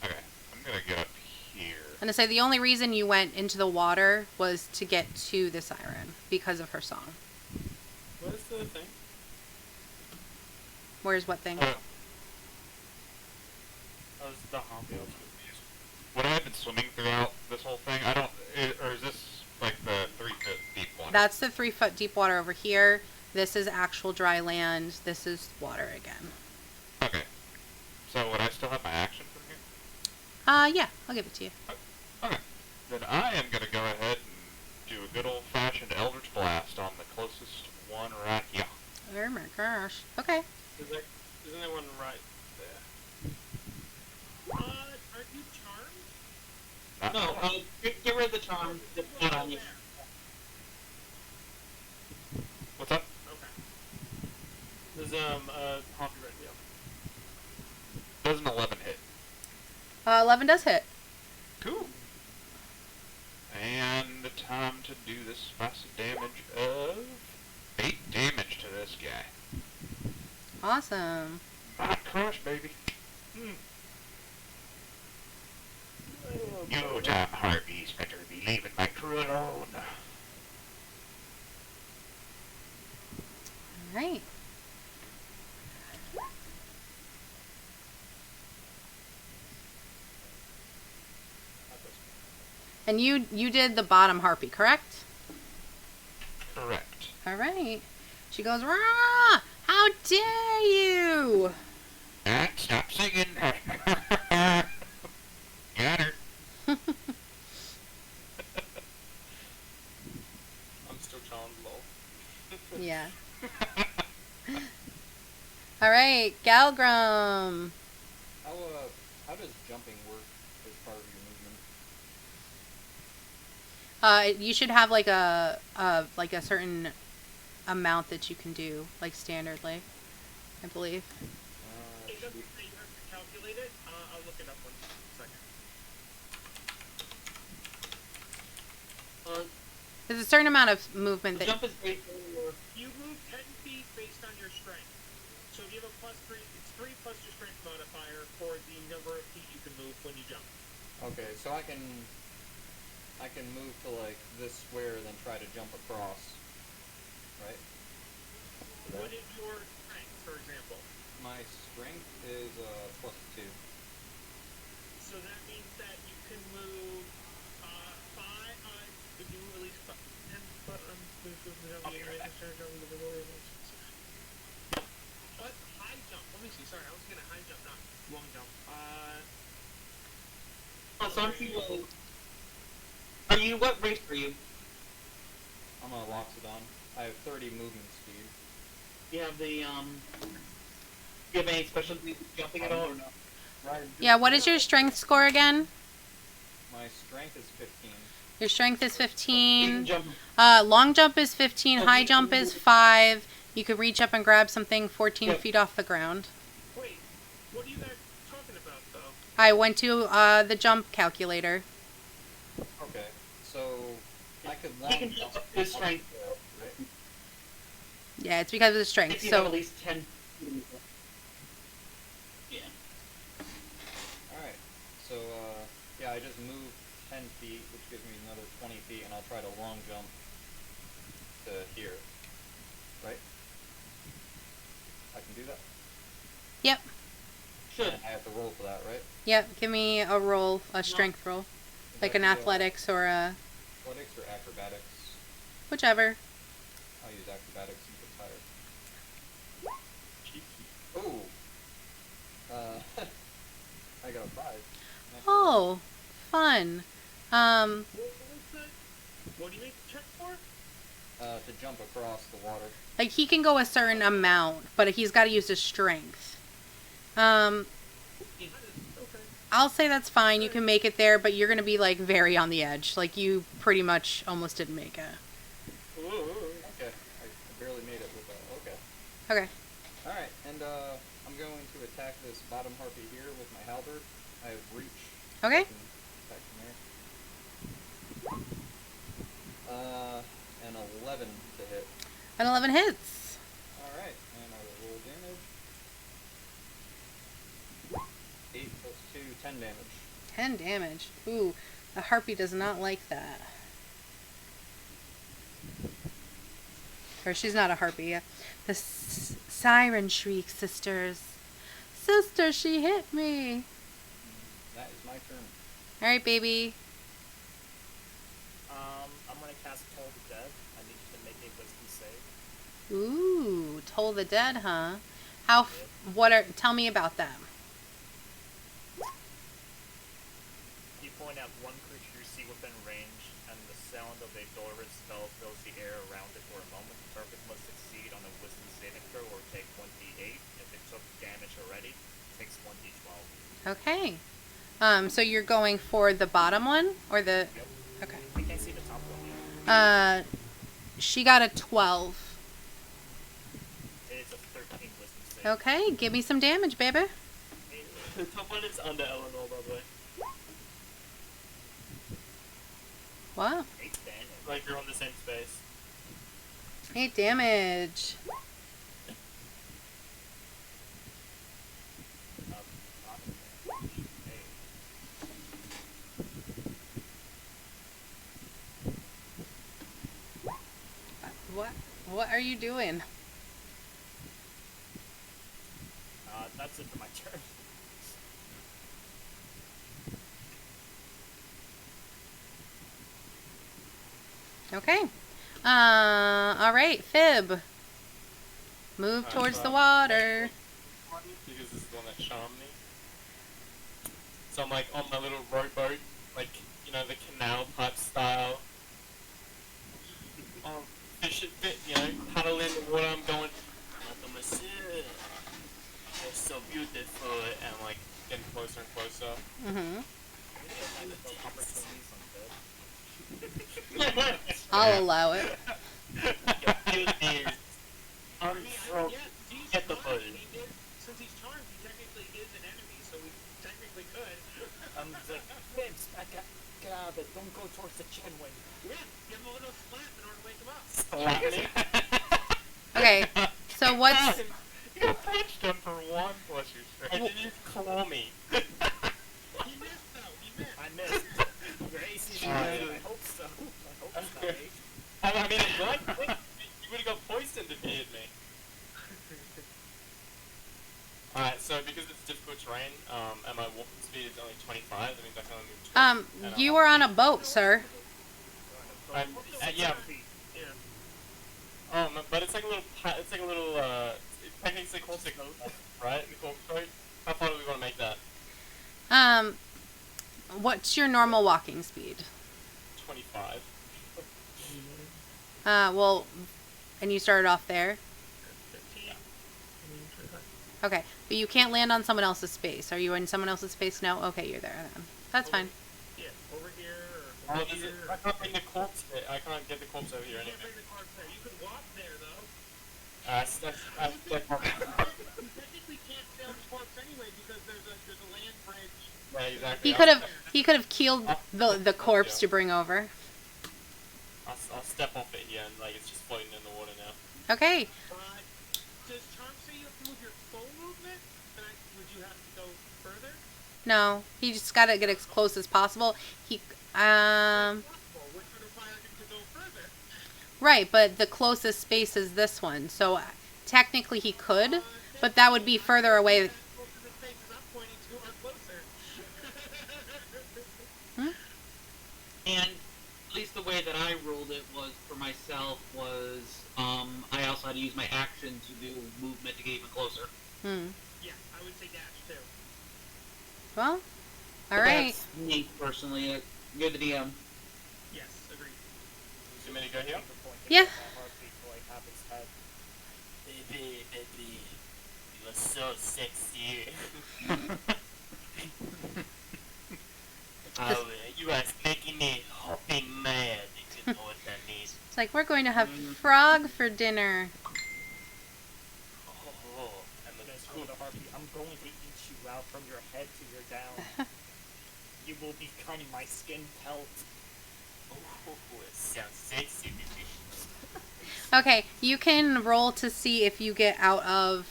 D: Okay, I'm gonna get up here.
C: And to say the only reason you went into the water was to get to the siren because of her song.
I: What is the thing?
C: Where's what thing?
A: That was the hobby. I was confused.
D: Would I have been swimming throughout this whole thing? Or is this like the 3-foot deep water?
C: That's the 3-foot deep water over here. This is actual dry land. This is water again.
D: Okay. So would I still have my action from here?
C: Yeah, I'll give it to you.
D: Okay. Then I am going to go ahead and do a good old-fashioned Eldritch Blast on the closest one right here.
C: Oh my gosh. Okay.
I: Isn't there one right there?
B: Aren't you charmed?
G: No, get rid of the charm. It's not on you.
D: What's up?
I: Okay. There's Hoppy right here.
D: Does an 11 hit?
C: 11 does hit.
D: Cool. And the time to do this massive damage of 8 damage to this guy.
C: Awesome.
D: Mind crush, baby. You damn harpies better be leaving my crew alone.
C: Alright. And you did the bottom harpy, correct?
D: Correct.
C: Alright. She goes, rah! How dare you!
D: And stop singing. Got her.
I: I'm still charmed, lol.
C: Yeah. Alright, Galgrim.
E: How does jumping work as part of your movement?
C: You should have like a certain amount that you can do, like standardly, I believe.
B: It doesn't say you have to calculate it. I'll look it up one second.
C: There's a certain amount of movement
G: The
C: that.
G: jump is based on your...
B: You move 10 feet based on your strength. So if you have a +3, it's 3 plus your strength modifier for the number of feet you can move when you jump.
E: Okay, so I can move to like this square and then try to jump across, right?
B: What is your strength, for example?
E: My strength is +2.
B: So that means that you can move 5, if you move at least 10 foot what? High jump. Let me see. Sorry, I was gonna high jump, not long jump.
G: Some people... Are you... What race are you?
E: I'm a Loxodon. I have 30 movement speed.
G: You have the, Do you have any special jumping at all or no?
E: Right.
C: Yeah, what is your strength score again?
E: My strength is 15.
C: Your strength is
G: You can
C: 15.
G: jump...
C: Long jump is 15. High jump is 5. You could reach up and grab something 14 feet off the ground.
B: Wait, what are you guys talking about, though?
C: I went to the jump calculator.
E: Okay, so I could
G: He
E: long
G: can jump up to his strength.
E: right?
C: Yeah, it's because of the strength.
G: If you have
C: So
G: at least 10... Yeah.
E: Alright, so yeah, I just moved 10 feet, which gives me another 20 feet, and I'll try to long jump to here. Right? I can do that?
C: Yep.
G: Should.
E: And I have to roll for that, right?
C: Yep, give me a roll, a strength roll.
E: Is
C: Like
E: that
C: an
E: the,
C: athletics or a...
E: Athletics or acrobatics?
C: Whichever.
E: I'll use acrobatics since it's higher.
F: Cheeky.
E: Oh. I got a 5.
C: Oh, fun.
B: What do you make the check for?
E: To jump across the water.
C: Like, he can go a certain amount, but he's got to use his strength.
B: Okay.
C: I'll say that's fine. You can make it there, but you're going to be, like, very on the edge. Like, you pretty much almost didn't make it.
B: Ooh.
E: Okay. I barely made it with that. Okay.
C: Okay.
E: Alright, and I'm going to attack this bottom harpy here with my halberd. I have reach.
C: Okay.
E: I can attack from there. An 11 to hit.
C: An 11 hits.
E: Alright, and I will roll damage. 8 plus 2, 10 damage.
C: 10 damage. Ooh, the harpy does not like that. Or she's not a harpy. The siren shriek sisters. Sister, she hit me.
E: That is my turn.
C: Alright, baby.
A: I'm gonna cast Toll the Dead. I need you to make a wisdom save.
C: Ooh, Toll the Dead, huh? Tell me about them.
A: You point out one creature you see within range, and the sound of a Doris spell fills the air around it for a moment. The target must succeed on a wisdom saving throw or take 1d8. If it took damage already, it takes 1d12.
C: Okay. So you're going for the bottom one? Or the...
A: Yep.
C: Okay.
A: I can't see the top one yet.
C: She got a 12.
A: It's a 13 wisdom save.
C: Okay, give me some damage, baby.
I: The top one is under Eleanor, by the way.
C: Wow.
A: 8 damage.
I: Like, you're on the same space.
C: 8 damage. What are you doing?
A: That's it for my turn.
C: Okay. Alright, Fib. Move towards the water.
F: Because this is the one that charmed me. So I'm like on my little rowboat, like, you know, the canal type style. Fish it fit, you know, paddle in the water, I'm going, Mademoiselle, you're so beautiful, and like getting closer and closer.
C: Mm-hmm.
A: Opportunities on
C: I'll allow it.
F: Your beauty is unforgettable.
B: Since he's charmed, he technically is an enemy, so we technically could.
A: I'm like, Fibs, get out of it. Don't go towards the chin wing.
B: Yeah, give him a little slap in order to wake him up.
F: Slap me.
C: Okay, so what's...
F: You punched him for one, bless your shirt. And then you claw me.
B: He missed, though. He missed.
A: I missed. Your AC is high. I hope so. I hope it's not 8.
F: I mean, it's like, you would have got poisoned if you hit me. Alright, so because it's difficult terrain, and my walking speed is only 25, that means I can only move 20.
C: You were on a boat, sir.
F: Yeah. Oh, no, but it's like a little, technically called a coast, right? The cork boat. How far do we want to make that?
C: What's your normal walking speed?
F: 25.
C: Well, and you started off there?
B: 15.
C: Okay, but you can't land on someone else's space. Are you in someone else's space now? Okay, you're there then. That's fine.
B: Yeah, over here
F: Oh,
B: or over
F: does
B: here.
F: it, I can't bring the corpse here. I can't get the corpse over here
B: You can't
F: anyway.
B: bring the corpse there. You could walk there, though. You technically can't sail the corpse anyway because there's a land bridge.
F: Yeah, exactly.
C: He could have keeled the corpse to bring over.
F: I'll step off it here and like it's just floating in the water now.
C: Okay.
B: Does Charm say you have to move your full movement? Would you have to go further?
C: No, he just got to get as close as possible.
B: Which would require him to go further.
C: Right, but the closest space is this one. So technically he could, but that would be further away.
B: Most of the spaces I'm pointing to are closer.
G: And at least the way that I ruled it was from myself was I also had to use my action to do movement to get even closer.
B: Yeah, I would say dash too.
C: Well,
G: But
C: alright.
G: That's me personally. You're the DM.
B: Yes, agreed.
F: You want me to go here?
C: Yeah.
A: Heartbeat to like half its head.
I: Baby, you are so sexy. Oh, you are making me hopping mad, if you know what that means.
C: It's like, we're going to have frog for dinner.
I: Oh, I'm a
A: Against
I: cool.
A: the heartbeat, I'm going to eat you out from your head to your down. You will become my skin pelt.
I: Oh, it sounds sexy, baby.
C: Okay, you can roll to see if you get out of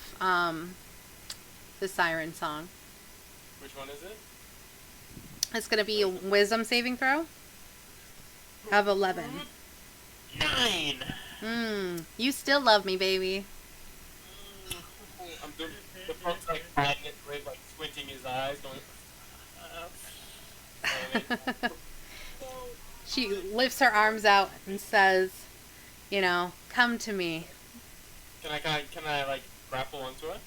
C: the siren song.
F: Which one is it?
C: It's going to be a wisdom saving throw of 11.
I: 9!
C: You still love me, baby.
F: I'm doing the frog's like hiding it, Red, like squinting his eyes, going.
C: She lifts her arms out and says, you know, come to me.
F: Can I like grapple onto it?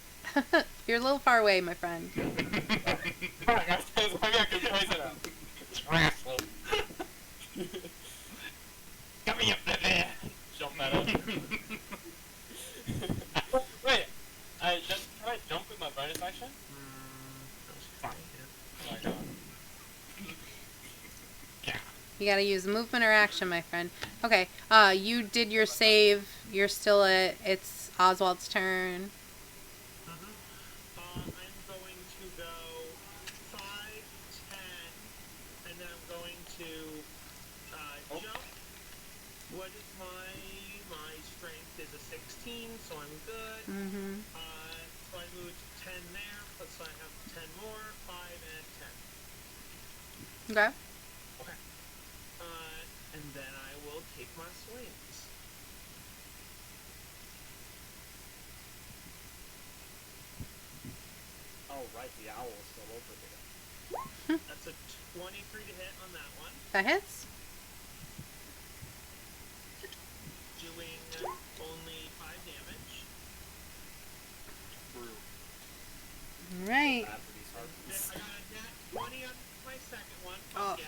C: You're a little far away, my friend.
F: Maybe I can poison her. Grapple. Come here, baby. Jump at her. Wait, can I jump with my bonus action?
B: That was fine.
F: Oh my god.
C: You gotta use movement or action, my friend. Okay, you did your save. You're still at, it's Oswald's turn.
B: I'm going to go 5, 10, and then I'm going to jump. What is my strength is a 16, so I'm good. So I moved 10 there, plus I have 10 more, 5 and 10.
C: Okay.
B: Okay. And then I will take my swings.
A: Oh, right, the owl is still over here.
B: That's a 23 to hit on that one.
C: That hits.
B: Doing only 5 damage.
C: Alright.
A: Bad for these heartbeats.
B: I got a nat 20 on my second one.
C: Oh.
B: Yes.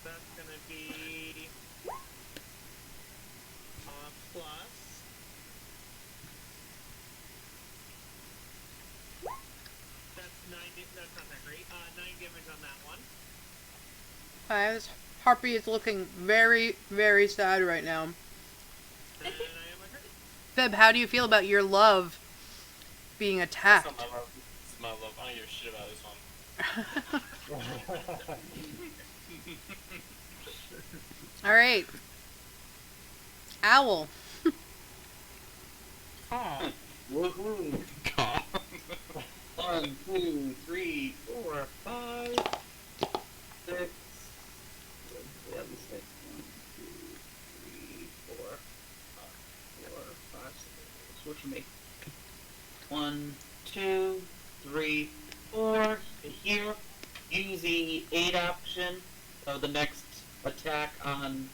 B: That's gonna be plus. That's 9. That's not that great. 9 damage on that one.
C: This harpy is looking very, very sad right now.
B: And I am a crit.
C: Fib, how do you feel about your love being
F: That's
C: attacked?
F: not my love. This is my love. I don't give a shit about this one.
C: Alright. Owl.
G: Woohoo! 1, 2, 3, 4, 5, 6. Yeah, the 6. 1, 2, 3, 4, 5, 6. Switch for me. 1, 2, 3, 4. Here, use the 8 option. So the next attack on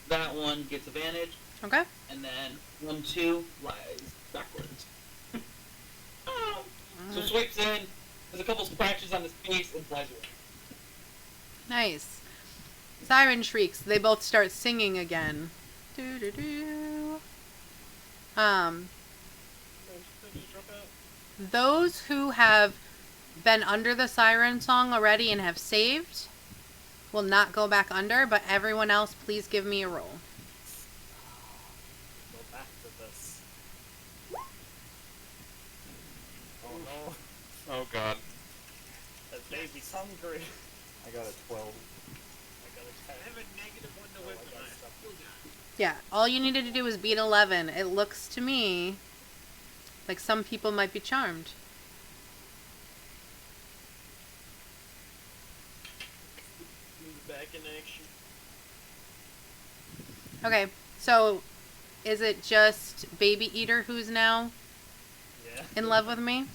G: that one gets advantage.
C: Okay.
G: And then 1, 2 lies backwards. So swipes in, there's a couple scratches on his face, and flies away.
C: Nice. Siren shrieks. They both start singing again. Do do do. Those who have been under the siren song already and have saved will not go back under, but everyone else, please give me a roll.
A: Go back to this. Oh no.
F: Oh god.
A: The baby's hungry.
E: I got a 12.
A: I got a 10.
B: I have a negative 1 to wisdom.
A: I got
B: I
A: stuff.
B: still got it.
C: Yeah, all you needed to do was beat 11. It looks to me like some people might be charmed.
I: Back in action.
C: Okay, so is it just Baby Eater who's now
A: Yeah.
C: in love with me?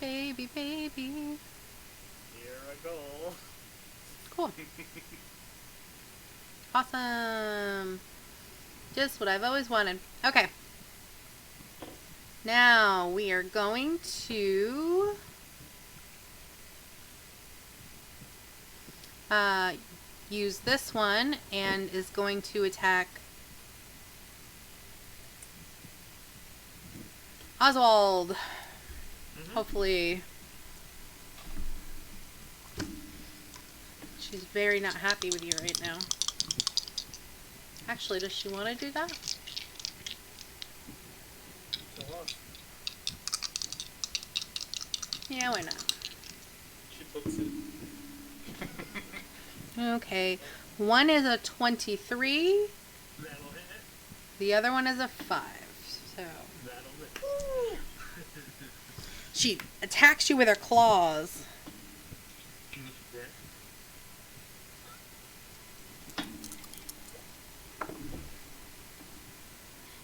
C: Baby, baby.
A: Here I goal.
C: Cool. Awesome. Just what I've always wanted. Okay. Now we are going to use this one and is going to attack Oswald. Hopefully. She's very not happy with you right now. Actually, does she want to do that? Yeah, why not?
F: She books it.
C: Okay. One is a 23.
B: That'll hit.
C: The other one is a 5. So
B: That'll hit.
C: she attacks you with her claws.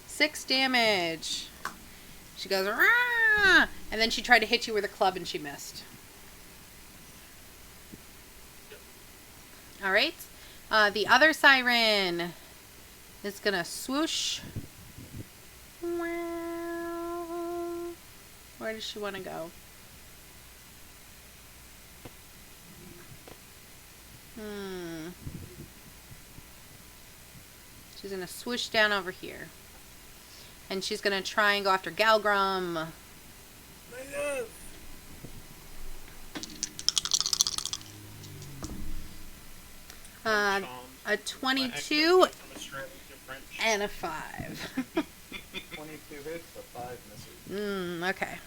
C: Six damage. She goes, "Rah!" And then she tried to hit you with a club and she missed. Alright. The other siren is gonna swoosh. Where does she want to go? She's gonna swoosh down over here. And she's gonna try and go after Galgrum. A 22 and a 5.
E: 22 hits, a 5 misses.
C: Okay.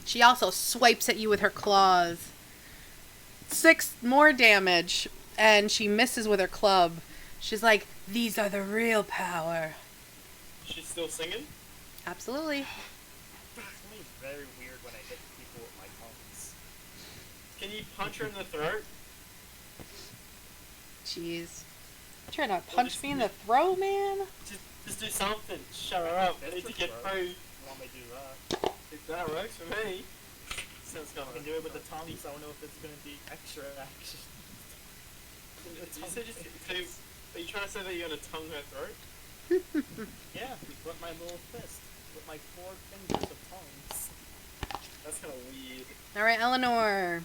C: She also swipes at you with her claws. 6 more damage, and she misses with her club. She's like, these are the real power.
F: She's still singing?
C: Absolutely.
A: It's very weird when I hit people with my tongues.
F: Can you punch her in the throat?
C: Jeez. You trying to punch me in the throat, man?
F: Just do something. Shut her up. I need to get through.
A: You want me to do that?
F: If that works for me. Sounds kind
A: I can do it with the tongue, so I don't know if it's gonna be extra action.
F: You said are you trying to say that you're gonna tongue her throat?
A: Yeah, with my little fist. With my 4 fingers of tongues.
F: That's kind of weird.
C: Alright, Eleanor.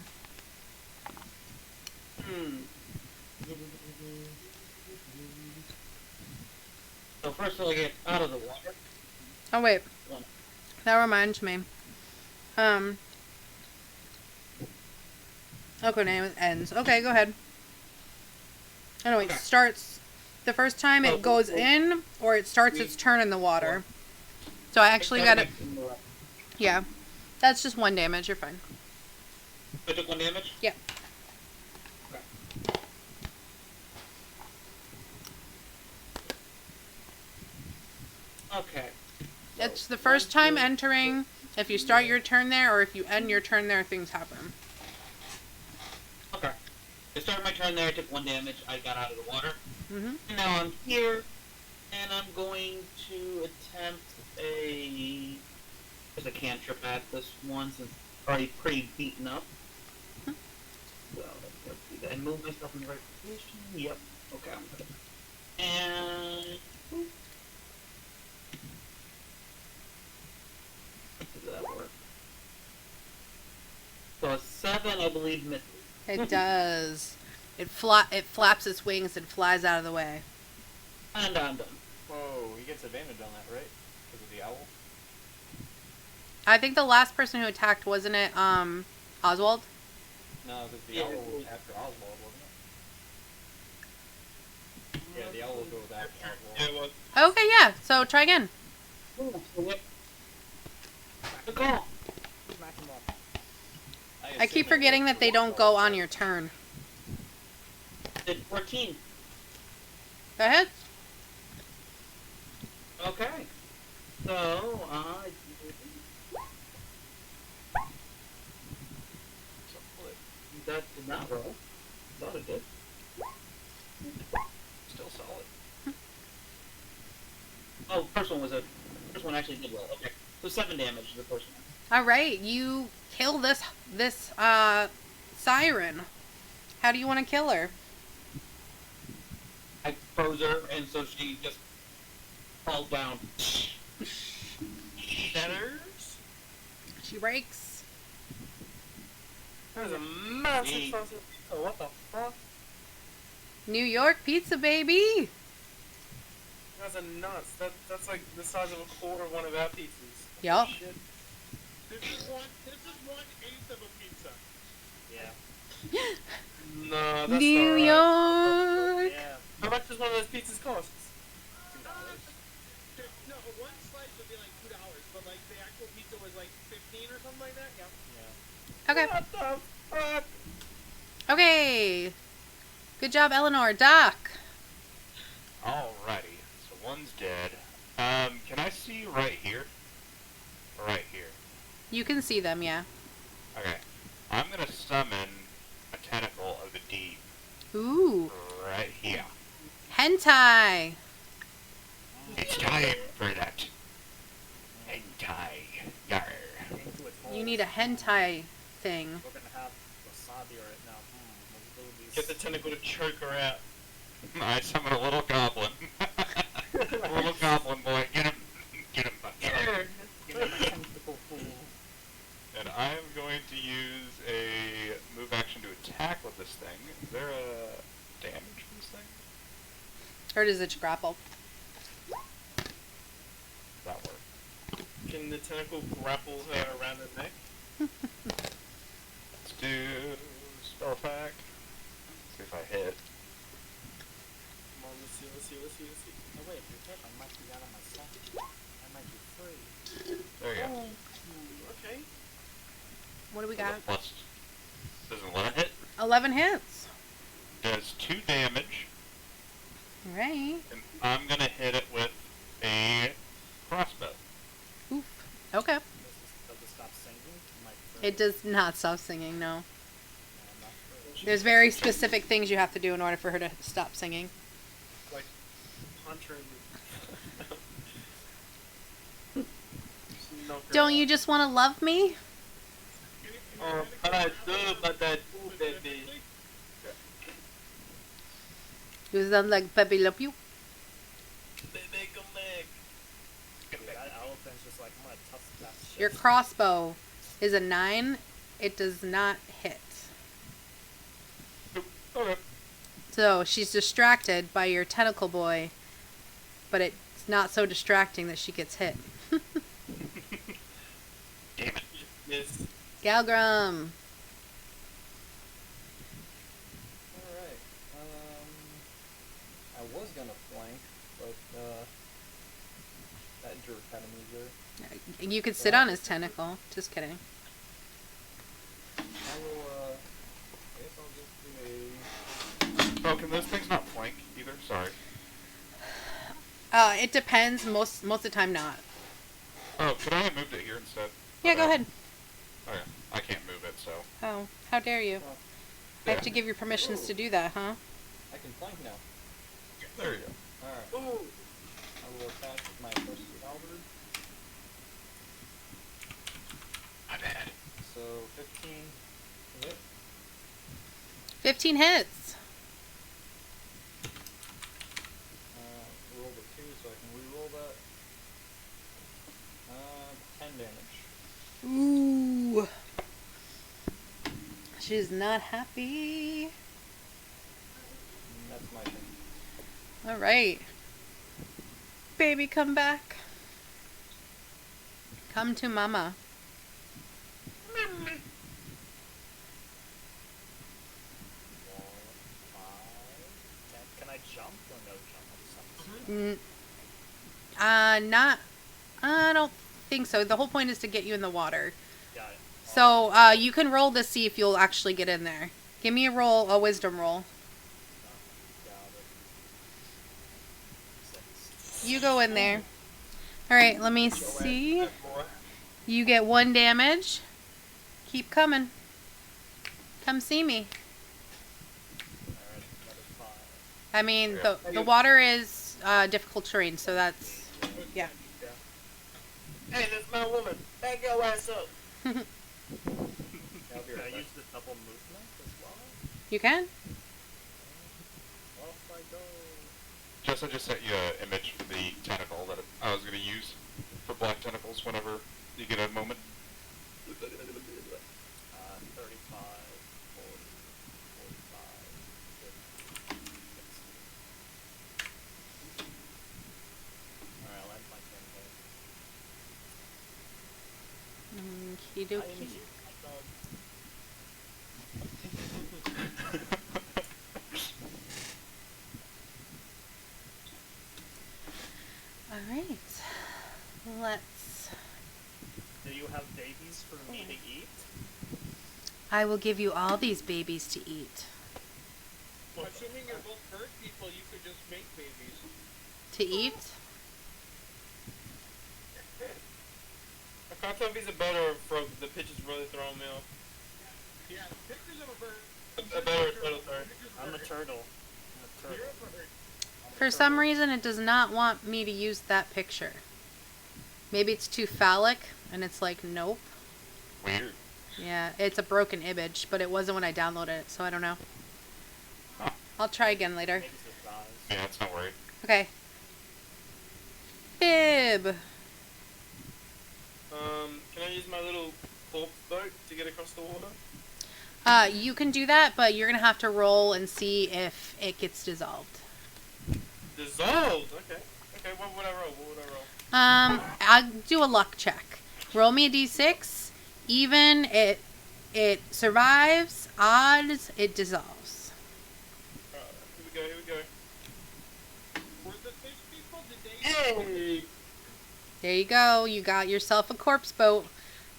G: So first I'll get out of the water.
C: Oh, wait. That reminds me. Okay, name ends. Okay, go ahead. Oh, no, it starts... The first time it goes in, or it starts its turn in the water. So I actually got it... Yeah. That's just 1 damage. You're fine.
G: I took 1 damage?
C: Yeah.
G: Okay.
C: It's the first time entering. If you start your turn there, or if you end your turn there, things happen.
G: Okay. I started my turn there, I took 1 damage, I got out of the water.
C: Mm-hmm.
G: And now I'm here, and I'm going to attempt a... There's a cantrip at this one, since it's already pretty beaten up. So, let's do that. And move myself in the right position. Yep. Okay, I'm good. And... Does that work? So a 7, I believe, misses.
C: It does. It flaps its wings and flies out of the way.
G: And I'm done.
E: Whoa, he gets advantage on that, right? Because of the owl?
C: I think the last person who attacked, wasn't it, Oswald?
E: No, because the owl was after Oswald, wasn't it? Yeah, the owl will go with after Oswald.
F: Yeah, well,
C: Okay, yeah. So try again.
G: Good call.
A: Smack him up.
C: I keep forgetting that they don't go on your turn.
G: Did 14.
C: Go ahead.
G: Okay. So, that did not roll. Thought it did.
E: Still solid.
G: Oh, first one actually did roll. Okay. So 7 damage to the first one.
C: All right. You kill this siren. How do you want to kill her?
G: I froze her, and so she just falls down.
B: Shatters?
C: She breaks.
I: That was a massive sausage. Oh, what the fuck?
C: New York pizza, baby.
I: That's a nuts. That's like the size of a quarter of one of our pizzas.
C: Yup.
I: Shit.
B: This is 1/8 of a pizza.
A: Yeah.
I: No, that's
C: New
I: not right.
C: York.
A: Yeah.
I: How much does one of those pizzas cost?
B: No, one slice would be like $2, but like the actual pizza was like 15 or something like that. Yeah.
A: Yeah.
C: Okay.
I: What the fuck?
C: Okay. Good job, Eleanor. Doc.
D: Alrighty, so one's dead. Can I see right here? Right here.
C: You can see them, yeah.
D: Okay. I'm gonna summon a tentacle of the deep
C: Ooh.
D: right here.
C: Hentai.
D: It's time for that. Hentai. Yar.
A: Into its
C: You need a hentai thing.
A: We're gonna have wasabi right now. Those boobies.
I: Get the tentacle to choke her out.
D: I summon a little goblin. A little goblin boy. Get him. Get him.
A: Give me my tentacle fool.
D: And I'm going to use a move action to attack with this thing. Is there a damage for this thing?
C: Or does it grapple?
D: That work.
I: Can the tentacle grapple her around the neck?
D: Let's do spell attack. See if I hit.
I: Come on, let's see.
A: Oh wait, if you hit, I might be out of my slot. I might be free.
D: There you go.
I: Okay.
C: What do we got?
D: Plus, does an 11 hit?
C: 11 hits.
D: Does 2 damage,
C: Right.
D: and I'm gonna hit it with a crossbow.
C: Oof. Okay.
A: Does it stop singing? Am I free?
C: It does not stop singing, no.
A: No, I'm not free.
C: There's very specific things you have to do in order for her to stop singing.
I: Like, punch her in the... Just knock her
C: Don't
I: out.
C: you just want to love me?
I: Oh, I do, but I do, baby.
C: You sound like Pepe Le Pew.
I: Baby, come back.
A: That elephant's just like, I'm gonna tough that shit.
C: Your crossbow is a 9. It does not hit.
D: Okay.
C: So she's distracted by your tentacle boy, but it's not so distracting that she gets hit.
D: Damn it.
I: Miss.
C: Galgrim.
E: Alright. I was gonna flank, but that jerk had a move there.
C: You could sit on his tentacle. Just kidding.
E: I will, I guess I'll just do
D: Oh, can those things not flank either? Sorry.
C: It depends. Most of the time, not.
D: Oh, could I have moved it here instead?
C: Yeah, go ahead.
D: Okay. I can't move it, so.
C: Oh, how dare you? I have to give you permissions to do that, huh?
E: I can flank now.
D: There you go.
E: Alright.
I: Ooh.
E: I will attack with my trusty halberd.
D: My bad.
E: So 15 to hit.
C: 15 hits.
E: Roll the 2 so I can re-roll that. 10 damage.
C: Ooh. She's not happy.
E: And that's my turn.
C: Alright. Baby, come back. Come to mama.
A: Can I jump or no jump?
C: Not. I don't think so. The whole point is to get you in the water.
A: Got it.
C: So, you can roll to see if you'll actually get in there. Give me a wisdom roll.
A: Got it. 6.
C: You go in there. Alright, let me see. You get 1 damage. Keep coming. Come see me.
A: Alright, another 5.
C: I mean, the water is difficult terrain, so that's... Yeah.
I: Hey, that's my woman. Back your ass up.
C: You can?
A: Off I go.
D: I just sent you an image for the tentacle that I was going to use for black tentacles whenever you get a moment.
A: 35, 40, 45, 50, 60. Alright, I'll end my campaign.
C: Okie dokie. Alright. Let's...
A: Do you have babies for me to eat?
C: I will give you all these babies to eat.
B: Well, assuming you're both bird people, you could just make babies.
C: To eat?
F: I can't tell if he's a bird or a frog. The pitch is really throwing me off.
B: Yeah, pictures of a bird.
F: A bird or a turtle, sorry.
A: I'm a turtle. I'm a
B: You're
A: turtle.
B: a bird.
C: For some reason, it does not want me to use that picture. Maybe it's too phallic, and it's like, nope.
D: Weird.
C: Yeah, it's a broken image, but it wasn't when I downloaded it, so I don't know.
D: Huh.
C: I'll try again later.
A: Maybe it's the size.
D: Yeah, it's not worried.
C: Okay. Bib!
F: Can I use my little corpse boat to get across the water?
C: You can do that, but you're gonna have to roll and see if it gets dissolved.
F: Dissolved? Okay. Okay, what would I roll? What would I roll?
C: I'll do a luck check. Roll me a d6. Even, it survives. Odds, it dissolves.
F: Here we go, here we go.
B: Were the fish people, did they...
F: Yay!
C: There you go. You got yourself a corpse boat.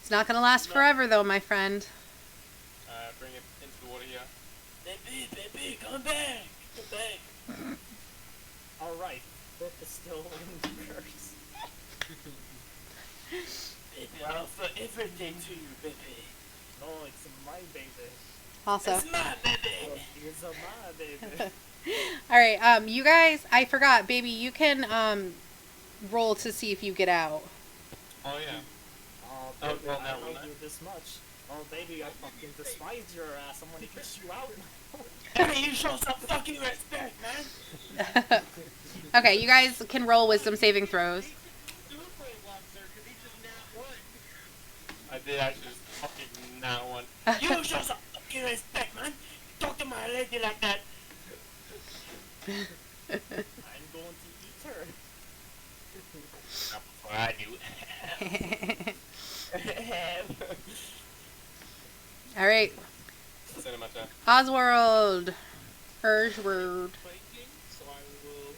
C: It's not gonna last forever, though, my friend.
F: Bring it into the water here. Baby, come back! Come back!
A: Alright, Brooke is still in the curse.
F: Baby, I'll offer everything to you, baby.
A: No, it's my baby.
C: Also.
F: It's my baby!
A: It's my baby.
C: Alright, you guys, I forgot, baby, you can, roll to see if you get out.
F: Oh, yeah.
A: Oh,
F: Oh,
A: baby,
F: well,
A: I
F: now
A: love
F: we're
A: you this much. Oh, baby, I fucking despise your ass. I'm gonna kiss you out.
F: Baby, you show some fucking respect, man!
C: Okay, you guys can roll wisdom saving throws.
F: I did actually just fucking not one. You show some fucking respect, man! Talk to my lady like that!
A: I'm going to eat her.
F: Not before I do.
C: Alright,
F: Cinema time.
C: Oswald. Urgeword.
B: Flanking, so I will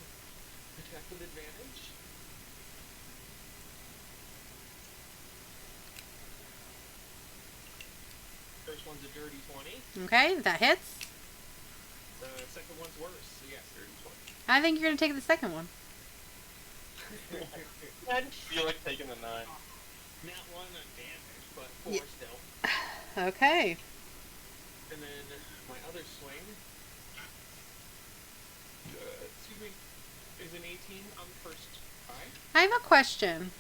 B: attack with advantage. First one's a dirty 20.
C: Okay, that hits.
B: The second one's worse, so yes, dirty 20.
C: I think you're gonna take the second one.
F: I feel like taking the 9.
B: Not one on damage, but 4
C: Yeah.
B: still.
C: Okay.
B: And then my other swing, excuse me, is an 18 on the first try.
C: I have a question.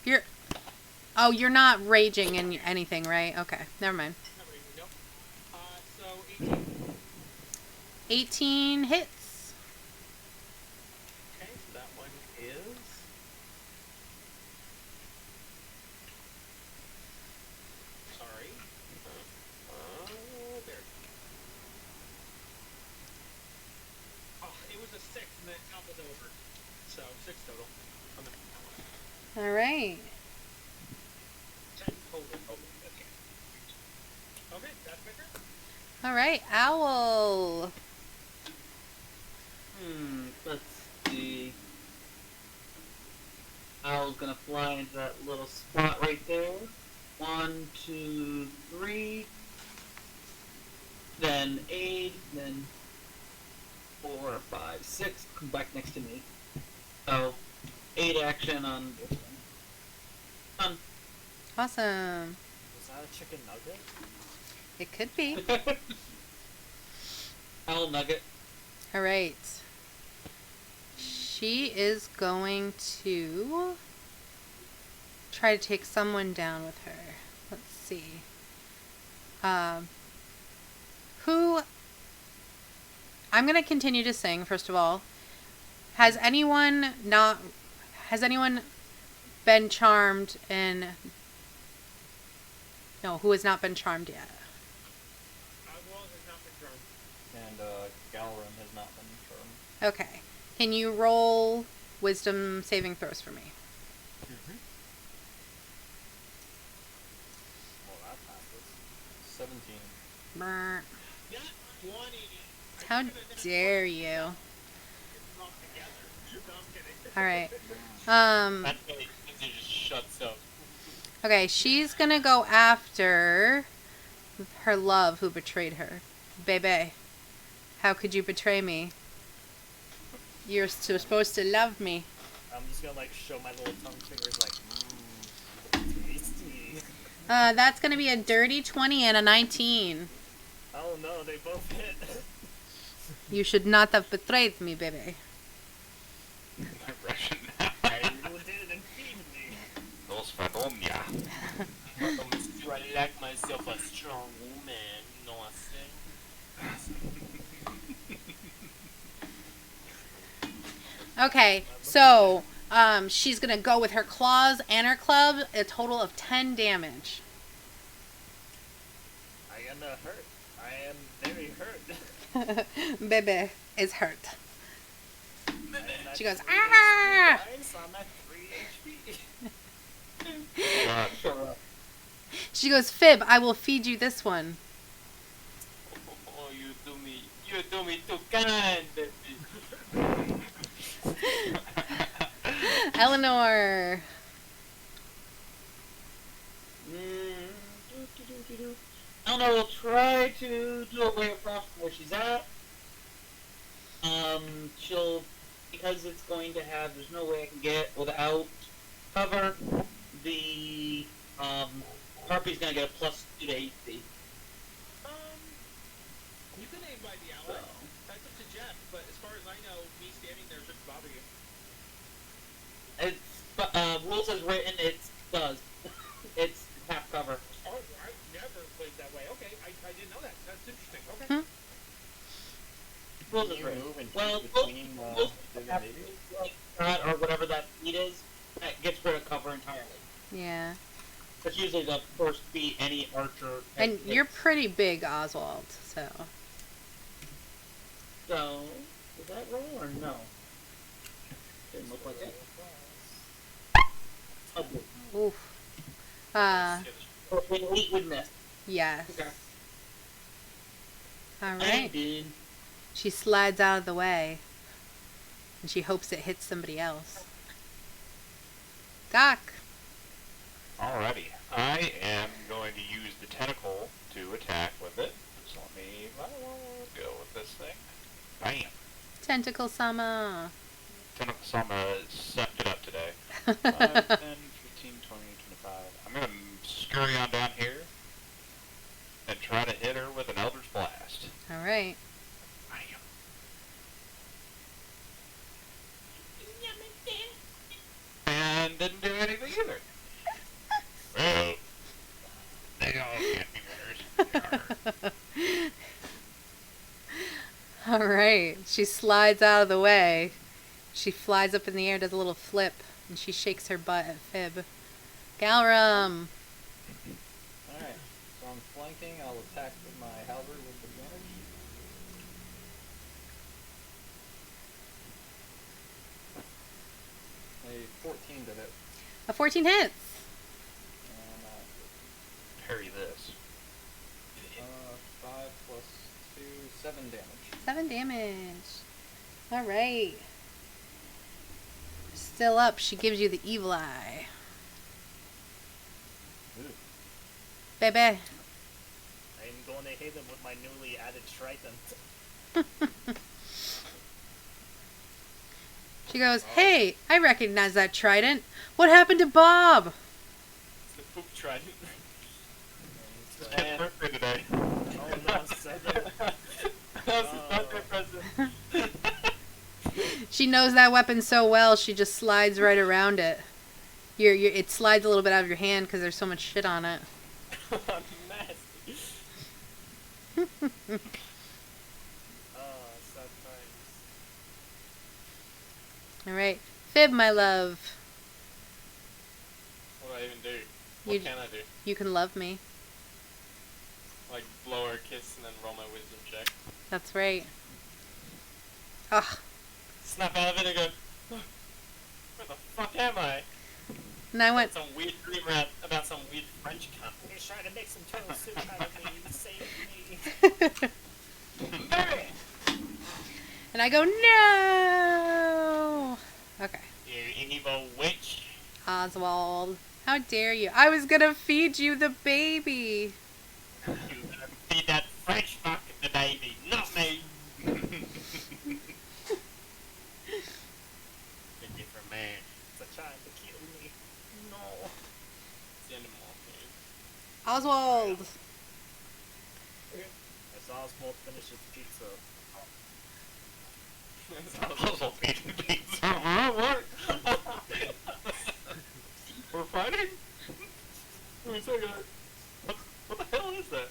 C: You're not raging in anything, right? Okay, never mind.
B: Not really, nope. So 18.
C: 18 hits.
B: Okay, so that one is... Sorry. There. Oh, it was a 6 and that toppled over. So 6 total.
C: Alright.
B: 10 total. Okay. Okay, that's bigger.
C: Alright, Owl.
G: Let's see. Owl's gonna fly into that little spot right there. 1, 2, 3. Then 8, then 4, 5, 6. Come back next to me. So, 8 action on this one. Done.
C: Awesome.
A: Was that a chicken nugget?
C: It could be.
G: Owl nugget.
C: Alright. She is going to try to take someone down with her. Let's see. Who I'm gonna continue to sing. First of all, has anyone been charmed in? No, who has not been charmed yet?
B: Oswald has not been charmed.
E: And Galrin has not been charmed.
C: Okay. Can you roll wisdom saving throws for me?
A: Well, that passes.
E: 17.
C: Brr.
B: Not 20.
C: How dare you? All right.
F: That way, he just shuts up.
C: Okay, she's gonna go after her love who betrayed her. Bebe, how could you betray me? You're supposed to love me.
A: I'm just gonna like show my little tongue fingers like, tasty.
C: That's gonna be a dirty 20 and a 19.
A: Oh no, they both hit.
C: You should not have betrayed me, Bebe.
D: Russian.
A: You didn't feed me.
D: Dos Fadonia.
F: Do I like myself a strong woman? You know what I'm saying?
C: Okay, so she's gonna go with her claws and her club, a total of 10 damage.
A: I am hurt. I am very hurt.
C: Bebe is hurt.
A: I'm at
C: She goes,
A: 3
C: "Ah!"
A: HP, guys. I'm at 3 HP.
E: Shut up.
C: She goes, Fib, I will feed you this one.
F: Oh, you do me too kind, baby.
C: Eleanor.
G: Eleanor will try to do a way across from where she's at. She'll, because it's going to have, there's no way I can get it without cover. The Harpy's gonna get a +2 to AC.
B: You can aim by the ally. That's up to Jeff, but as far as I know, me standing there shouldn't bother you.
G: It's rules as written. It does. It's half cover.
B: Oh, I've never played that way. Okay, I didn't know that. That's interesting. Okay.
C: Hmm.
G: Rules
E: Can
G: as
E: you
G: written.
E: move and
G: Well,
E: choose
G: rules-
E: between
G: rules
E: Viv
G: have
E: and Navy?
G: to, like that or whatever that feat is, that gets rid of cover entirely.
C: Yeah.
G: That's usually the first feat any archer.
C: And
G: hits.
C: you're pretty big, Oswald, so.
G: So, is that roll or no? Didn't look like it. Oh,
C: Oof.
G: an 8 would miss.
C: Yes.
G: Okay.
C: Alright.
G: And
C: She slides out of the way. And she hopes it hits somebody else. Doc.
D: Alrighdy. I am going to use the tentacle to attack with it. So let me go with this thing. Bam.
C: Tentacle Sama.
D: Tentacle Sama sucked it up today. 5, 10, 15, 20, 25. I'm going to scurry on down here and try to hit her with an Eldritch Blast.
C: Alright.
D: Bam. And didn't do anything either. Well, they all can't be winners.
C: Alright. She slides out of the way. She flies up in the air, does a little flip, and she shakes her butt at Fib. Galram.
E: Alright, so I'm flanking. I'll attack with my halberd with advantage. A 14 to hit.
C: A 14 hits.
E: And
D: Parry this.
E: 5 plus 2, 7 damage.
C: 7 damage. Alright. Still up, she gives you the evil eye.
E: Ooh.
C: Baby.
A: I'm going to hit him with my newly added trident.
C: She goes, hey, I recognize that trident. What happened to Bob?
F: It's the poop trident.
D: It's his birthday today.
A: Oh no, 7.
F: That's his birthday present.
C: She knows that weapon so well, she just slides right around it. It slides a little bit out of your hand because there's so much shit on it.
F: Nasty.
A: Such
C: Alright. Fib, my love.
F: What do I even do? What
C: You-
F: can I do?
C: You can love me.
F: Like blow her a kiss and then roll my wisdom check.
C: That's right. Ugh.
F: Snap out of it and go, "Oh, where the fuck am I?"
C: And I went,
F: Some weird dream about some weird French cunt.
A: He's trying to make some turtle soup out of me. Save me.
F: Mary!
C: and I go, no! Okay.
F: You evil witch.
C: Oswald, how dare you? I was gonna feed you the baby.
F: You better feed that French fuck the baby, not me. Take me for a man.
A: It's trying to kill me. No.
F: It's the end of morning.
C: Oswald!
A: As Oswald finishes pizza.
D: Puzzle pizza. What?
F: We're fighting? Wait a second. What the hell is that?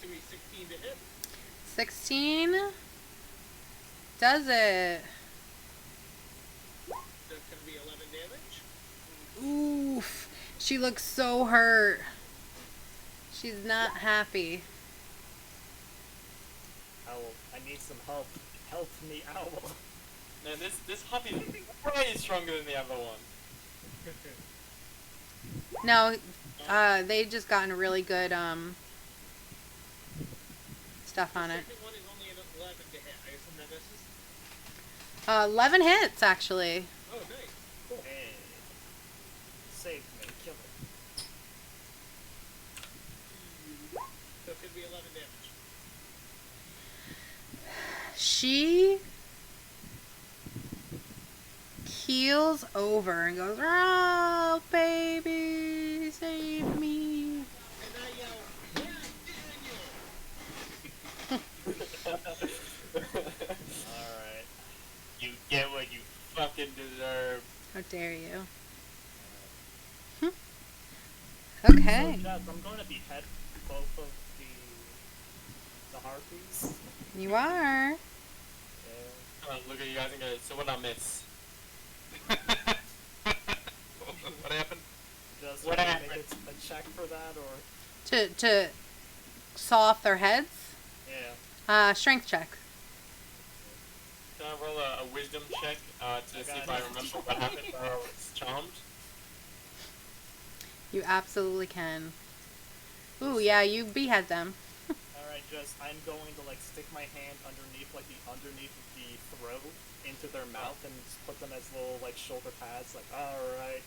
B: Do we 16 to hit?
C: 16? Does it?
B: That's gonna be 11 damage.
C: Oof. She looks so hurt. She's not happy.
A: Owl, I need some help. Help me, Owl.
F: Man, this hobby is way stronger than the other one.
C: No, they just gotten really good, stuff on
B: The
C: it.
B: second one is only an 11 to hit. I assume that misses?
C: 11 hits, actually.
B: Oh, nice. Cool.
A: Hey. Save me, kill it.
B: So it's gonna be 11 damage.
C: She keels over and goes, "Oh, baby, save me."
B: And I yell, "Yeah,
A: Alright.
F: You get what you fucking deserve.
C: How dare you? Okay.
A: So, Jess, I'm going to behead both of the harpies.
C: You are.
A: Yeah.
F: Come on, look at you guys and go, so what I miss?
D: What happened?
A: Just
F: What
A: make
F: happened?
A: a check for that, or
C: To saw off their heads?
A: yeah.
C: Strength check.
F: Can I roll a wisdom check to see if I remember what happened when I was charmed?
C: You absolutely can. Ooh, yeah, you behead them.
A: Alright, just I'm going to like stick my hand underneath of the throat into their mouth and just put them as little like shoulder pads. Like, alright.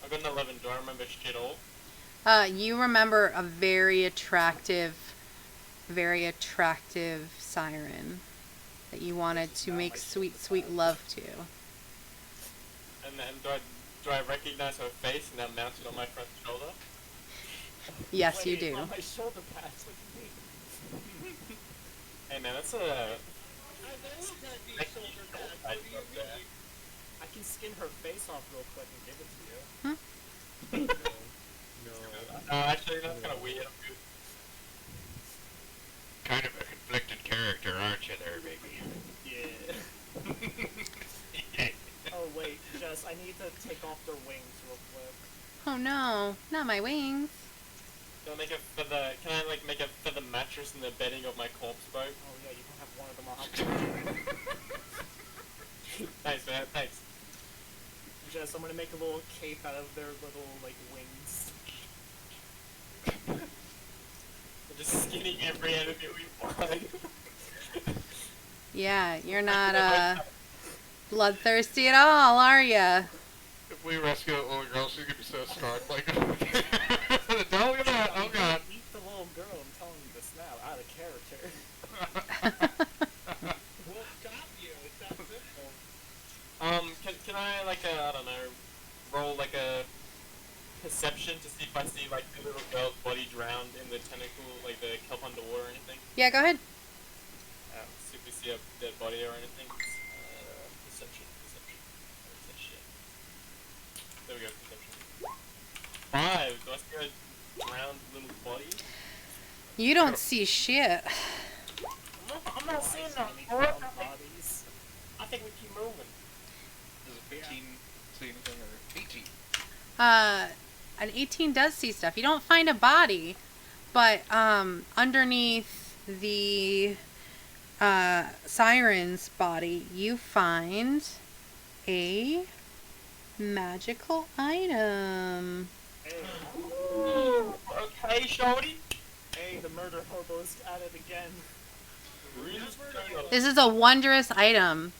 F: I got an 11. Do I remember shit all?
C: You remember a very attractive siren that you wanted to make sweet, sweet love to.
F: And then do I recognize her face and now mounted on my front shoulder?
C: Yes, you
A: Wait,
C: do.
A: on my shoulder pads. What do you mean?
F: Hey man, that's a...
B: I know it's not these shoulder pads. What do you mean?
A: I can skin her face off real quick and give it to you.
F: No, actually that's kind of weird.
D: Kind of a conflicted character, aren't you there, baby?
A: Yeah. Oh wait, Jess, I need to take off their wings real quick.
C: Oh no, not my wings.
F: Can I make a feather? Can I like make a feather mattress in the bedding of my corpse boat?
A: Oh yeah, you can have one of them on.
F: Thanks, man. Thanks.
A: Jess, I'm gonna make a little cape out of their little like wings.
F: We're just skinning every enemy we find.
C: Yeah, you're not bloodthirsty at all, are ya?
D: If we rescue that little girl, she's gonna be so scarred. Like, don't look at that. Oh god.
A: Eat the little girl. I'm telling you this now, out of character.
B: We'll stop you. It's that simple.
F: Can I like I don't know, roll like a perception to see if I see like the little girl's body drowned in the tentacle, like the kelp underwater or anything?
C: Yeah, go ahead.
F: See if we see a dead body or anything. Perception. Where's that shit? There we go, perception. 5. Do I see a drowned little body?
C: You don't see shit.
F: I'm not seeing no
A: Any
F: horror.
A: found bodies?
F: I think we keep moving.
D: Does a 15 see anything or 18?
C: An 18 does see stuff. You don't find a body, but underneath the siren's body, you find a magical item.
A: Hey,
F: Ooh, okay, shorty.
A: hey, the murder hobo's at it again.
C: This is a wondrous item.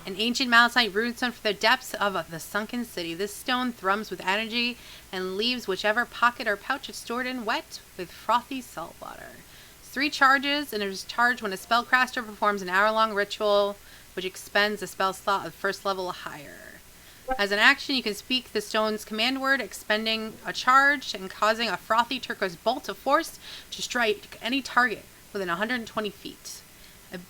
C: An ancient malachite runestone for the depths of the sunken city. This stone thrums with energy and leaves whichever pocket or pouch it's stored in wet with frothy salt water. It's 3 charges and it is charged when a spellcaster performs an hour-long ritual which expends a spell slot of first level or higher. As an action, you can speak the stone's command word, expending a charge and causing a frothy turquoise bolt of force to strike any target within 120 feet. It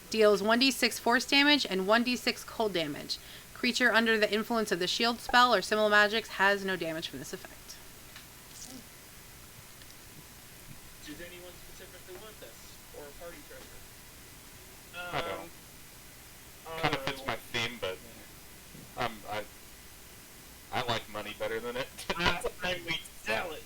C: deals 1d6 force damage and 1d6 cold damage. Creature under the influence of the shield spell or similar magics has no damage from this effect.
B: Does anyone specifically want this? Or a party treasure?
D: I don't. Kind of fits my theme, but I like money better than it.
F: I we sell it.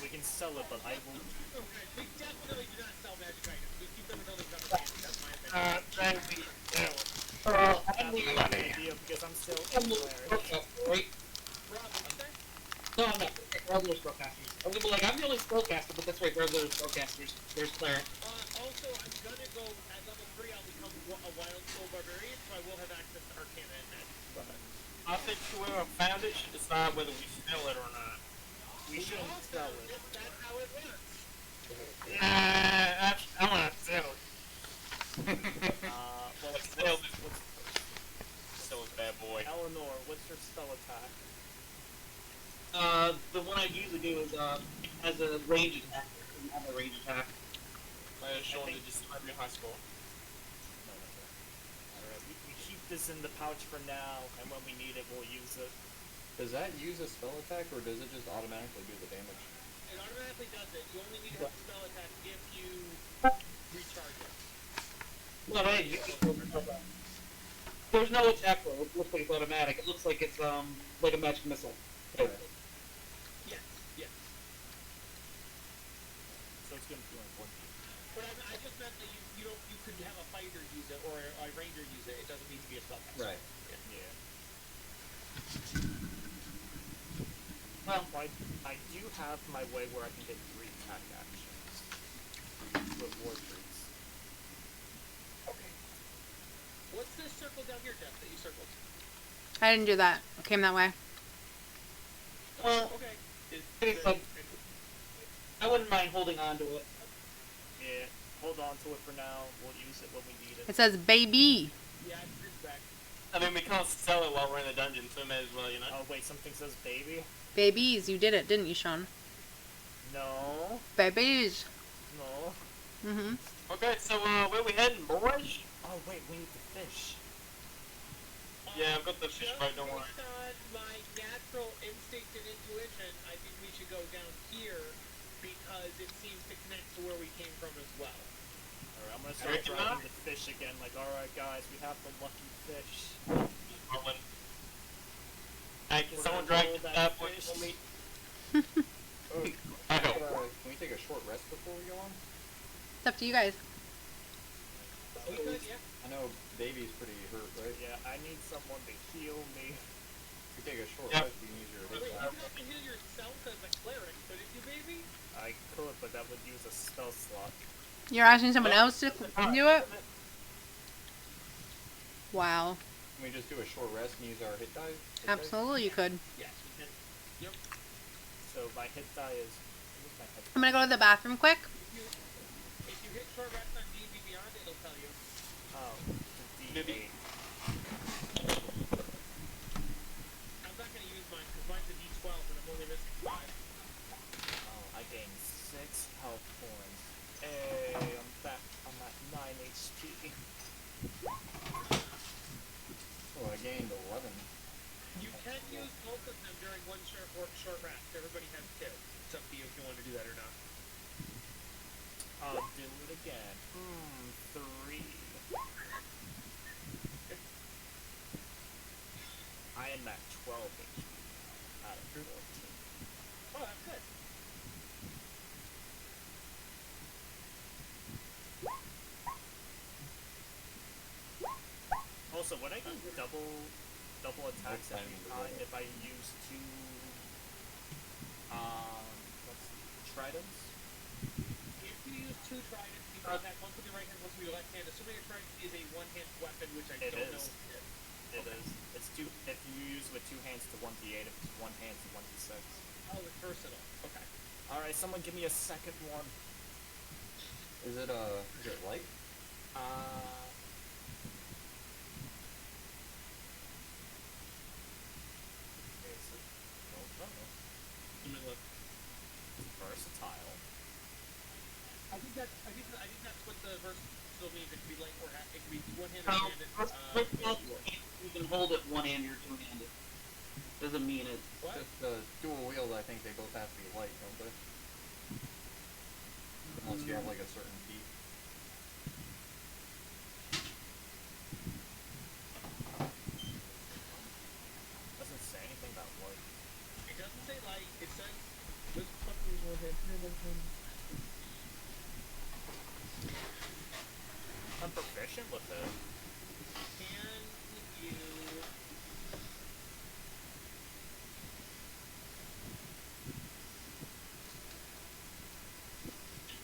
A: We can sell it, but I will.
B: Okay, we definitely do not sell magic items. We keep them until they come in handy. That's my opinion.
F: Then we sell it.
A: That's a good idea because I'm still in Lair.
G: Wait.
B: Rob, what'd you say?
G: No, I'm not. Regular spellcasters. I was gonna be like, I'm the only spellcaster, but that's right, regular spellcasters. There's Claire.
B: Also, I'm gonna go at level 3. I'll become a wild soul barbarian, so I will have access to Arcana and magic.
F: I think whoever found it should decide whether we sell it or not.
A: We shouldn't sell it.
B: That's how it works.
F: Nah, I want to sell it.
A: Well,
F: Sell this. Sell this bad boy.
A: Eleanor, what's your spell attack?
G: The one I usually do is, as a range attack. I have a range attack.
F: I just showing to decide your high score.
A: Alright, we keep this in the pouch for now, and when we need it, we'll use it.
E: Does that use a spell attack, or does it just automatically do the damage?
B: It automatically does it. You only need to have a spell attack if you recharge it.
G: Well, hey, there's no attack roll. It looks like it's automatic. It looks like it's, like a magic missile.
E: Right.
B: Yes, yes.
A: So it's gonna feel important.
B: But I just meant that you could have a fighter use it or a ranger use it. It doesn't need to be a spellcaster.
E: Right.
A: Yeah.
G: Well,
A: I do have my way where I can get 3 attack actions with war trees.
B: Okay. What's this circle down here, Jeff, that you circled?
C: I didn't do that. It came that way.
G: well,
B: Okay.
G: it's like, I wouldn't mind holding on to it.
A: Yeah, hold on to it for now. We'll use it when we need it.
C: It says baby.
B: Yeah, it's back.
F: I mean, we can't sell it while we're in the dungeon, so we may as well, you know?
A: Oh wait, something says baby?
C: Babies, you did it, didn't you, Sean?
A: No.
C: Babies.
A: No.
C: Mm-hmm.
F: Okay, so, where we heading, boys?
A: Oh wait, we need the fish.
F: Yeah, I've got the fish boat, don't worry.
B: Based on my natural instinct and intuition, I think we should go down here because it seems to connect to where we came from as well.
A: Alright, I'm gonna start
F: reckon
A: driving
F: not.
A: the fish again, like, alright guys, we have the lucky fish.
F: Rolling. Hey, can
A: We're
F: someone
A: gonna
F: drag
A: roll
F: the
A: that
F: boy
A: fish.
F: for me?
D: I help.
E: Can we take a short rest before we go on?
C: It's up to you guys.
B: We could, yeah.
E: I know Baby's pretty hurt, right?
A: Yeah, I need someone to heal me.
E: If we take a short
F: Yep.
E: rest, you can use your
B: Wait,
E: hit
B: you
E: die.
B: don't have to heal yourself as a cleric, couldn't you, baby?
A: I could, but that would use a spell slot.
C: You're asking someone else to do it? Wow.
E: Can we just do a short rest and use our hit die?
C: Absolutely, you could.
B: Yes, we can. Yep.
A: So my hit die is. Where's my hit
C: I'm gonna go to the bathroom quick.
B: If you hit short rest on D&D Beyond, it'll tell you.
A: Oh, the D8.
B: I'm not gonna use mine because mine's a D12 and I'm only missing 5.
A: Oh, I gained 6 health points. Hey, I'm back. I'm at 9 HP.
E: Oh, I gained 11.
B: You can use both of them during one short rest. Everybody has two. It's up to you if you want to do that or not.
A: I'll do it again. 3. I am at 12 HP out of 14.
B: Oh, that's good.
A: Also, would I get double attacks every time if I use 2 tridents?
B: If you use 2 tridents, you can attack once with your right hand, once with your left hand. Assuming a trident is a one-hand weapon, which I don't know.
A: It is. It's 2. If you use with 2 hands to 1d8, if it's 1 hand to 1d6.
B: Oh, it's versatile. Okay.
A: All right, someone give me a second one.
E: Is it light? Versatile.
B: I think that's what the versatile means. It could be light or it could be one-handed or two-handed.
G: You can hold it one-handed or two-handed. Doesn't mean it.
B: What?
E: Just dual wield, I think they both have to be light, don't they? Unless you have like a certain feat.
A: Doesn't say anything about light.
B: It doesn't say light. It says this fucking is one-handed.
A: I'm proficient with it.
B: Can you?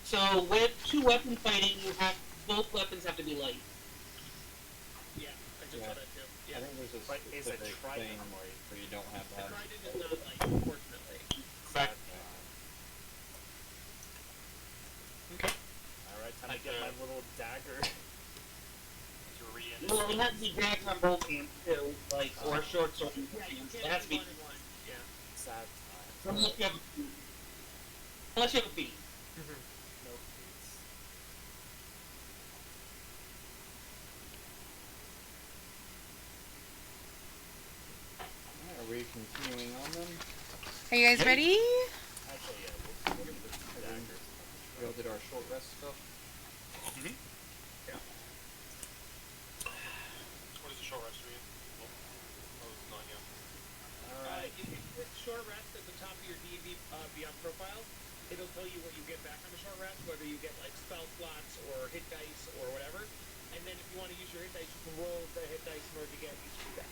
G: So with 2-weapon fighting, you have both weapons have to be light.
B: Yeah, I just saw that too.
E: I
B: Yeah.
E: think there's a
A: But is a
E: specific
A: trident
E: thing
A: light?
E: where you don't have to
B: The
E: have.
B: trident is not light, unfortunately.
F: Back. Okay.
A: Alright, time to get my little dagger.
G: Well, it has to be daggers on both hands too, like or short sword.
B: Yeah, you
G: It
B: can't
G: has to be.
B: one and one. Yeah.
A: Sad time.
G: Unless you have a feat.
A: No feats.
E: Are we continuing on then?
C: Are you guys ready?
A: Actually, yeah, we'll do the 2 daggers.
E: We all did our short rest stuff.
F: Yeah. What is the short rest for you? Oh, it's not yet.
A: Alright.
B: If you click short rest at the top of your D&D Beyond profile, it'll tell you what you get back on the short rest, whether you get like spell slots or hit dice or whatever. And then if you want to use your hit dice, you can roll the hit dice in order to get each back.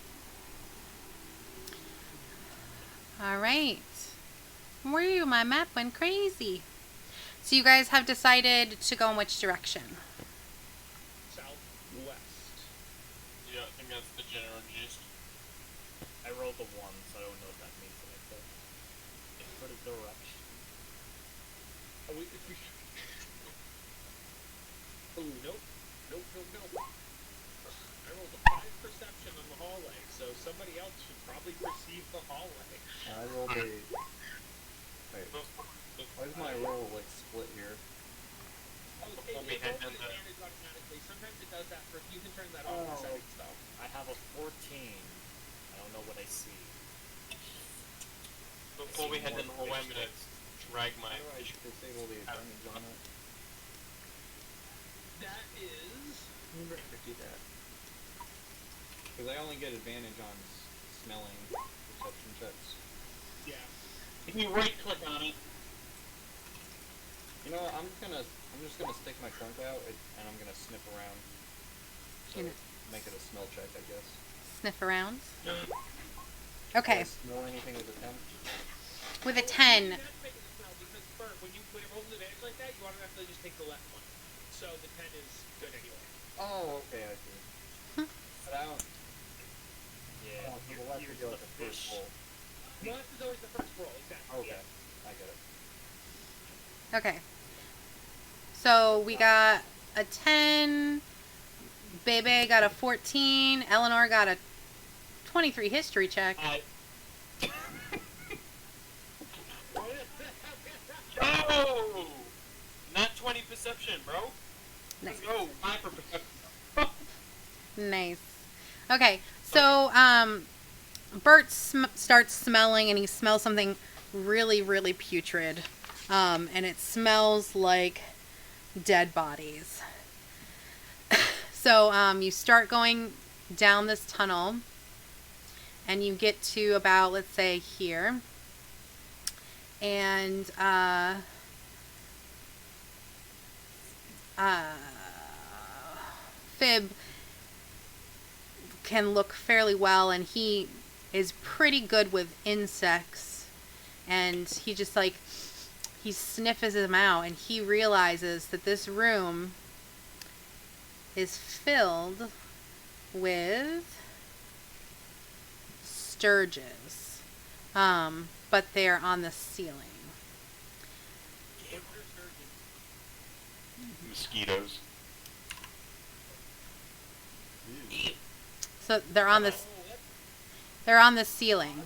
C: All right. Woo, my map went crazy. So you guys have decided to go in which direction?
B: Southwest.
F: Yeah, I think that's the general gist.
A: I rolled a 1, so I don't know if that means anything. For the direction.
B: Oh, nope. I rolled a 5 perception on the hallway, so somebody else should probably perceive the hallway.
E: I rolled a. Wait, why is my roll like split here?
B: Oh, it
F: Before we
B: rolls
F: head
B: the
F: in the-
B: advantage automatically. Sometimes it does that for you can turn that off in settings though.
A: I have a 14. I don't know what I see.
F: Before we head in the hallway, I'm gonna drag my
E: How do I
F: fish.
E: disable the advantage on that?
B: That is
E: I wonder if I do that. Because I only get advantage on smelling perception checks.
B: yeah.
G: If you right click on it,
E: You know what, I'm just gonna stick my trunk out and I'm gonna sniff around. So
C: You know.
E: make it a smell check, I guess.
C: Sniff around.
E: Do
C: Okay.
E: I smell anything with a 10?
C: With a 10.
B: That's making it smell because when it rolls an advantage like that, you automatically just take the left one. So the 10 is good anyway.
E: Oh, okay, I see. But I don't.
A: Yeah,
E: Oh, so
A: you
E: the left
A: use
E: would be
A: the
E: like the first
A: fish.
E: roll.
B: The left is always the first roll, exactly.
E: Okay,
B: Yeah.
E: I get it.
C: Okay. So we got a 10. Bebe got a 14. Eleanor got a 23 history check.
F: Oh! Not 20 perception, bro.
C: Nice.
F: Let's go.
G: 5 for perception.
C: Nice. Okay. So, Bert starts smelling, and he smells something really, really putrid. And it smells like dead bodies. So you start going down this tunnel, and you get to about, let's say, here. And Fib can look fairly well, and he is pretty good with insects, and he just like he sniffs them out, and he realizes that this room is filled with sturges, but they're on the ceiling.
D: Mosquitoes.
C: So they're on the ceiling.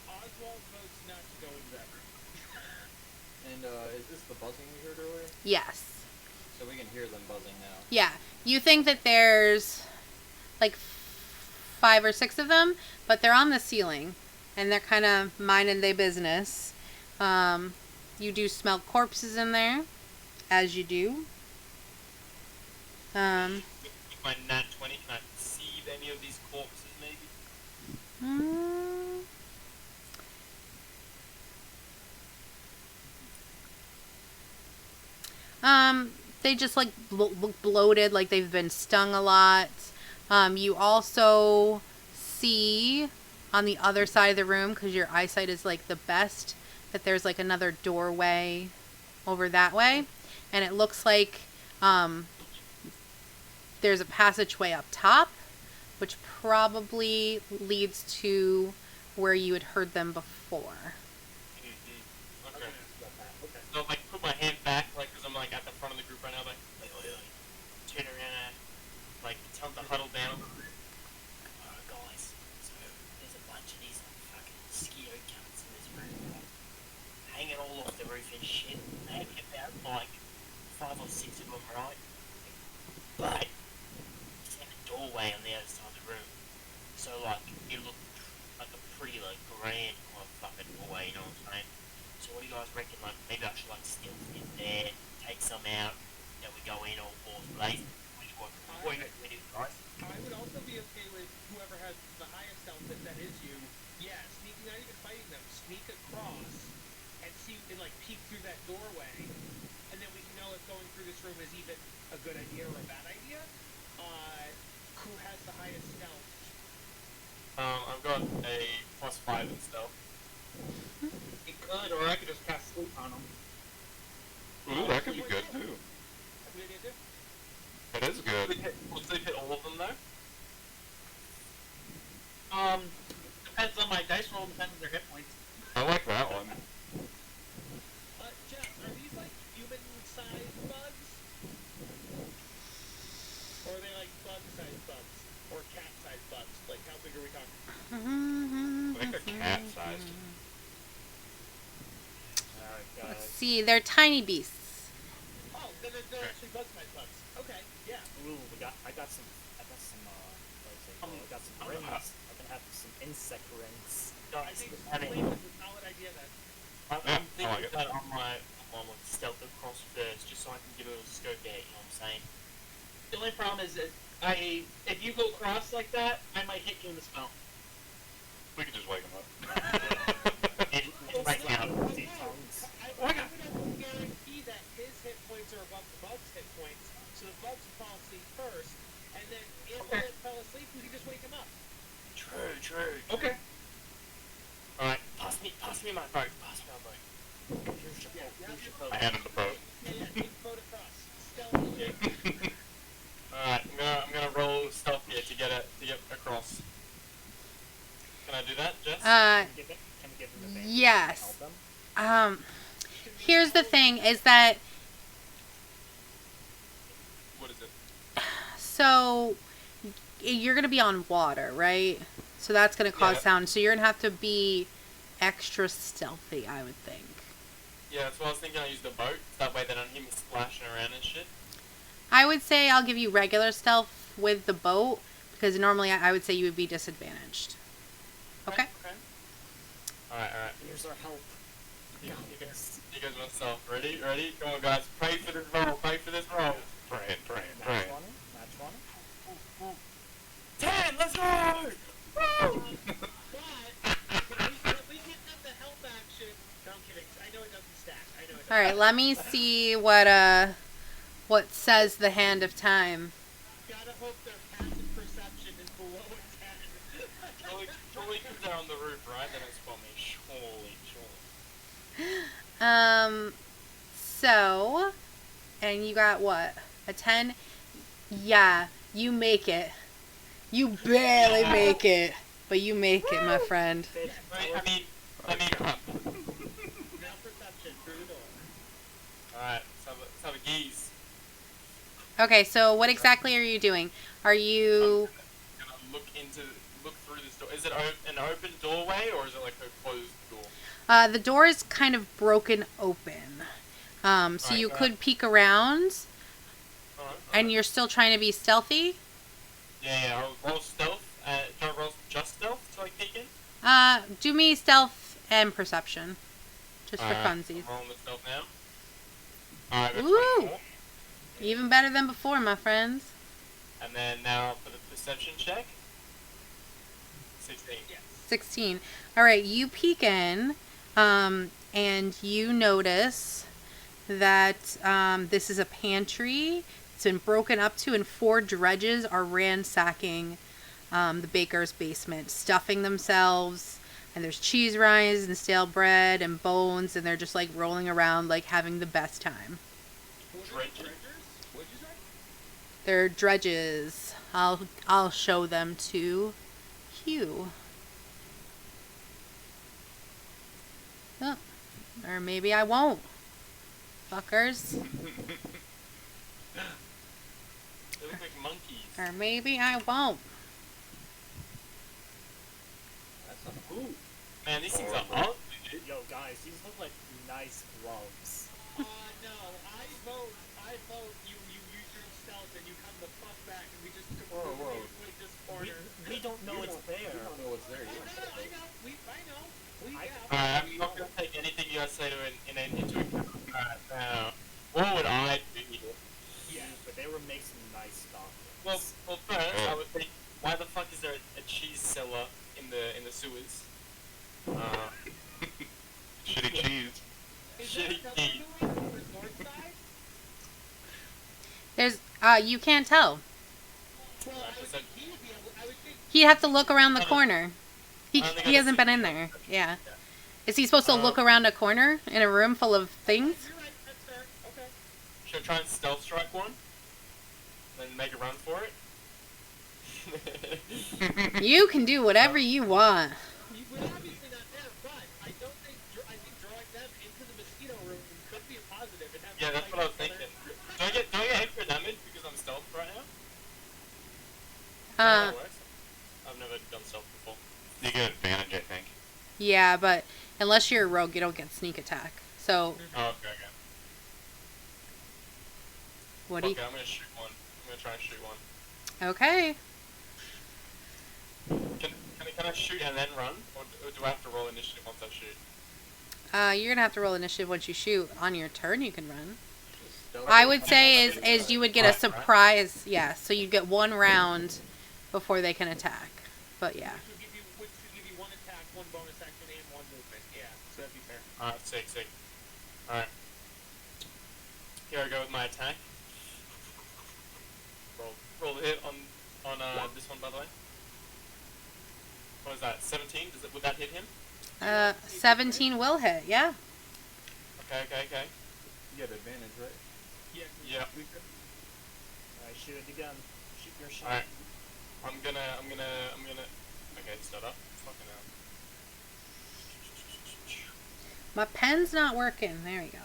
B: Oswald votes not to go in that room.
E: And is this the buzzing we heard earlier?
C: Yes.
E: So we can hear them buzzing now.
C: Yeah. You think that there's like 5 or 6 of them, but they're on the ceiling, and they're kind of minding their business. You do smell corpses in there, as you do.
F: With my nat 20, can I see any of these corpses, maybe?
C: They just like look bloated, like they've been stung a lot. You also see on the other side of the room, because your eyesight is like the best, that there's like another doorway over that way, and it looks like there's a passageway up top, which probably leads to where you had heard them before.
F: Okay. So, like, put my hand back, like, because I'm, like, at the front of the group right now, like, turn around, like, tell them to huddle down.
A: Alright, guys, so there's a bunch of these fucking mosquito cunts in this room, right? Hanging all off the roof and shit. Maybe about, like, 5 or 6 of them, right? But there's a doorway on the other side of the room. So, like, it looked like a pretty, like, grand kind of fucking doorway, you know what I'm saying? So what do you guys reckon? Like, maybe I should, like, steal in there, take some out, then we go in all fours blazing. What do you reckon, guys?
B: I would also be okay with whoever has the highest health, if that is you. Yeah, sneaking, not even fighting them. Sneak across and see and like peek through that doorway, and then we can know if going through this room is even a good idea or a bad idea. Who has the highest stealth?
F: I've got a +5 in stealth.
G: It could, or I could just cast sleep on them.
D: Ooh, that could be good too.
B: That's a good idea too.
D: That is good.
F: Would they hit all of them though?
G: Depends on my dice roll, depends on their hit points.
D: I like that one.
B: Jeff, are these like human-sized bugs? Or are they like bug-sized bugs? Or cat-sized bugs? Like, how big are we talking?
D: I think they're cat-sized.
A: Alright,
C: Let's
A: guys.
C: see, they're tiny beasts.
B: Oh, then they're actually bug-sized bugs. Okay, yeah.
A: Ooh, I got some, what is it called? I got some rings. I can have some insect rings.
B: I think flame is a solid idea then.
F: I'm
D: Yeah, I
F: thinking
D: like it.
F: that on my stealth across first, just so I can give it a scope out, you know what I'm saying?
G: The only problem is that if you go cross like that, I might hit you in the spell.
D: We could just wake them up.
A: Right now, the tongues.
B: I would have to guarantee that his hit points are above the bug's hit points, so the bugs will fall asleep first, and then if they fell asleep, we can just wake him up.
A: True.
G: Okay.
F: Alright,
A: Pass me my boat. Here's your boat.
D: I hand him the boat.
B: Yeah, take the boat across. Stealthily.
F: alright, I'm gonna roll stealth here to get across. Can I do that, Jess?
A: Can we give them advantage?
C: Yes.
A: Help them?
C: Here's the thing, is that,
F: What is it?
C: so, you're going to be on water, right? So that's going to cause
F: Yeah.
C: sound, so you're going to have to be extra stealthy, I would think.
F: Yeah, that's what I was thinking. I use the boat. That way they don't hear me splashing around and shit.
C: I would say I'll give you regular stealth with the boat, because normally I would say you would be disadvantaged. Okay.
F: Alright.
A: Here's our help.
F: You guys myself. Ready? Come on, guys. Pray for this roll.
D: Praying.
A: Match 20. 10! Let's go! Woo!
B: But we can have the help action. No, I'm kidding. I know it doesn't stack.
C: All right, let me see what says the Hand of Time.
B: Gotta hope their passive perception is below a 10.
F: Surely come down the roof, right? Then it's spot me. Surely.
C: So, and you got what? A 10? Yeah, you make it. You barely make it, but you make it, my friend.
F: I mean.
B: Now perception through the door.
F: Alright, let's have a geese.
C: Okay, so what exactly are you doing? Are you...
F: I'm gonna look through this door. Is it an open doorway, or is it like a closed door?
C: The door is kind of broken open. So you could peek around, and you're still trying to be stealthy?
F: Yeah, I'll roll stealth. Can I roll just stealth to like peek in?
C: Do me stealth and perception. Just for funsies.
F: I'm rolling the stealth now. Alright, that's
C: Ooh!
F: 24.
C: Even better than before, my friends.
F: And then now for the perception check. 16.
C: 16. Alright, you peek in, and you notice that this is a pantry. It's been broken up to, and 4 dredges are ransacking the baker's basement, stuffing themselves, and there's cheese rinds and stale bread and bones, and they're just like rolling around like having the best time.
F: Dredges?
B: What'd you say?
C: They're dredges. I'll show them to Hugh. Oh, or maybe I won't. Fuckers.
F: They look like monkeys.
C: Or maybe I won't.
F: That's not food. Man, these things are ugly, dude.
A: Yo, guys, these look like nice gloves.
B: No, I vote you use your stealth and you come the fuck back and we just completely avoid this corner.
A: We don't know it's there.
E: You don't know what's there.
B: I know.
F: Alright, I'm not gonna take anything you guys say into account. Alright, now, what would I do here?
A: Yeah, but they would make some nice stockings.
F: Well, first, I would think, why the fuck is there a cheese cellar in the sewers?
D: Shitty cheese.
F: Shitty cheese.
C: There's you can't tell.
B: Well, I would think he would be able, I would think
C: He'd have to look around the corner.
F: I don't think
C: He
F: I
C: hasn't
F: see
C: been in there. Yeah. Is he supposed to look around a corner in a room full of things?
B: you're right, that's fair. Okay.
F: Should I try and stealth strike one? Then make a run for it?
C: You can do whatever you want.
B: We're obviously not there, but I think drawing them into the mosquito room could be a positive. And have
F: Yeah,
B: them
F: that's
B: fight
F: what I was
B: each other.
F: thinking. Do I get hit for damage because I'm stealth right now?
C: Uh,
F: That works. I've never done stealth before.
D: You get advantage, I think.
C: yeah, but unless you're a rogue, you don't get sneak attack. So,
F: Oh, okay.
C: what do you...
F: Okay, I'm gonna shoot one. I'm gonna try and shoot one.
C: Okay.
F: Can I shoot and then run? Or do I have to roll initiative once I shoot?
C: You're gonna have to roll initiative once you shoot. On your turn, you can run. I would say is you would get a surprise. Yeah, so you get 1 round before they can attack. But yeah.
B: Which would give you 1 attack, 1 bonus action, and 1 movement. Yeah, so that'd be fair.
F: Alright, sick. Alright. Here I go with my attack. Roll the hit on this one, by the way. What is that? 17? Would that hit him?
C: 17 will hit. Yeah.
F: Okay.
E: You get advantage, right?
F: Yeah.
A: Alright, shoot it again. Shoot your shot.
F: Alright. I'm gonna. Okay, start up. Fucking hell.
C: My pen's not working. There we go.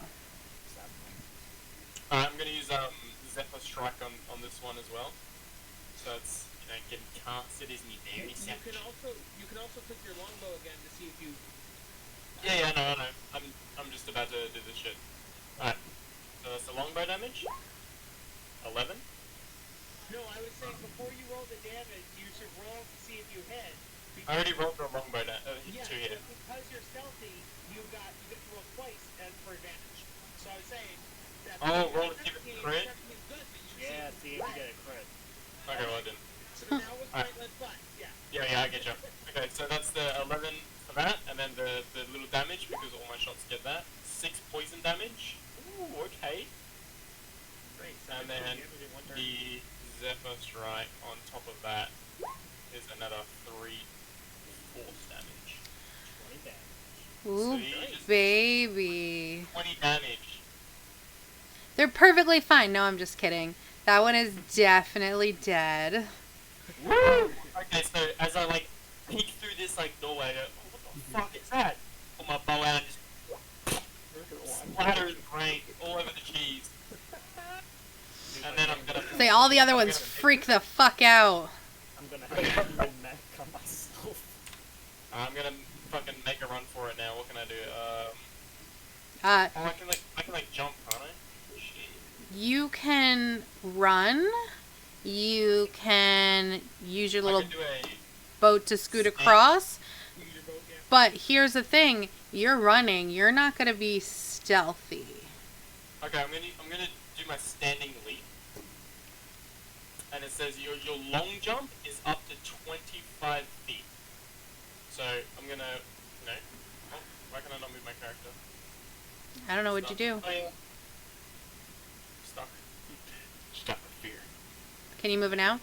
F: Alright, I'm gonna use Zephyr Strike on this one as well. So it's getting casted isn't he very
B: You can also click your longbow again to see if you.
F: Yeah, I know. I'm just about to do this shit. Alright. So that's the longbow damage. 11.
B: No, I was saying before you roll the damage, you should roll to see if you hit,
F: I already rolled for a longbow now.
B: Yeah,
F: 2 hit.
B: because you're stealthy, you get to roll twice and for advantage. So I was saying that
F: Oh, roll to see if it's crit?
B: perception is good, but you
A: Yeah,
B: see
A: see if you get a crit.
F: Okay, well I didn't.
B: So now was
F: Alright.
B: pointless, but yeah.
F: Yeah, I get you. Okay, so that's the 11 for that, and then the little damage, because all my shots get that. 6 poison damage. Ooh, okay.
B: Great.
F: And then the Zephyr Strike on top of that is another 3 force damage.
A: 20 damage.
C: Ooh,
F: See? Just
C: baby.
F: 20 damage.
C: They're perfectly fine. No, I'm just kidding. That one is definitely dead.
F: Woo! Okay, so as I like peek through this like doorway, I go, oh, what the fuck is that? Pull my bow out and just splatter his brain all over the cheese. And then I'm gonna
C: Say all the other ones freak the fuck out.
A: I'm gonna have my mech on myself.
F: I'm gonna fucking make a run for it now. What can I do?
C: Uh,
F: Oh, I can like jump, can't I? Shit.
C: you can run. You can use your
F: I
C: little
F: can do a.
C: boat to scoot
F: Snake.
C: across.
B: Use your boat, yeah.
C: But here's the thing. You're running. You're not going to be stealthy.
F: Okay, I'm gonna do my standing leap. And it says your long jump is up to 25 feet. So I'm gonna, oh, why can I not move my character?
C: I don't know what you do.
F: Oh, yeah. Stuck. Stuck with fear.
C: Can you move it now?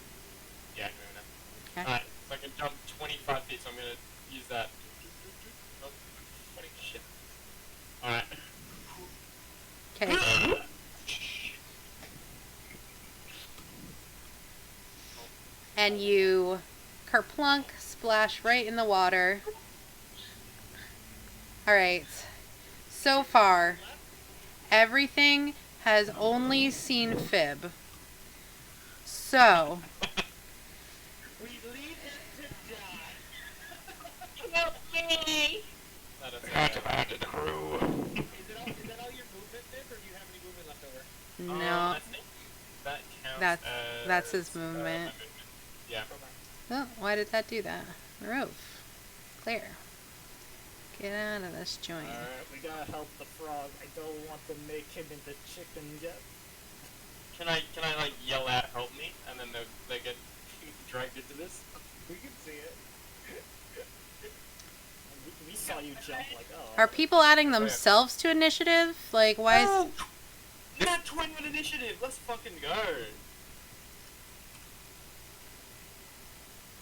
F: Yeah, I can move it now.
C: Okay.
F: Alright, so I can jump 25 feet, so I'm gonna use that. Oh, 20, shit. Alright.
C: Okay. And you kerplunk, splash right in the water. Alright. So far, everything has only seen Fib. So,
B: We leave him to die.
G: Help me!
F: That is
D: Got to find the crew.
B: Is that all your movement, Viv, or do you have any movement left over?
C: no.
F: I think that counts
C: That's his
F: as,
C: movement.
F: my movement. Yeah.
C: Oh, why did that do that? Roof. Clear. Get out of this joint.
A: Alright, we gotta help the frog. I don't want to make him into chicken yet.
F: Can I like yell out, help me, and then they get dragged into this?
B: We can see it.
A: We saw you jump like, oh.
C: Are people adding themselves to initiative? Like, why is...
F: Oh! You got 20 with initiative! Let's fucking go!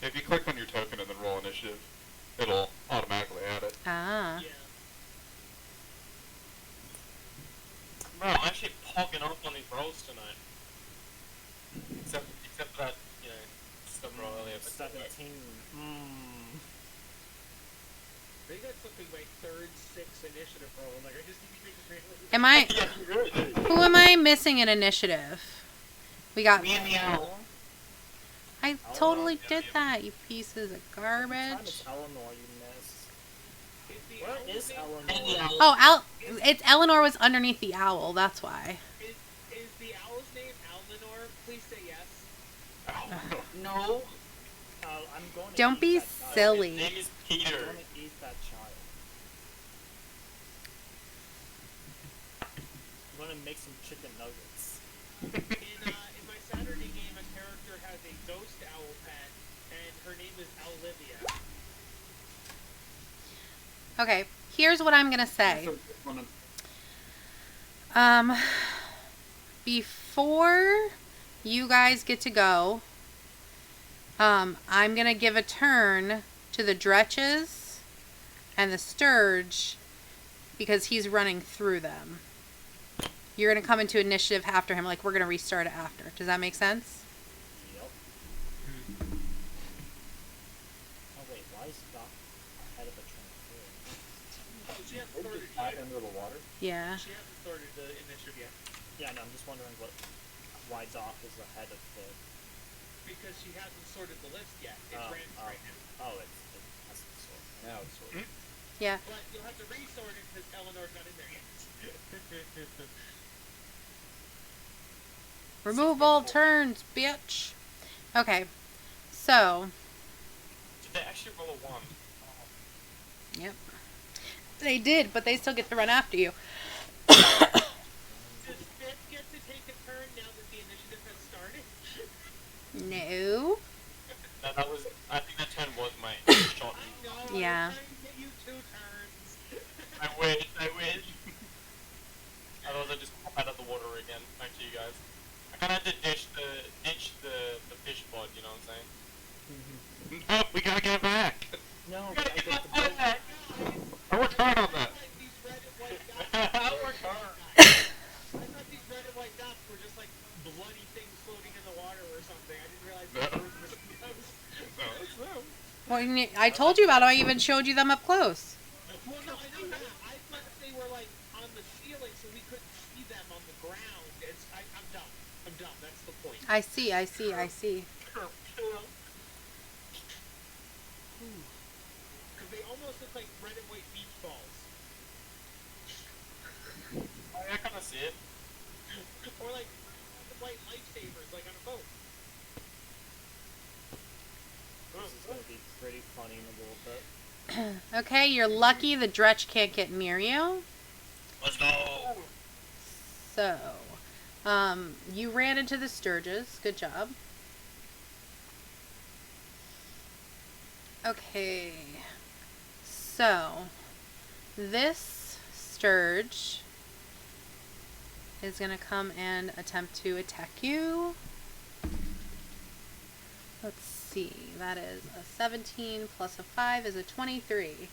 D: If you click on your token and then roll initiative, it'll automatically add it.
C: Ah.
B: Yeah.
F: Bro, I'm actually pogging off on these rolls tonight. Except for that, stuff roll earlier. But
A: 17.
B: They got something like 3rd, 6th initiative roll. Like, I just need to make a great
C: Am I...
F: yeah, you really do.
C: Who am I missing in initiative? We got...
G: Me and the owl.
C: I totally did that, you pieces of
A: What time
C: garbage.
A: is Eleanor you missed?
B: Is the
A: Where
B: owl
A: is
B: name-
A: Eleanor?
C: Oh, it's Eleanor was underneath the owl, that's why.
B: Is the owl's name Almanor? Please say yes.
G: No.
A: I'm going to
C: Don't
A: eat
C: be
A: that child.
C: silly.
F: His name is
A: I'm
F: Peter.
A: going to eat that child. I'm going to make some chicken nuggets.
B: In my Saturday game, a character has a ghost owl pet, and her name is Olivia.
C: Okay, here's what I'm gonna say. Before you guys get to go, I'm gonna give a turn to the Dretches and the Sturge because he's running through them. You're gonna come into initiative after him, like we're gonna restart it after. Does that make sense?
A: Yep. Oh wait, why is Doc ahead of the train?
B: She hasn't started
E: Back
B: yet.
E: under the water.
C: Yeah.
B: She hasn't started the initiative yet.
A: Yeah, no, I'm just wondering why Doc is ahead of the...
B: Because she hasn't sorted the list yet. It's random right now.
A: Oh, it has to be sorted.
E: Now it's sorted.
C: Yeah.
B: But you'll have to resort it because Eleanor's not in there yet.
C: Remove all turns, bitch. Okay. So,
F: Did they actually actually roll a 1?
C: Yep. They did, but they still get to run after you.
B: Does Fib get to take a turn now that the initiative has started?
C: No.
F: No, that was. I think that turn was my shot.
B: No,
C: Yeah.
B: I'm trying to get you 2 turns.
F: I wish. Otherwise, I just pop out of the water again. Back to you guys. I kind of had to ditch the fish pod. You know what I'm saying?
D: No, we gotta get back.
A: No,
F: You
A: but
F: gotta
A: I
F: get
A: get
F: my
A: the
F: pod
A: boat.
F: back.
D: I worked hard on that.
B: Like these red and white dots.
F: I worked hard.
B: I thought these red and white dots were just like bloody things floating in the water or something. I didn't realize they were mosquitoes.
F: No, it's them.
C: Well, I told you about it. I even showed you them up close.
B: Well, no, I know that. I thought they were like on the ceiling, so we couldn't see them on the ground. I'm dumb. I'm dumb. That's the point.
C: I see.
B: Because they almost look like red and white beach balls.
F: I kind of see it.
B: Or like red and white lifesavers, like on a boat.
A: This is gonna be pretty funny in a little bit.
C: Okay, you're lucky the dretch can't get near you.
F: Let's go.
C: So, you ran into the Sturges. Good job. Okay. So, this Sturge is going to come and attempt to attack you. Let's see. That is a 17 plus a 5 is a 23.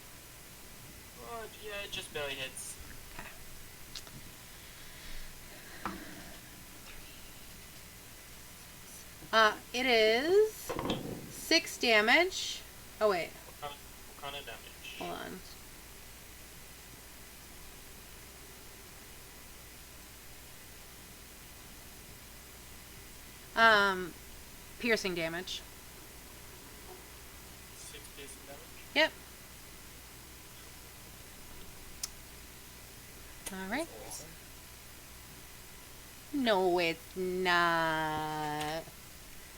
F: Oh, yeah, it just barely hits.
C: It is 6 damage. Oh, wait.
F: What kind of damage?
C: Hold on. Piercing damage.
F: 6 piercing damage?
C: Yep. Alright.
A: Awesome.
C: No, it's not.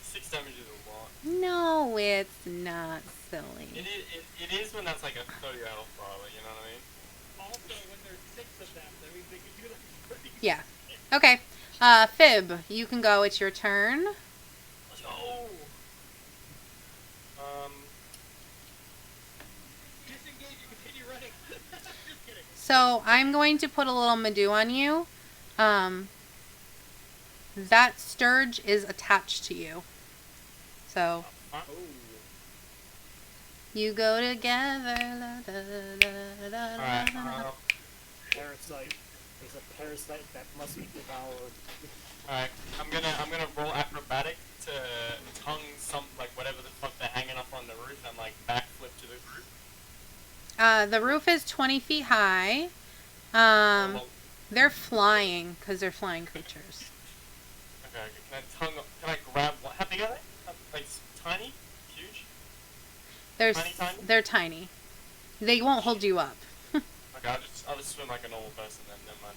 F: 6 damage is a lot.
C: No, it's not, silly.
F: It is when that's like a 30 health probably, you know what I mean?
B: Also, when there's 6 of them, that means they can do like 30.
C: Yeah. Okay. Fib, you can go. It's your turn.
F: Let's go!
B: Disengage and continue running. Just kidding.
C: So, I'm going to put a little Madoo on you. That Sturge is attached to you. So, you go together. La, da, da, da,
F: Alright,
C: da.
A: Parasite. There's a parasite that must be devoured.
F: alright. I'm gonna roll acrobatic to tongue some, like, whatever the fuck they're hanging up on the roof and, like, backflip to the roof.
C: The roof is 20 feet high.
F: Well,
C: They're flying because they're flying creatures.
F: okay, can I grab one? How big are they? Like, tiny? Huge?
C: They're tiny. They won't hold you up.
F: Okay, I'll just swim like a normal person then, never mind.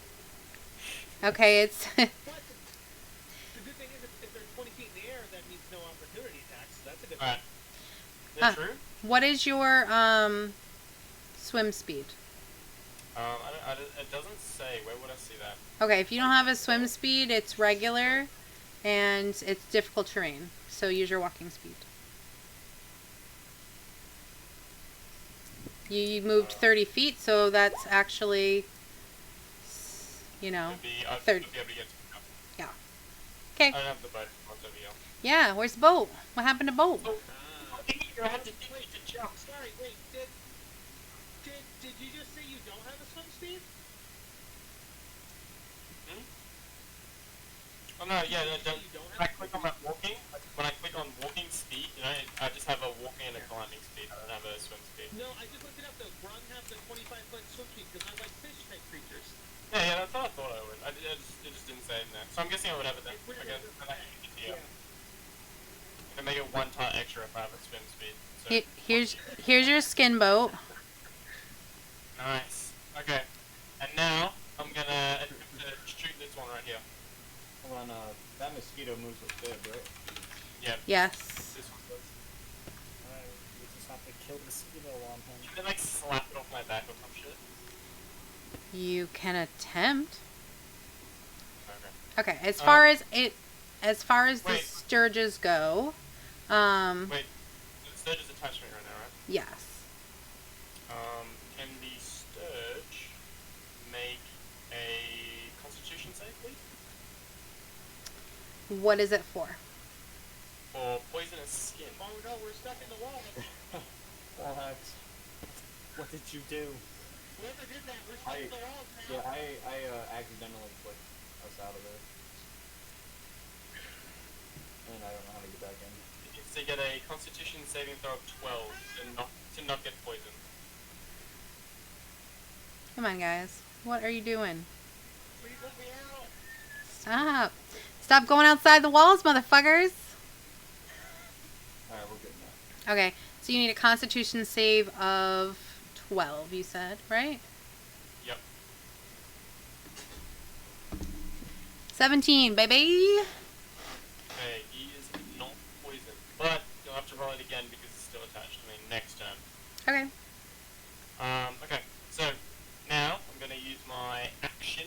C: Okay, it's
B: But the good thing is, if they're 20 feet in the air, that means no opportunity attacks. So that's a good thing.
F: Alright. Is that true?
C: what is your swim speed?
F: It doesn't say. Where would I see that?
C: Okay, if you don't have a swim speed, it's regular and it's difficult terrain. So use your walking speed. You moved 30 feet, so that's actually, you know,
F: It'd be, I'd
C: 30.
F: be able to get to the
C: Yeah. Okay.
F: I don't have the boat once over here.
C: Yeah, where's the boat? What happened to boat?
F: Oh, I had to wait to jump.
B: Sorry, wait. Did you just say you don't have a swim speed?
F: Oh no, yeah, no,
B: You don't
F: when I
B: have
F: click on that walking, when I click on walking speed, you know, I just have a walking and a climbing speed. I don't have a swim speed.
B: No, I just looked it up. The Grun have the 25-foot swim speed because I like fish-type creatures.
F: Yeah, that's what I thought I would. It just didn't say in there. So I'm guessing I would have it then.
B: It's weird.
F: I guess, and I can get here.
B: Yeah.
F: I can make it 1 ton extra if I have a swim speed. So.
C: Here's your skin boat.
F: Nice. Okay. And now, I'm gonna attempt to shoot this one right here.
E: Hold on, that mosquito moves with Fib, right?
F: Yep.
C: Yes.
F: This one does.
A: Alright, we just have to kill the mosquito on him.
F: You can like slap it off my back or some shit.
C: You can attempt.
F: Okay.
C: Okay, as far as the
F: Wait.
C: sturges go,
F: Wait, the sturge is attached to me right now, right?
C: yes.
F: Can the sturge make a constitution save, please?
C: What is it for?
F: For poisonous skin.
B: Oh no, we're stuck in the wall.
A: What did you do?
B: Whoever did that, we're stuck in the walls now.
J: Yeah, I accidentally clicked us out of there. And I don't know how to get back in.
F: It needs to get a constitution saving throw of 12 to not get poisoned.
C: Come on, guys. What are you doing?
B: Please let me out.
C: Stop. Stop going outside the walls, motherfuckers.
J: Alright, we're good now.
C: Okay, so you need a constitution save of 12, you said, right?
F: Yep.
C: 17, baby.
F: Okay, he is not poisoned. But you'll have to roll it again because it's still attached to me next turn.
C: Okay.
F: Okay, so now I'm gonna use my action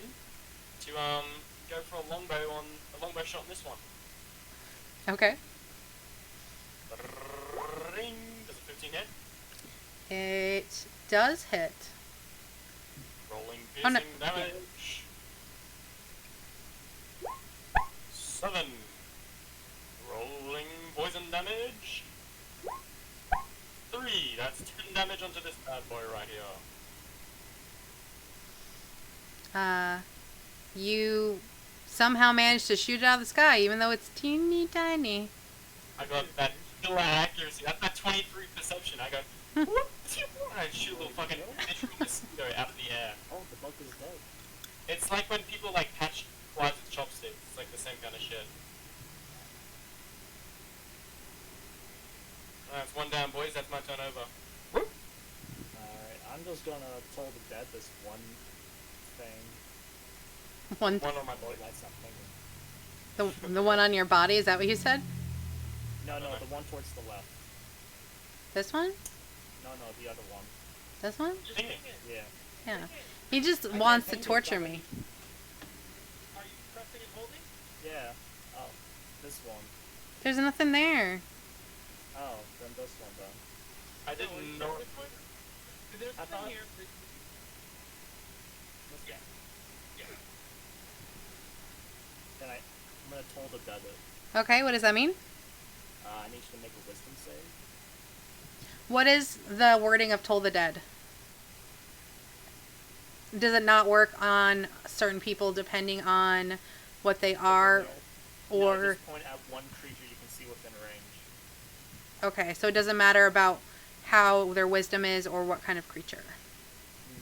F: to go for a longbow shot on this one.
C: Okay.
F: Ring. Does a 15 hit?
C: It does hit.
F: Rolling
C: Oh, no.
F: piercing damage. 7. Rolling poison damage. 3. That's 10 damage onto this bad boy right here.
C: You somehow managed to shoot it out of the sky, even though it's teeny tiny.
F: I got that killer accuracy. That's that 23 perception. I go, whoop, and I shoot a little fucking literal mosquito out of the air.
A: Oh, the bug is dead.
F: It's like when people like catch flies with chopsticks. It's like the same kind of shit. Alright, it's one down, boys. That's my turn over.
A: Alright, I'm just gonna toll the dead this one thing.
C: One,
F: One on my
A: Boy,
F: body.
A: lights not thinking.
C: the one on your body, is that what you said?
A: No, the one towards the left.
C: This one?
A: No, the other one.
C: This one?
B: Just
F: Dang
B: pick
F: it.
B: it.
A: Yeah.
C: Yeah. He just wants to torture me.
B: Are you pressing and holding?
A: Yeah. Oh, this one.
C: There's nothing there.
A: Oh, then this one then.
F: I didn't
B: No,
F: know.
B: this one? There's
A: I
B: one
A: thought-
B: here.
A: Yeah. Then I'm gonna toll the dead it.
C: Okay, what does that mean?
A: I need you to make a wisdom save.
C: What is the wording of Toll the Dead? Does it not work on certain people depending on what they are?
A: No,
C: Or
A: just point at one creature you can see within range.
C: okay, so it doesn't matter about how their wisdom is or what kind of creature.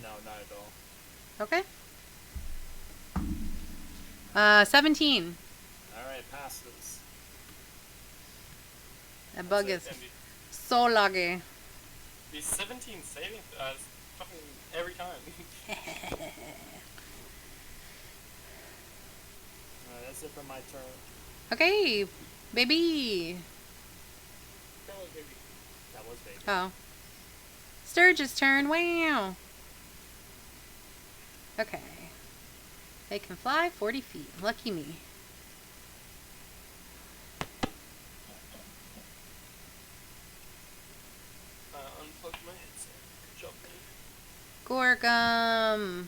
A: No, not at all.
C: Okay. 17.
A: Alright, passes.
C: That bug
F: That's
C: is
F: it,
C: so laggy.
F: the 17 saving, fucking every time.
A: Alright, that's it for my turn.
C: Okay, baby.
B: That was baby.
A: That was baby.
C: Oh. Sturge's turn. Wow. Okay. They can fly 40 feet. Lucky me.
F: Unplugged my headset. Good job, mate.
C: Gorgum.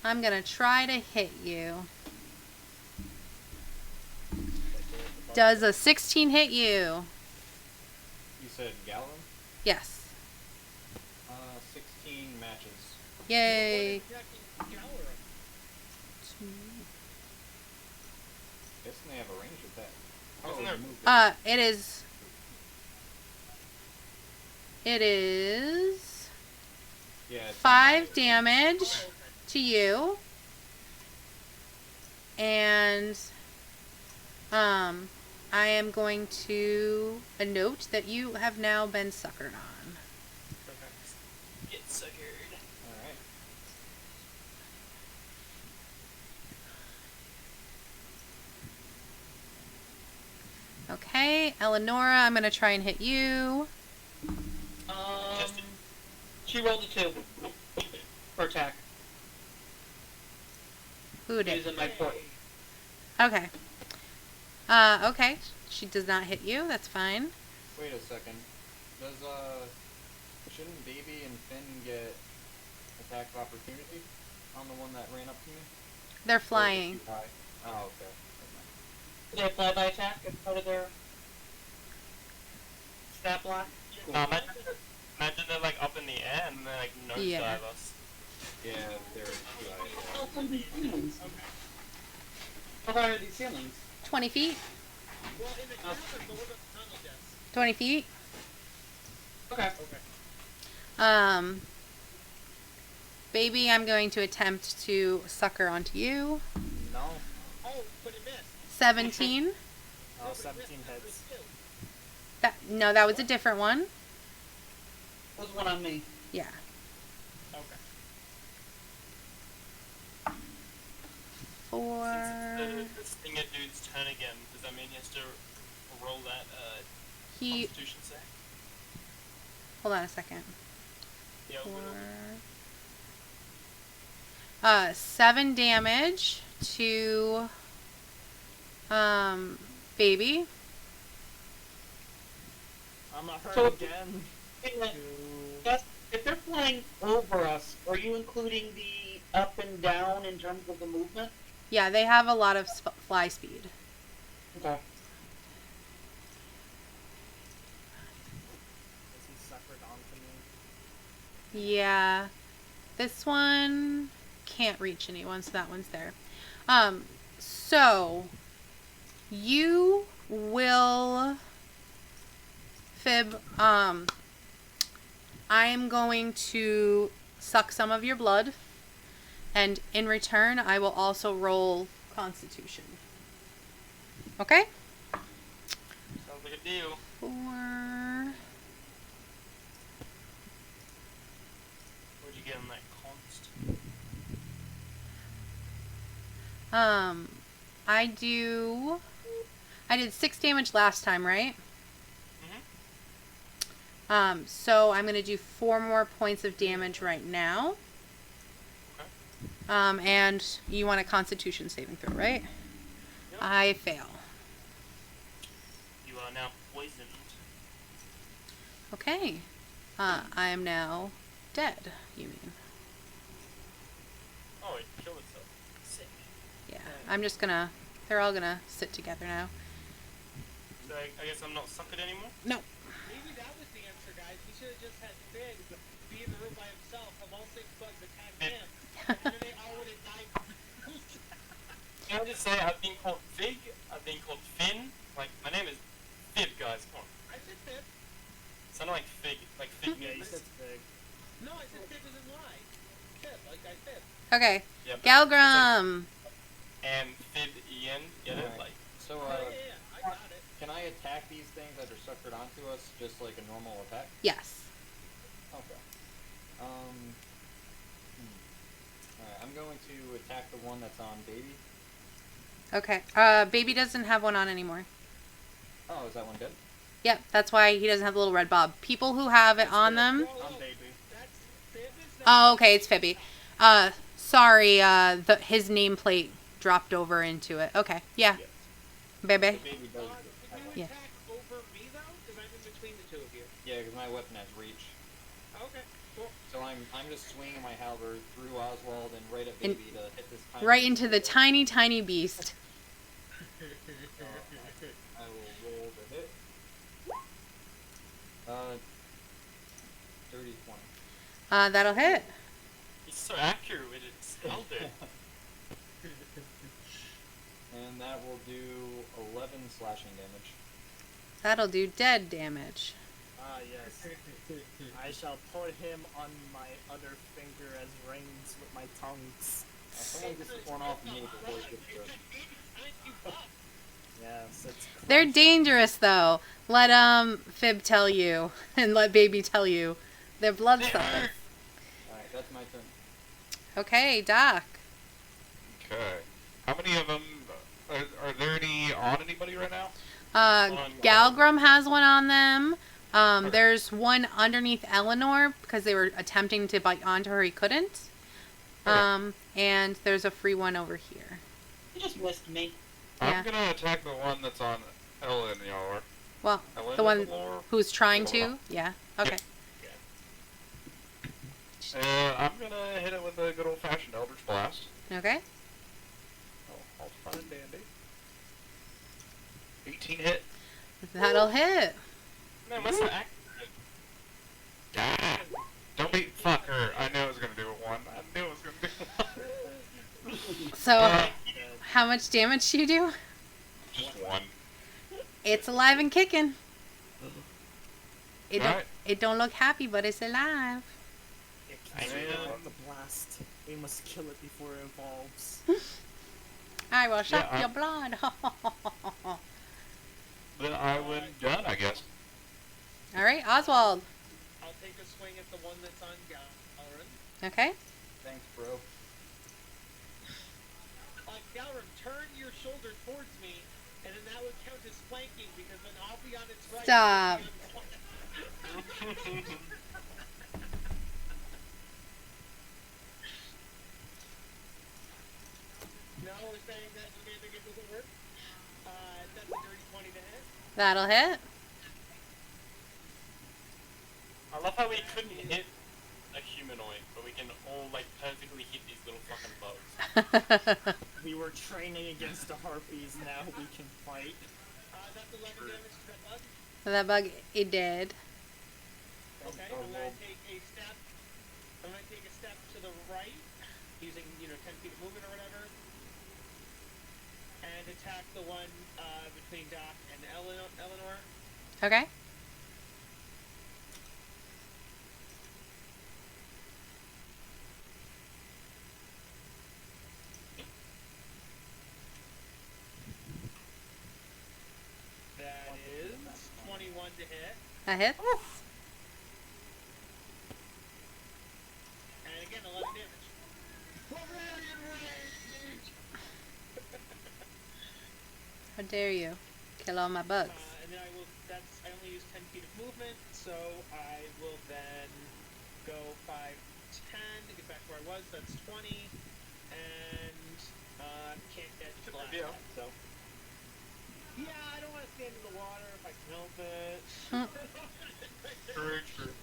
C: I'm gonna try to hit you. Does a 16 hit you?
E: You said Gallon?
C: Yes.
E: 16 matches.
C: Yay.
E: Guess they have a range of that.
F: Wasn't
E: you
F: there-
E: moved it.
C: It is
E: Yeah, it's
C: 5 damage to you. And I am going to note that you have now been suckered on.
F: Get suckered.
E: Alright.
C: Okay, Eleonora, I'm going to try and hit you.
G: She rolled a 2 for attack.
C: Who did?
G: Using my point.
C: Okay. Okay. She does not hit you. That's fine.
E: Wait a second. Does shouldn't Baby and Finn get attack of opportunity on the one that ran up to me?
C: They're
E: Or is it
C: flying.
E: too high? Oh, okay.
G: Do they fly by attack as part of their stat block?
F: No, imagine they're like up in the air and they like nosedive
C: Yeah.
F: us.
E: Yeah, they're too high.
G: Oh, from these ceilings. How high are these ceilings?
C: 20 feet?
B: Well, in the cavern, but what about the tunnel, Jess?
C: 20 feet?
G: Okay.
C: Baby, I'm going to attempt to sucker onto you.
A: No.
B: Oh, but it missed.
C: 17.
A: Oh, 17 hits.
C: No, that was a different one.
G: There's one on me.
C: Yeah.
B: Okay.
C: 4.
F: Since it's the stinger dude's turn again, does that mean he has to roll that
C: He.
F: Constitution save?
C: Hold on a second.
F: Yeah, we'll
C: 7 damage to Baby.
A: I'm not hurt
G: So-
A: again.
G: Yes, if they're flying over us, are you including the up and down in terms of the movement?
C: Yeah, they have a lot of fly speed.
G: Okay.
A: Is he suckered onto me?
C: Yeah. This one can't reach anyone, so that one's there. So you will Fib, I am going to suck some of your blood, and in return I will also roll Constitution. Okay?
F: Sounds like a deal.
C: 4.
F: What'd you get on that const?
C: I did 6 damage last time, right?
F: Mm-hmm.
C: So I'm gonna do 4 more points of damage right now.
F: Okay.
C: And you want a Constitution saving throw, right?
F: Yep.
C: I fail.
F: You are now poisoned.
C: Okay. I am now dead, you mean.
F: Oh, it killed itself. Sick.
C: Yeah. I'm just gonna, they're all gonna sit together now.
F: So I guess I'm not suckered anymore?
C: No.
B: Maybe that was the answer, guys. He should have just had Fig be in the room by himself, have all 6 bugs attack him, and then they all would have died.
F: Can I just say, I've been called Fig, I've been called Finn. Like, my name is Fib, guys, come on.
B: I said Fib.
F: Sounded like Fig
A: Yeah, you
F: news.
A: said big.
B: No, I said Fib as in lie. Fib, like I Fib.
C: Okay.
F: Yep.
C: Galgrim.
F: And Fib Ian, get it?
E: Alright.
F: Like,
E: So,
B: Oh, yeah, I got it.
E: can I attack these things that are suckered onto us just like a normal attack?
C: Yes.
E: Okay. Alright, I'm going to attack the one that's on Baby.
C: Okay. Baby doesn't have one on anymore.
E: Oh, is that one dead?
C: Yep, that's why he doesn't have the little red bob. People who have it on them.
B: Whoa,
A: I'm
B: whoa.
A: baby.
B: That's Fib is not.
C: Oh, okay, it's Fibby. Sorry, his nameplate dropped over into it. Okay, yeah. Baby.
E: So Baby does.
B: Can you
C: Yeah.
B: attack over me, though? Because I'm in between the two of you.
E: Yeah, because my weapon has reach.
B: Okay, cool.
E: So I'm just swinging my halberd through Oswald and right at
C: And-
E: Baby to hit this tiny.
C: Right into the tiny, tiny beast.
E: I will roll the hit. Dirty 20.
C: That'll hit.
F: he's so accurate with it. Spelled it.
E: And that will do 11 slashing damage.
C: That'll do dead damage.
A: Ah, yes. I shall put him on my other finger as rings with my tongues.
E: Someone gets this one off me before it gets to
A: Yes, it's
C: They're dangerous, though. Let Fib tell you, and let Baby tell you. They're bloodsuckers.
E: Alright, that's my turn.
C: Okay, Doc.
D: Okay. How many of them? Are there any on anybody right now?
C: Galgrim has one on them. There's one underneath Eleanor because they were attempting to bite onto her. He couldn't. And there's a free one over here.
G: You just missed me.
C: Yeah.
D: I'm gonna attack the one that's on Eleanor.
C: Well, the one who's trying to. Yeah. Okay.
D: I'm gonna hit it with a good old-fashioned Eldritch Blast.
C: Okay.
D: Oh, all fun and dandy. 18 hit.
C: That'll hit.
F: Man, what's the accurate?
D: God. Don't be fucker. I knew it was gonna do a 1. I knew it was gonna do 1.
C: So, how much damage do you do?
D: Just 1.
C: It's alive and kicking.
D: Alright.
C: It don't look happy, but it's alive.
A: It can't on the blast. We must kill it before it evolves.
C: I will suck
D: Yeah,
C: your blood.
D: Then I win done, I guess.
C: All right, Oswald.
B: I'll take a swing at the one that's on Galrin.
C: Okay.
E: Thanks, bro.
B: Galrin, turn your shoulder towards me, and then that would count as flanking because then I'll be on its right.
C: Stop.
B: No, we're saying that Amanda get doesn't work. That's a dirty 20 to hit.
C: That'll hit.
F: I love how we couldn't hit a humanoid, but we can all like perfectly hit these little fucking bugs.
A: We were training against the harpies, now we can fight.
B: That's 11 damage to that bug.
C: That bug, it did.
B: Okay, I'm gonna take a step. I'm gonna take a step to the right, using 10 feet of movement or whatever, and attack the one between Doc and Eleanor.
C: Okay.
B: That is 21 to hit,
C: That hits.
B: and again 11 damage. Barbarian rage!
C: How dare you kill all my bugs?
B: And then I only use 10 feet of movement, so I will then go 5, 10 to get back where I was. That's 20, and can't get to the last
F: idea.
B: one, so. Yeah, I don't want to stand in the water if I can help it.
F: True, true.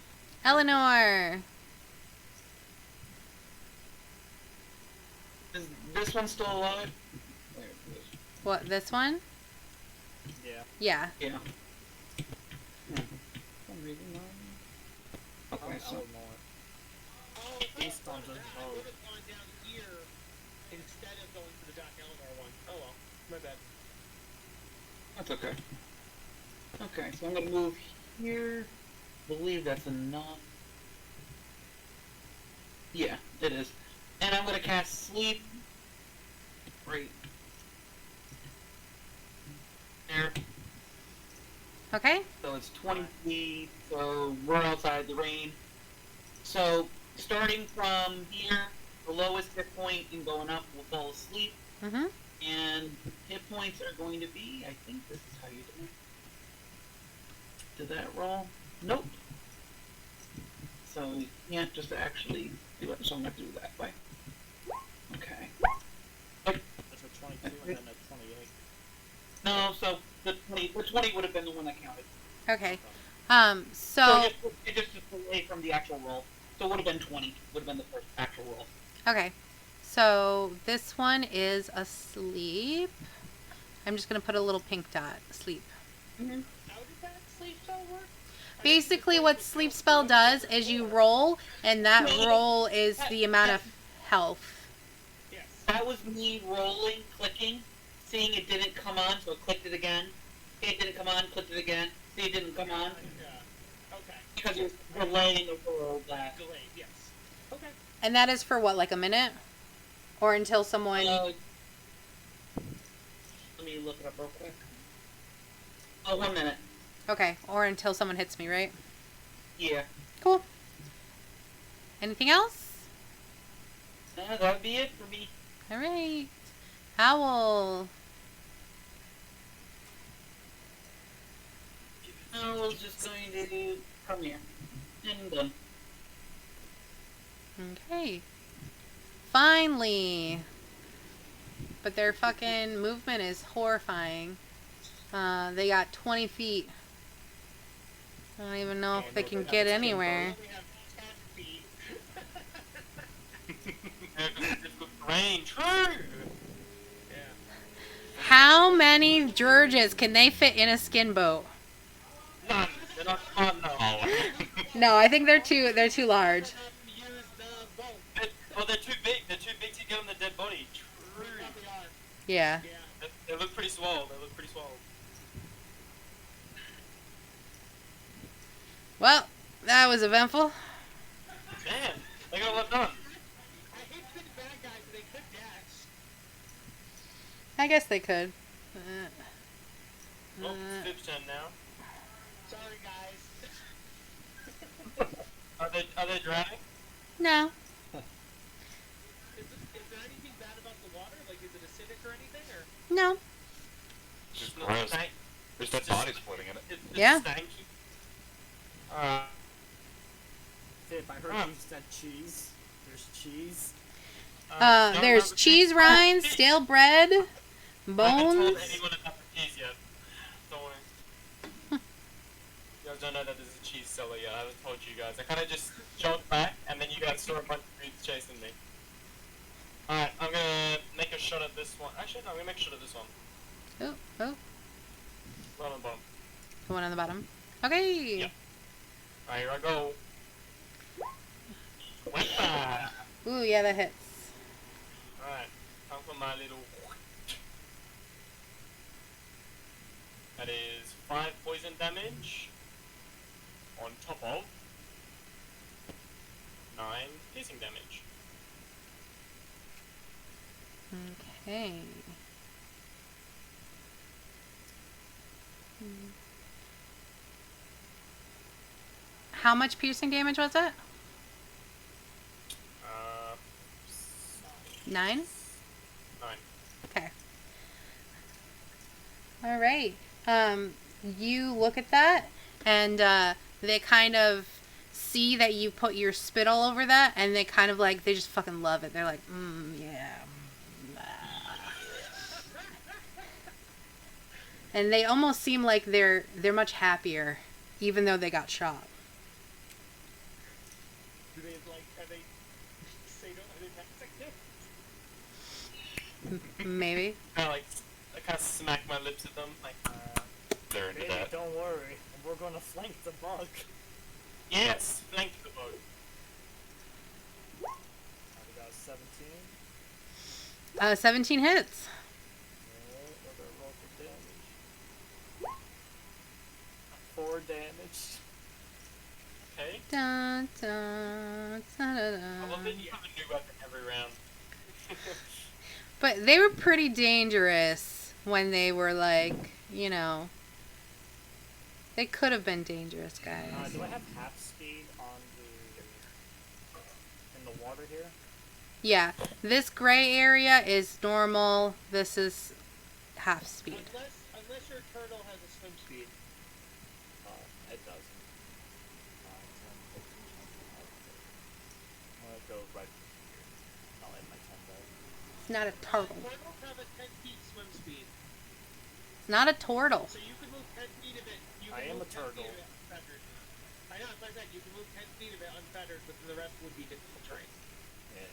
C: Eleanor.
G: Is this one still alive?
C: What, this one?
A: Yeah.
C: Yeah.
G: Yeah. Okay, so
A: Eleanor.
B: Oh,
A: Based on the
B: I would have gone down here instead of going to the Doc Eleanor one. Oh well, my bad.
G: that's okay. Okay, so I'm gonna move here. Believe that's enough. Yeah, it is. And I'm gonna cast sleep. Right. There.
C: Okay.
G: So it's 20 feet, so we're outside the rain. So, starting from here, the lowest hit point and going up will fall asleep.
C: Mm-hmm.
G: And hit points are going to be, I think this is how you do it. Did that roll? Nope. So we can't just actually do it, so I'm going to do it that way. Okay.
A: There's a 22 and then a 28.
G: No, so the 20 would have been the one that counted.
C: Okay.
G: So it just away from the actual roll. So it would have been 20. Would have been the first actual roll.
C: Okay. So this one is asleep. I'm just gonna put a little pink dot. Asleep.
B: How did that sleep spell work?
C: Basically, what sleep spell does is you roll, and that roll is the amount of health.
B: Yes.
G: That was me rolling, clicking, seeing it didn't come on, so I clicked it again. See, it didn't come on, clicked it again. See, it didn't come on.
B: Okay.
G: Because you're delaying the roll that.
B: Delayed, yes. Okay.
C: And that is for what, like a minute? Or until someone...
G: Let me look it up real quick. Oh, 1 minute.
C: Okay, or until someone hits me, right?
G: Yeah.
C: Cool. Anything else?
G: That'd be it for me.
C: Alright. Owl.
G: I was just going to come here. And done.
C: Okay. Finally. But their fucking movement is horrifying. They got 20 feet. I don't even know if they can get anywhere.
B: We have 10 feet.
F: Rain, true.
B: Yeah.
C: How many Georges can they fit in a skin boat?
F: None. They're not smart enough.
C: No, I think they're too large.
B: Have them use the boat.
F: They're too big. They're too big to get on the dead body. True.
B: They probably are.
C: Yeah.
B: Yeah.
F: They look pretty swole. They look pretty swole.
C: Well, that was eventful.
F: Man, they got a lot done.
B: I hate to be the bad guys, but they could dash.
C: I guess they could.
F: Oh, it's Vip's turn now.
B: Sorry, guys.
F: Are they drowning?
C: No.
B: Is there anything bad about the water? Like, is it acidic or anything? Or
C: No.
D: Just
F: not
D: gross.
F: stank-
D: There's dead bodies floating in it.
F: It's
C: Yeah.
F: stanky.
A: Fib, I heard
F: Huh.
A: you said cheese. There's cheese.
F: No,
C: There's
F: no,
C: cheese
F: no,
C: rinds,
F: cheese.
C: stale bread,
F: I haven't told
C: bones.
F: anyone about the cheese yet. Don't worry. You guys don't know that there's a cheese seller yet. I haven't told you guys. I kind of just jogged back, and then you guys saw a bunch of dudes chasing me. Alright, I'm gonna make a shot at this one. Actually, no, I'm gonna make a shot at this one.
C: Oh, oh,
F: Right on the bottom.
C: the one on the bottom. Okay.
F: Yep. Alright, here I go. Whippa!
C: Ooh, yeah, that hits.
F: Alright, time for my little... That is 5 poison damage. On top of 9 piercing damage.
C: Okay. How much piercing damage was it? 9?
F: 9.
C: Okay. All right. You look at that, and they kind of see that you put your spit all over that, and they kind of like, they just fucking love it. They're like, yeah. And they almost seem like they're much happier, even though they got shot.
B: do they like? Are they? Say no. Are they Mexican?
C: Maybe.
F: I kind of smack my lips at them, like,
D: They're into
A: Baby,
D: that.
A: don't worry. We're gonna flank the bug.
F: yes, flank the boat.
A: We got 17.
C: 17 hits.
A: Alright, we're gonna roll for damage. 4 damage.
F: Okay.
C: Dun, dun, dun, dun,
F: I love that
C: dun.
F: you have a new weapon every round.
C: But they were pretty dangerous when they were like, you know, they could have been dangerous, guys.
A: Do I have half speed on in the water here?
C: Yeah, this gray area is normal. This is half speed.
B: Unless your turtle has a swim speed.
A: It doesn't. 10, 15, 20, 25. I'm gonna go right here. I'll add my 10 back.
C: It's not a turtle.
B: Turtles have a 10 feet swim speed,
C: It's not a turtle.
B: so you can move 10 feet of it. You
A: I
B: can
A: am
B: move
A: a
B: 10 feet
A: turtle.
B: of it unfettered. I know, that's what I said. You can move 10 feet of it unfettered, but then the rest would be difficult terrain.
A: Yeah.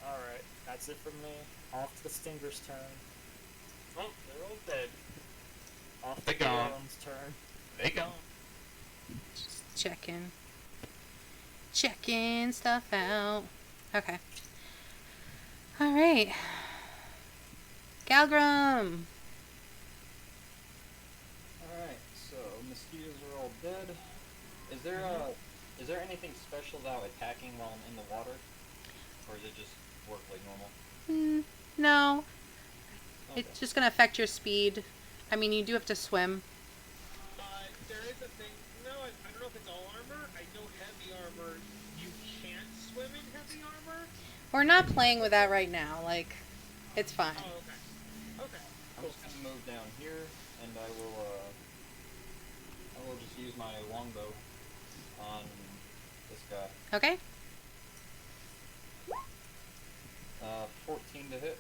A: Alright, that's it for me. Off to the Stinger's turn.
F: Oh, they're all dead.
A: Off to
D: They gone.
A: Gorham's turn.
D: They go.
C: Just checking. Checking stuff out. Okay. Alright. Galgrim!
E: Alright, so mosquitoes are all dead. Is there anything special about attacking while I'm in the water? Or is it just work like normal?
C: No.
E: Okay.
C: It's just gonna affect your speed. I mean, you do have to swim.
B: There is a thing. No, I don't know if it's all armor. I know heavy armor. You can't swim in heavy armor.
C: We're not playing with that right now. Like, it's fine.
B: Oh, okay. Okay.
E: I'm just gonna move down here and I will my longbow on this guy.
C: Okay.
E: 14 to hit,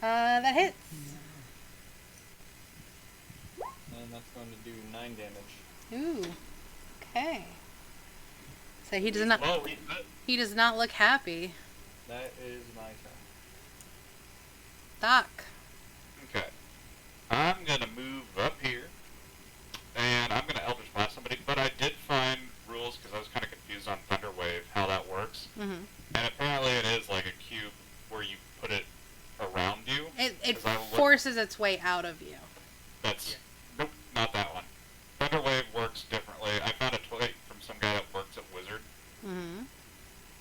C: That hits.
E: and that's going to do 9 damage.
C: Ooh. Okay. So he does not.
F: Oh,
C: He does not look happy.
E: That is my turn.
C: Doc.
D: Okay. I'm gonna move up here, and I'm gonna Eldritch Blast somebody, but I did find rules, because I was kind of confused on Thunder Wave, how that works.
C: Mm-hmm.
D: And apparently it is like a cube where you put it around you.
C: It
D: 'Cause I looked-
C: forces its way out of you.
D: That's, nope, not that one. Thunder Wave works differently. I found a tweet from some guy that works at Wizard,
C: Mm-hmm.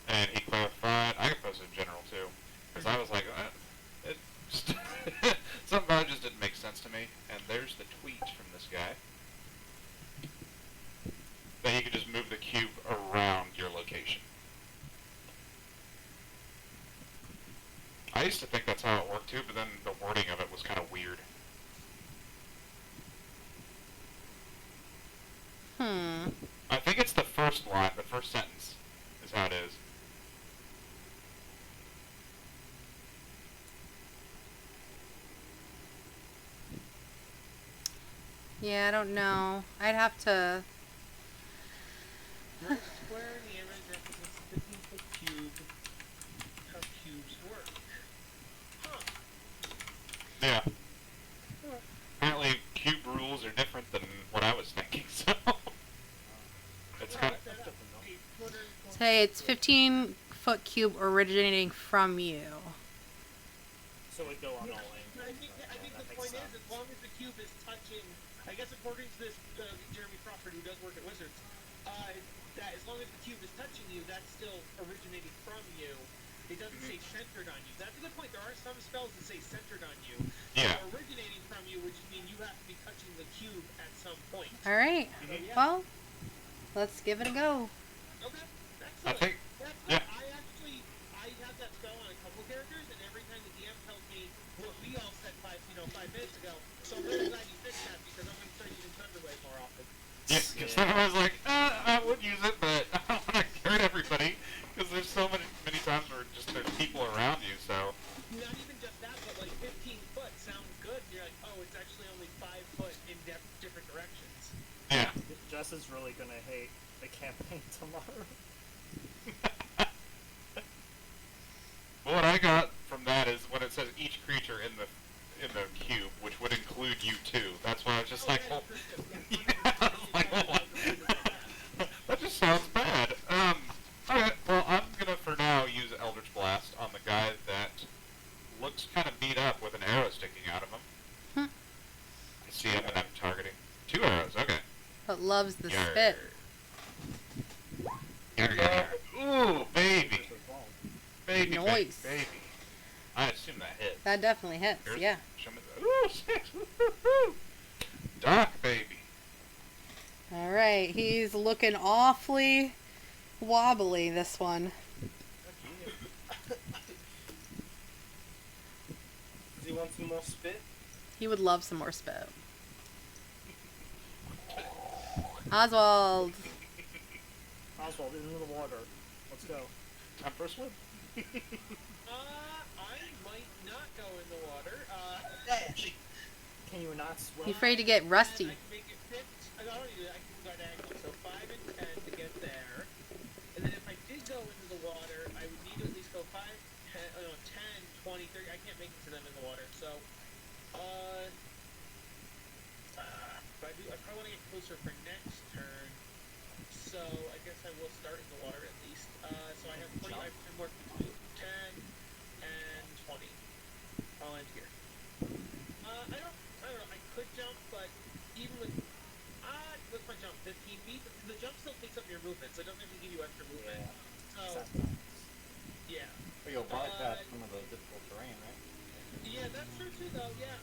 D: and he clarified. I can post it in general too, because I was like, it just something about it just didn't make sense to me. And there's the tweet from this guy that you can just move the cube around your location. I used to think that's how it worked too, but then the wording of it was kind of weird. I think it's the first line, the first sentence is how it is.
C: Yeah, I don't know. I'd have to.
B: Your square in the image represents a 15-foot cube. How cubes work. Huh.
D: Yeah. Apparently, cube rules are different than what I was thinking, so it's kind of.
C: Say it's 15-foot cube originating from you.
A: So we go on all angles.
B: I think the point is, as long as the cube is touching, I guess according to this Jeremy Crawford, who does work at Wizards, that as long as the cube is touching you, that's still originating from you. It doesn't say centered on you. That's a good point. There are some spells that say centered on you.
D: Yeah.
B: They're originating from you, which means you have to be touching the cube at some point.
C: All right.
B: So, yeah.
C: Well, let's give it a go.
B: Okay.
D: I
B: Excellent.
D: think.
B: That's
D: Yeah.
B: I have that spell on a couple characters, and every time the DM tells me what we all said 5 minutes ago, so I'm really glad you fixed that, because I'm going to start using Thunderwave more often.
D: Yeah, because I was like, I would use it, but I don't want to hurt everybody, because there's so many times where just there's people around you, so.
B: Not even just that, but like 15 foot sounds good. You're like, oh, it's actually only 5 foot in different directions.
D: Yeah.
A: Jess is really gonna hate the campaign tomorrow.
D: What I got from that is when it says each creature in the cube, which would include you too. That's why I was just like, well, yeah, I was like, well, that just sounds bad. Okay, well, I'm gonna for now use Eldritch Blast on the guy that looks kind of beat up with an arrow sticking out of him. I see him and I'm targeting 2 arrows. Okay.
C: But loves the
D: Yarr.
C: spit.
D: Yarr, yarr, yarr. Ooh, baby. Baby,
C: Nice.
D: baby. I assume that hits.
C: That definitely hits.
D: Here's-
C: Yeah.
D: Show me the, ooh, 6. Woo-hoo-hoo. Doc, baby.
C: All right. He's looking awfully wobbly. This one.
I: Does he want some more spit?
C: He would love some more spit. Oswald.
A: Oswald, into the water. Let's go.
D: Time for a swim.
B: I might not go in the water.
A: Can you not swim?
C: You afraid to get rusty?
B: I can make it fit. I don't need to. I can go diagonal. So 5 and 10 to get there. And then if I did go into the water, I would need to at least go 5, 10, 20, 30. I can't make it to them in the water. So, but I probably want to get closer for next turn. So I guess I will start in the water at least. So I have 20. I can work 10 and 20. I'll end here. I don't know. I could jump, but even with what's my jump? 15 feet. The jump still takes up your movement, so it doesn't even give you extra movement. So yeah.
E: But you'll bypass some of the difficult terrain, right?
B: Yeah, that's true too, though. Yeah.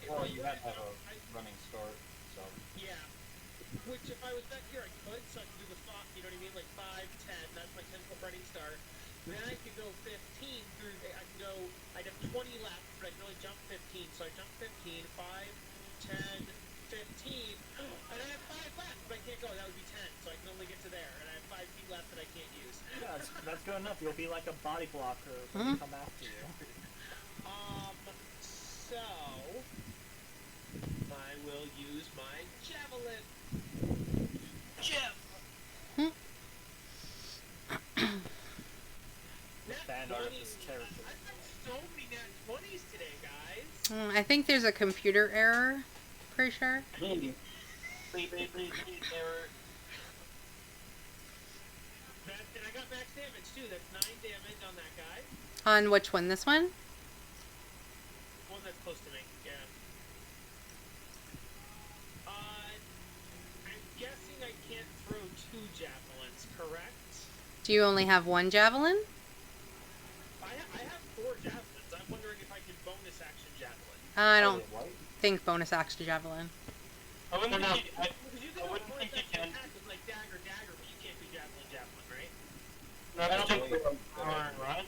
E: Well, you have to have a running start, so.
B: Yeah. Which, if I was back here, I could, so I could do the spot, you know what I mean? Like 5, 10, that's my 10-foot running start. Then I could go 15 through, I'd have 20 left, but I can only jump 15, so I jump 15, 5, 10, 15, and I have 5
A: enough, you'll be like a body blocker when they come after you.
B: So I will use my javelin.
A: Fan art of this character.
B: I've got so many nat 20s today, guys.
C: I think there's a computer error. Pretty sure.
G: Maybe.
F: Please, error.
B: And I got max damage too. That's 9 damage on that guy.
C: On which one? This one?
B: One that's close to me. Yeah. I'm guessing I can't throw 2 javelins, correct?
C: Do you only have one javelin?
B: I have 4 javelins. I'm wondering if I can bonus action javelin.
C: I don't think bonus action javelin.
F: I wouldn't
B: Because
F: think
B: you can
F: I wouldn't
B: bonus
F: think you
B: action
F: can.
B: attack with like dagger, but you can't do javelin, right?
F: No, I don't think right?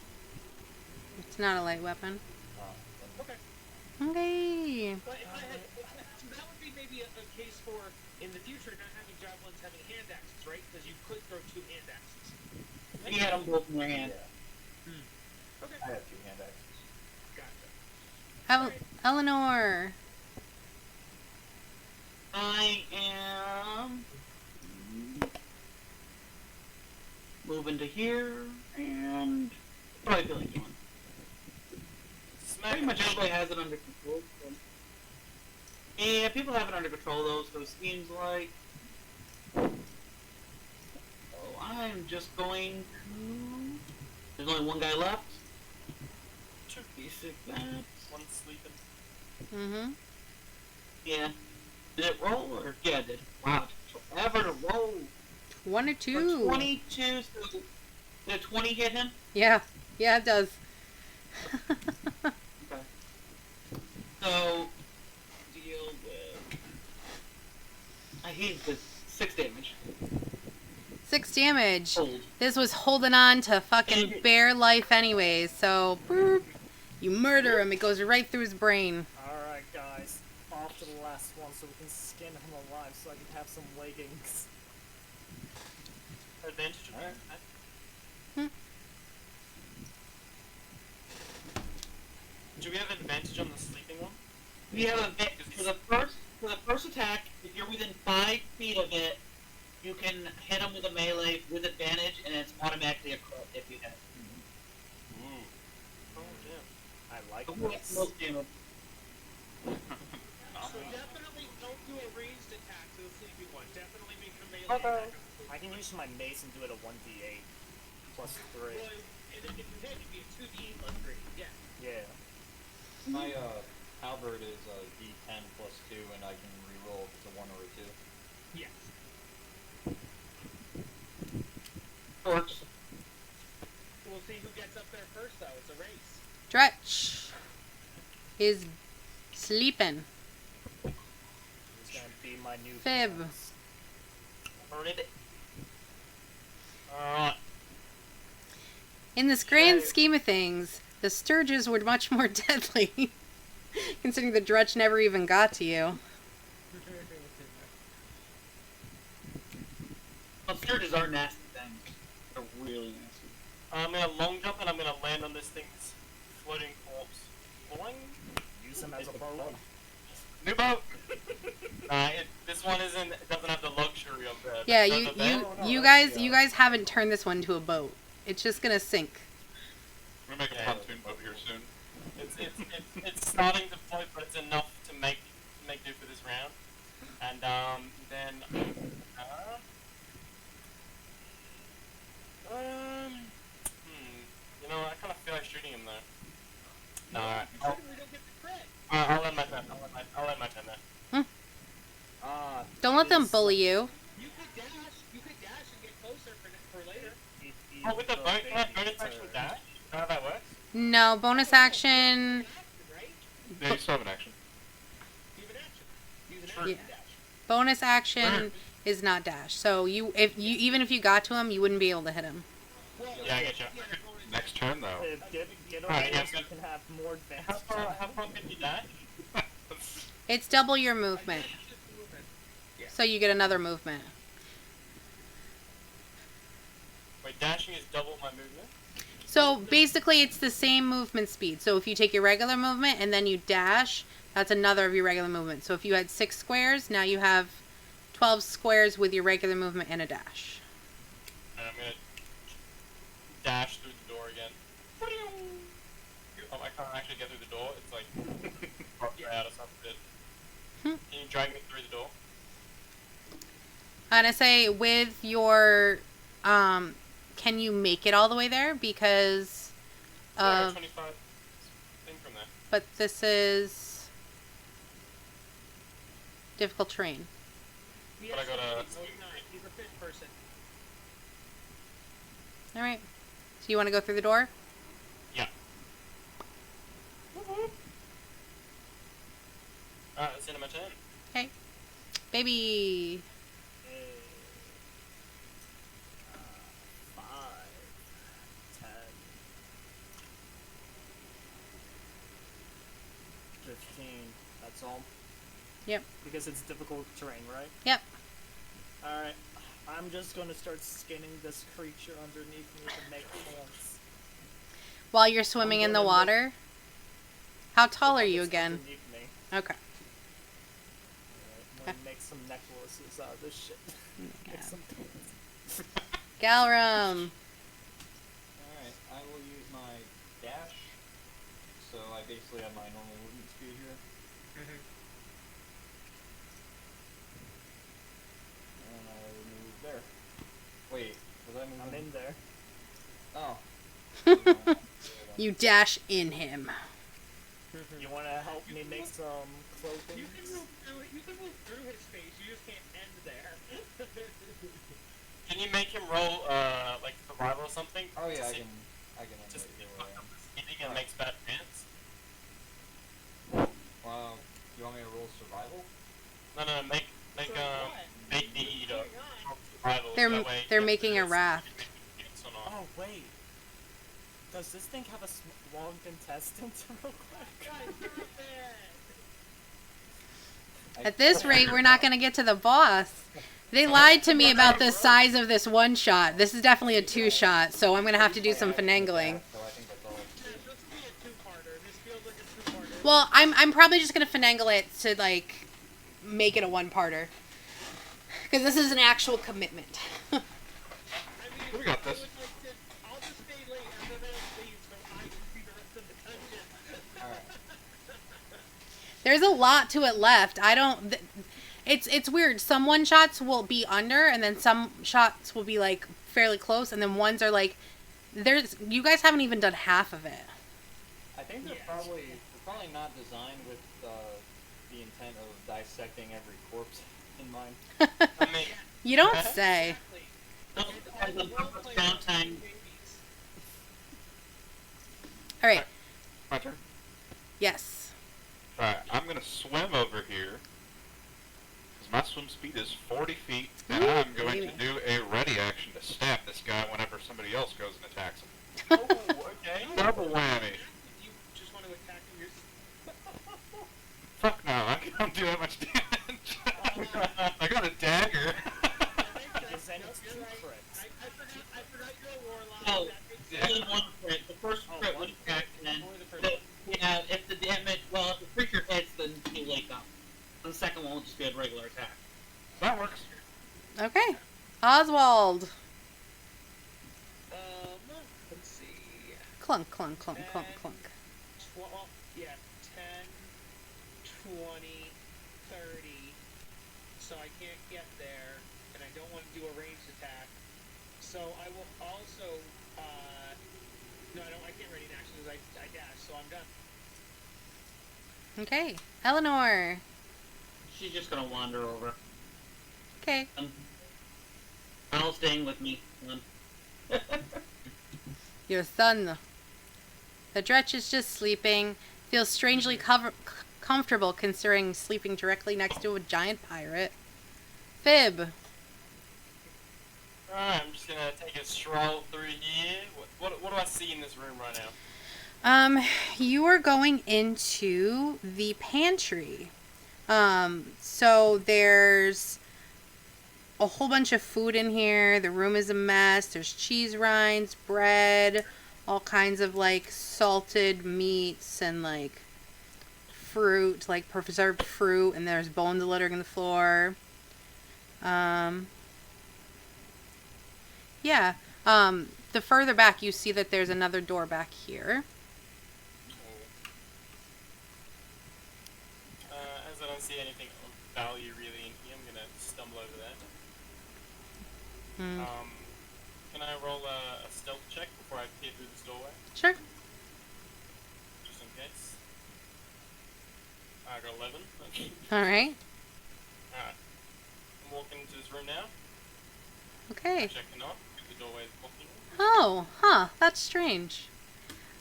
C: It's not a light weapon.
B: Okay.
C: Okay.
B: But if I had, so that would be maybe a case for in the future not having javelins having hand axes, right? Because you could throw 2 hand axes.
G: You had them both in your hand.
B: Okay.
E: I have 2 hand axes.
B: Gotcha.
C: Eleanor.
G: I am moving to here and probably killing one. Pretty much everybody has it under control. So. Yeah, people have it under control though, so it seems like. Oh, I'm just going to. There's only one guy left. Basic that.
F: One sleeping.
C: Mm-hmm.
G: Yeah. Did it roll or yeah, it did. Wow, it took forever to roll.
C: 1 or 2.
G: 22. So did a 20 hit him?
C: Yeah. Yeah, it does.
G: Okay. So deal with. I hate this 6 damage.
C: 6 damage.
G: Hold.
C: This was holding on to fucking bare life anyways, so boop, you murder him, it goes right through his brain.
A: Alright, guys. Off to the last one so we can skin him alive so I can have some leggings.
F: Advantage.
E: Alright.
F: Do we have advantage on the sleeping one?
G: We have a for the first attack. If you're within 5 feet of it, you can hit him with a melee with advantage, and it's automatically a crit if you hit.
F: Oh damn.
A: I like
G: So
A: this.
G: most damage.
B: So definitely don't do a ranged attack to the sleepy one. Definitely make a melee attack.
A: I can use my mace and do it a 1d8 plus 3.
B: Well, if you hit, it'd be a 2d8 plus 3. Yeah.
A: Yeah.
E: My halberd is d10 plus 2, and I can reroll if it's a 1 or a 2.
B: Yes.
G: Works.
B: We'll see who gets up there first, though. It's a race.
C: Dretch is sleeping.
A: He's gonna be my new
C: Fib.
A: boss.
F: Alright. Alright.
C: In this grand scheme of things, the Sturges were much more deadly, considering the Dretch never even got to you.
G: Well, scourges are nasty things. They're really nasty.
F: I'm gonna long jump and I'm gonna land on this thing's floating corpse. Boing.
A: Use him as a boat.
F: New boat! This one doesn't have the luxury of the...
C: Yeah, you guys haven't turned this one to a boat. It's just gonna sink.
D: We're gonna make a pontoon boat here soon.
F: It's starting to float, but it's enough to make do for this round. And then you know, I kind of feel like shooting him though. No, I'll end my turn. I'll end my turn there.
C: Don't let them bully you.
B: You could dash and get closer for later.
F: Oh, with the boat, can I bonus action dash? Is that how that works?
C: No, bonus action.
B: Right?
D: Yeah, you still have an action.
B: You have an action. Use an
C: Yeah.
B: action dash.
C: Bonus action is not dash. So even if you got to him, you wouldn't be able to hit him.
B: Well,
F: Yeah, I get you.
D: Next turn, though.
A: Get over
F: Alright,
A: here
F: yeah,
A: so you can have more advantage.
F: How far can you dash?
C: It's double your movement. So you get another movement.
F: Wait, dashing is double my movement?
C: So basically it's the same movement speed. So if you take your regular movement and then you dash, that's another of your regular movement. So if you had 6 squares, now you have 12 squares with your regular movement and a dash.
F: And I'm gonna dash through the door again. Oh, I can't actually get through the door. It's like out or something. Can you drag me through the door?
C: I'm gonna say with your, can you make it all the way there? Because,
F: Yeah, I got 25 thing from there.
C: but this is difficult terrain.
F: But I got a.
B: No, he's not. He's a fish person.
C: All right. So you want to go through the door?
F: Yeah. Alright, that's the end of my turn.
C: Okay. Baby.
A: Hey. 5, 10, 15. That's all.
C: Yep.
A: Because it's difficult terrain, right?
C: Yep.
A: Alright. I'm just gonna start skinning this creature underneath me to make points.
C: While you're swimming in the
A: gonna
C: water? How tall are you
A: It's
C: again?
A: underneath me.
C: Okay.
A: Alright, I'm gonna make some necklaces out of this shit. Make some points.
C: Galram.
E: Alright, I will use my dash. So I basically have my normal movement speed here. And I move there. Wait, was I moving?
A: I'm in there.
E: Oh.
C: You dash in him.
A: You wanna help me make some clothing?
B: You can move through his face. You just can't end there.
F: Can you make him roll, like survival or something?
E: Oh yeah,
F: To
E: I
F: see-
E: can end
F: Just
E: it
F: get
E: either
F: fucked
E: way.
F: up with speeding and makes bad pants?
E: You want me to roll survival?
F: No, make the eater roll survival.
C: They're making a raft.
A: Oh wait. Does this thing have a long intestine real quick?
C: At this rate, we're not going to get to the boss. They lied to me about the size of this one shot. This is definitely a 2-shot, so I'm going to have to do some finagling.
E: So I think that's all I can do.
B: This will be a two-parter. This feels like a two-parter.
C: Well, I'm probably just going to finagle it to, like, make it a 1-parter. Because this is an actual commitment.
B: I mean,
D: We got this.
B: I'll just stay late and then I'll leave so I can see the rest of the dungeon.
E: Alright.
C: There's a lot to it left. I don't... It's weird. Some one-shots will be under, and then some shots will be, like, fairly close, and then ones are, like... You guys haven't even done half of it.
E: I think they're probably not designed with the intent of dissecting every corpse in mind.
F: I mean,
C: You don't say. Alright.
D: My turn.
C: Yes.
D: Alright, I'm gonna swim over here. Because my swim speed is 40 feet, and I'm going to do a ready action to stab this guy whenever somebody else goes and attacks him.
F: oh, okay.
D: Double whammy.
B: You just want to attack him yourself.
D: Fuck no, I can't do that much damage. I got a dagger.
A: Because then it's 2 crits.
B: I forgot you're a warlock.
G: No,
B: That makes
G: only
B: sense.
G: one crit. The first
A: Oh,
G: crit
A: one
G: was
A: crit.
G: attack, and then
A: Only the first
G: yeah, if the damage, well, if the creature hits, then you wake up. The second one will just be a regular attack.
D: That works.
C: Okay. Oswald.
B: Let's see.
C: Clunk, clunk, clunk, clunk, clunk.
B: 12, yeah, 10, 20, 30. So I can't get there, and I don't want to do a ranged attack. So I will also, no, I can't ready an action because I dash, so I'm done.
C: Okay. Eleanor.
G: She's just gonna wander over.
C: Okay.
G: Al staying with me.
C: Your son. The Dretch is just sleeping. Feels strangely comfortable considering sleeping directly next to a giant pirate. Fib.
F: Alright, I'm just gonna take a stroll through here. What do I see in this room right now?
C: You are going into the pantry. So there's a whole bunch of food in here. The room is a mess. There's cheese rinds, bread, all kinds of like salted meats and like fruit, like preserved fruit, and there's bones littering the floor. Yeah. The further back you see that there's another door back here.
F: As I don't see anything of value really in here, I'm gonna stumble over there. Can I roll a stealth check before I peer through this doorway?
C: Sure.
F: Just in case. I got 11. Okay.
C: Alright.
F: Alright. I'm walking into this room now.
C: Okay.
F: Checking off. The doorway is blocking.
C: Oh, huh. That's strange.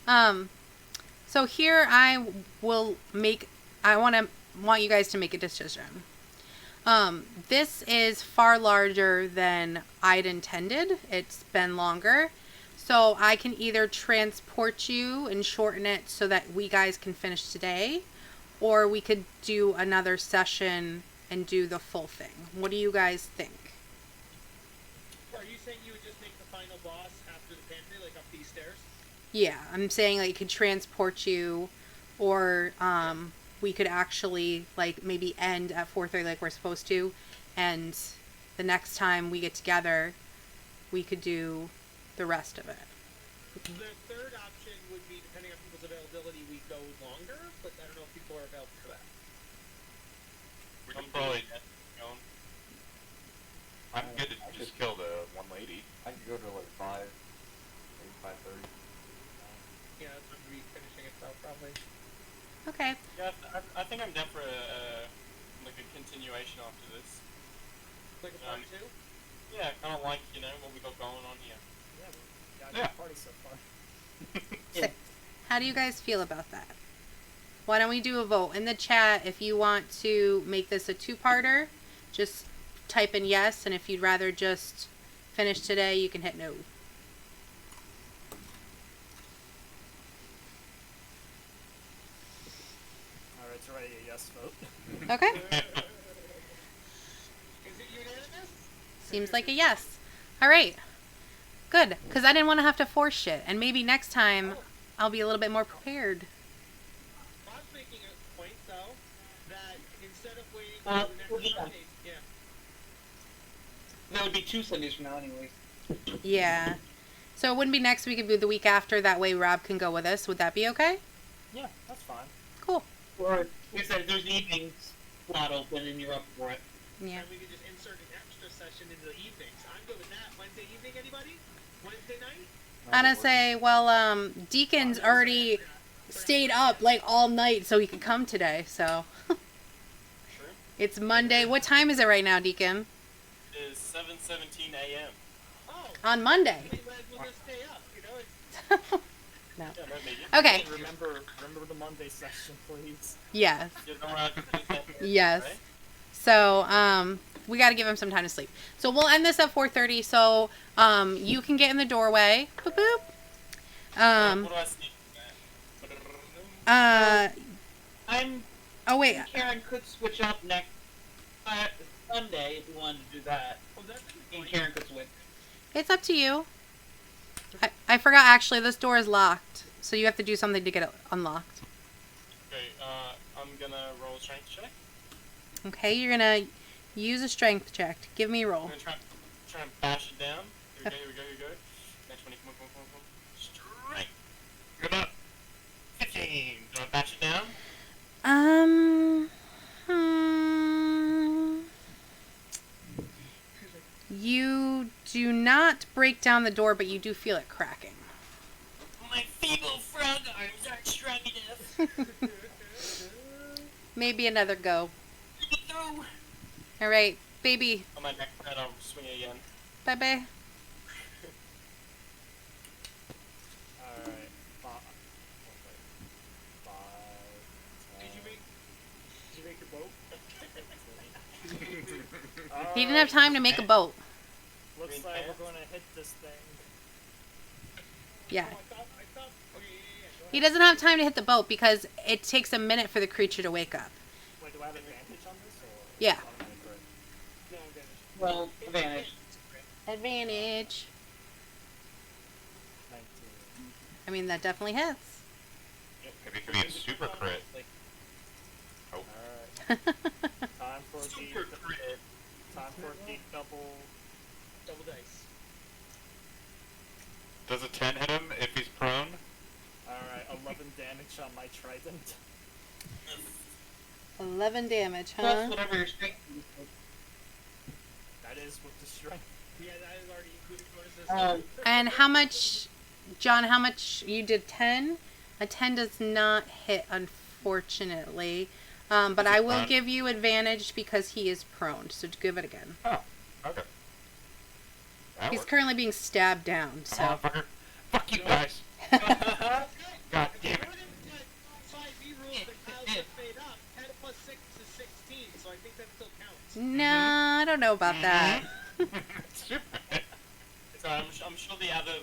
C: So here I want you guys to make a decision. This is far larger than I'd intended. It's been longer. So I can either transport you and shorten it so that we guys can finish today, or we could do another session and do the full thing. What do you guys think?
B: Are you saying you would just make the final boss after the pantry, like up these stairs?
C: Yeah, I'm saying like it could transport you, or we could actually like maybe end at 4:30 like we're supposed to, and the next time we get together, we could do the rest of it.
B: The third option would be, depending on people's availability, we go longer, but I don't know if people are available for that.
D: We can probably get going. I'm good to just kill the one lady.
E: I could go to like 5, maybe 5:30.
B: Yeah, that's when we'd be finishing itself, probably.
C: Okay.
F: Yeah, I think I'm down for like a continuation after this.
B: Like a part 2?
F: Yeah, kind of like, what we got going on here.
A: Yeah, we got a
D: Yeah.
A: good party so far.
C: So, how do you guys feel about that? Why don't we do a vote in the chat? If you want to make this a 2-parter, just type in yes, and if you'd rather just finish today, you can hit no.
A: Alright, it's already a yes vote.
C: Okay.
B: Is it unanimous?
C: Seems like a yes. All right. Good, because I didn't want to have to force shit, and maybe next time I'll be a little bit more prepared.
B: I was making a point, though, that instead of waiting
G: Well,
B: for the next
G: yeah.
B: Sunday,
G: That would be 2 Sundays from now, anyways.
C: Yeah. So it wouldn't be next week, it'd be the week after. That way Rob can go with us. Would that be okay?
A: Yeah, that's fine.
C: Cool.
G: Or, like I said, if there's an evening slot open and you're up for it.
C: Yeah.
B: and we could just insert an extra session into the evenings. I'm good with that. Wednesday evening, anybody? Wednesday night?
C: I'm gonna say, well, Deacon's already stayed up like all night so he could come today. So
F: True.
C: it's Monday. What time is it right now, Deacon?
F: It is 7:17 a.m.
B: Oh,
C: On Monday.
B: we might as well just stay up,
C: No.
F: Yeah, no biggie.
C: Okay.
A: Remember the Monday session, please.
C: Yes.
F: Yeah, don't worry, I can do that.
C: Yes.
F: Right?
C: So, we got to give him some time to sleep. So we'll end this at 4:30. So, you can get in the doorway. Boop boop.
F: What do I sneak that?
C: Oh wait.
G: Karen could switch up next Sunday if you wanted to do that.
B: Oh, that's
G: And Karen could switch.
C: It's up to you. I forgot actually this door is locked. So you have to do something to get it unlocked.
F: Okay, I'm gonna roll a strength check.
C: Okay, you're gonna use a strength check. Give me a
F: I'm
C: roll.
F: gonna try and bash it down. Here we go. Next one, come on. Strength. Good up. 15. Do I bash it down?
C: You do not break down the door, but you do feel it cracking.
F: My feeble frog arms aren't strong enough.
C: Maybe another go.
F: Through.
C: All right, baby.
F: On my next head, I'll swing it again.
C: Bye bye.
A: Alright, 5.
B: Did you make your boat?
C: He didn't have time to make a boat.
A: Looks like we're gonna hit this thing.
C: Yeah.
B: Oh, I thought, okay, yeah. Go
C: He
B: ahead.
C: doesn't have time to hit the boat because it takes a minute for the creature to wake up.
A: Wait, do I have advantage on this, or?
C: Yeah.
A: Automatic crit?
B: No, advantage.
G: Well, advantage.
C: Advantage.
A: 19.
C: I mean, that definitely hits.
D: Maybe it could be a super crit. Oh.
A: Alright. Time for
B: Super crit.
A: the double.
B: Double dice.
D: Does a 10 hit him if he's prone?
A: Alright, 11 damage on my trident.
C: 11 damage, huh?
G: Plus whatever your strength is.
A: That is with the strength.
B: Yeah, that is already including bonuses.
C: And how much, John, how much, you did 10? A 10 does not hit, unfortunately. But I will give you advantage because he is prone, so give it again.
D: Oh, okay. That
C: He's
D: works.
C: currently being stabbed down, so.
D: Come on, fucker. Fuck you guys. God damn it.
B: 5e rules that Kyle just made up. 10 plus 6 is 16, so I think that still counts.
C: No, I don't know about that.
D: Super.
F: So I'm sure the other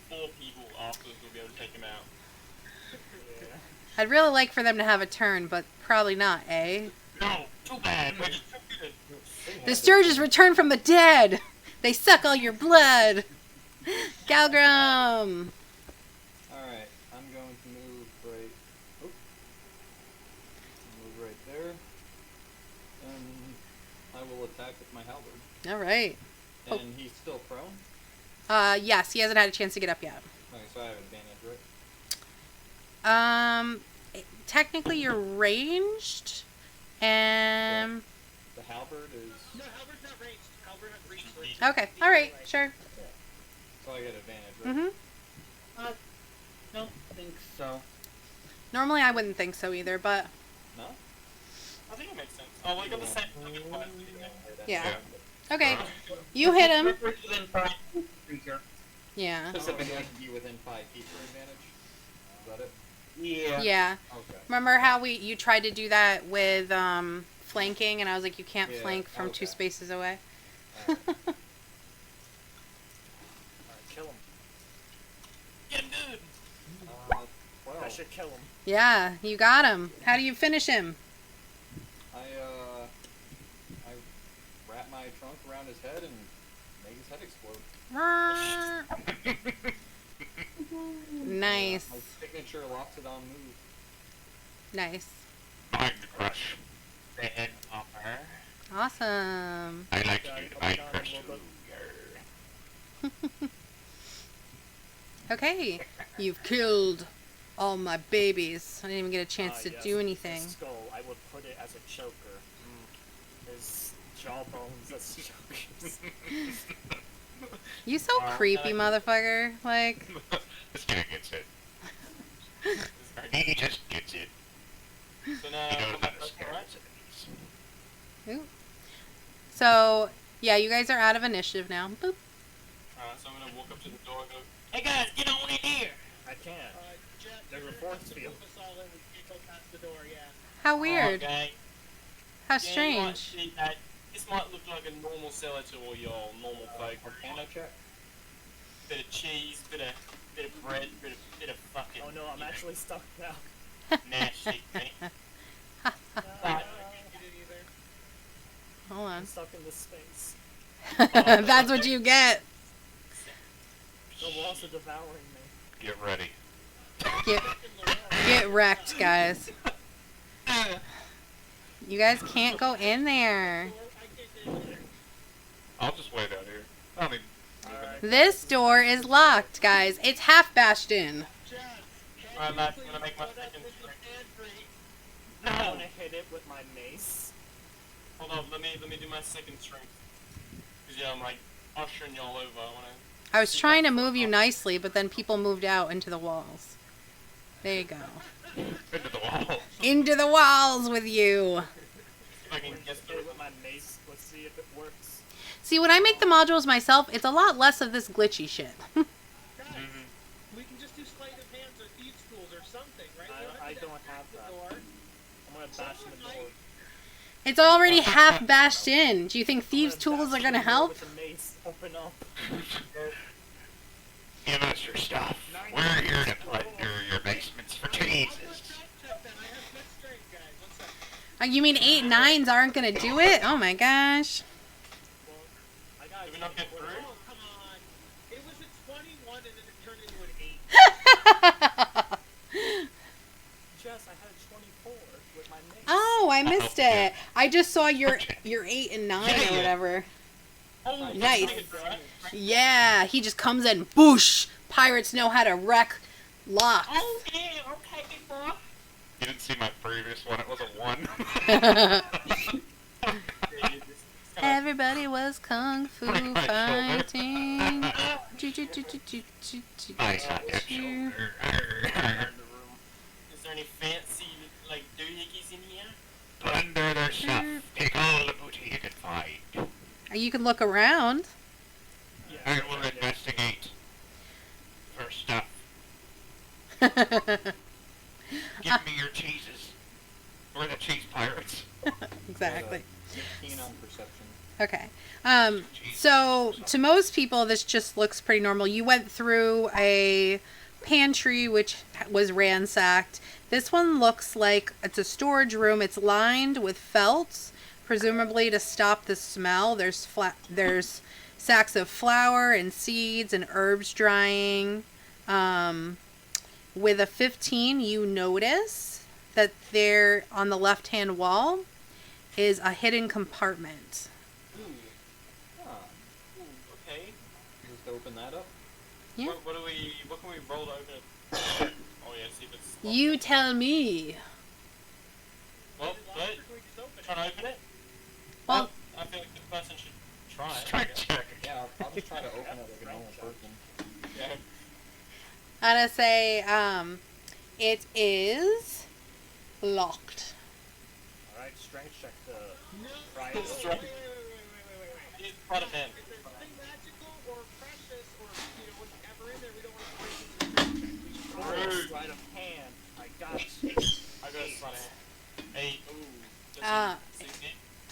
F: 4 people afterwards will be able to take him out.
C: I'd really like for them to have a turn, but probably not, eh?
D: No, too bad.
F: We're just too good.
C: The Sturges returned from the dead! They suck all your blood! Galgrim!
E: Alright, I'm going to move right... Oop. Move right there. And I will attack with my halberd.
C: Alright.
E: And he's still prone?
C: Yes, he hasn't had a chance to get up yet.
E: Okay, so I have advantage, right?
C: Technically you're ranged, and...
E: The halberd is...
B: No, Halbert's not ranged. Halbert has reach.
C: Okay, alright, sure.
E: So I get advantage, right?
C: Mm-hmm.
G: Don't think so.
C: Normally I wouldn't think so either, but...
E: No?
F: I think it makes sense. Oh, we got the same fucking bonus.
C: Yeah.
D: Yeah.
C: Okay, you hit him.
G: Ripper's within 5 creature.
C: Yeah.
E: Specifically, I can be within 5 feet for advantage. Is that it?
G: Yeah.
C: Yeah.
E: Okay.
C: Remember how you tried to do that with flanking, and I was like, you can't
E: Yeah,
C: flank from 2
E: okay.
C: spaces away?
E: Alright.
A: Alright, kill him.
F: Get him good.
E: 12.
A: I should kill him.
C: Yeah, you got him. How do you finish him?
E: I wrap my trunk around his head and make his head explode.
C: Nice.
E: My signature locks it on move.
C: Nice.
D: Mind crush. The head popper.
C: Awesome.
D: I like
A: God,
D: you to
A: oh my
D: mind
A: God,
D: crush.
A: I'm
D: Ooh,
C: Okay, you've killed all my babies. I didn't even get a chance to
A: yes,
C: do anything.
A: His skull, I would put it as a choker. His jawbones as chokers.
C: You so creepy, motherfucker. Like,
D: This guy gets it. He just gets it.
F: So now,
D: He knows how to
F: that's
D: scare
F: alright.
D: his enemies.
C: ooh. So, yeah, you guys are out of initiative now. Boop.
F: Alright, so I'm gonna walk up to the door and go, hey guys, get on in here!
A: I can't.
B: Jet,
A: There's a
B: you're
A: force
B: gonna have to
A: field.
B: move us all in. We can't go past the door, yeah.
C: How weird.
F: Okay.
C: How
F: Yeah, you might
C: strange.
F: see that. This might look like a normal cellar to all your normal folk.
E: Arcana check?
F: Bit of cheese, bit of bread, bit of fucking.
A: Oh no, I'm actually stuck now.
F: nasty thing.
B: No,
F: But
B: I can't get it either.
C: Hold
A: I'm
C: on.
A: stuck in this space.
C: That's what you get.
A: The walls are devouring me.
D: Get ready.
C: Get wrecked, guys. You guys can't go in there.
B: I can't get it either.
D: I'll just wait out here. I mean,
A: Alright.
C: This door is locked, guys. It's half bashed in.
B: Jazz,
F: I'm
B: can you
F: not
B: please
F: gonna make my
B: put us
F: second
B: in the
F: strike.
B: pantry?
A: I want to hit it with my mace.
F: Hold on, let me do my second strength. Cause yeah, I'm like ushering y'all over. I wanna.
C: I was trying to move you nicely, but then people moved out into the walls. There you go.
D: into the wall.
C: Into the walls with you.
F: If I can
A: Just
F: get
A: hit
F: through
A: it with my mace. Let's see if it works.
C: See, when I make the modules myself, it's a lot less of this glitchy shit.
B: Guys, we can just do sleight of hands or thieves' tools or something, right?
A: I don't have
B: the
A: that.
B: door.
A: I'm gonna bash in the door.
C: It's already half bashed in. Do you think thieves'
A: I'm gonna
C: tools
A: bash
C: are gonna
A: in the door
C: help?
A: With the mace. Open up.
D: Give us your stuff. We're here to plunder your basements for Jesus.
B: Check then. I have good strength, guys. One second.
C: You mean 8 9s aren't gonna do it? Oh my gosh.
A: Well, I got
F: Did we not get through?
B: Oh, come on. It was a 21 and then it turned into an 8.
A: Jess, I had 24 with my mace.
C: Oh, I missed
D: yeah.
C: it. I just saw your 8 and 9 or whatever.
F: Oh,
C: Nice.
F: that's good, right?
C: Yeah, he just comes in. Boosh! Pirates know how to wreck locks.
G: Oh, yeah, okay, big boy.
D: You didn't see my previous one. It was a 1.
F: Yeah, you just kinda-
C: Everybody was kung fu
D: Right, shoulder.
C: fighting.
D: Nice on that shoulder.
F: Is there any fancy, like, doohickeys in here?
D: Plunder their stuff. Take all the booty you can find.
C: You can look around.
A: Yes,
D: I will investigate for stuff. Give me your cheeses. We're the cheese pirates.
C: Exactly.
E: Keen on perception.
C: Okay. So to most people, this just looks pretty normal. You went through a pantry which was ransacked. This one looks like it's a storage room. It's lined with felt, presumably to stop the smell. There's sacks of flour and seeds and herbs drying. With a 15, you notice that there on the left-hand wall is a hidden compartment.
F: Ooh,
E: Ah,
F: ooh, okay.
E: just open that up.
C: Yeah.
F: What can we roll to open it? Oh yeah, see if it's locked.
C: You tell me.
F: Well, but, trying to open it?
C: Well,
F: I feel like the person should try it.
D: Strength check.
E: Yeah, I'll just try to open it like a normal person.
F: Yeah.
C: I'm gonna say, it is locked.
A: Alright, strength check to try
B: Wait,
A: it.
B: wait, wait, wait, wait, wait.
F: It's part of him.
B: If there's something magical or precious or, whatever in there, we don't want to break into the
A: Oh, sleight of hand. I got
F: I got a sleight of hand. 8. Ooh.
C: Ah.
F: 16.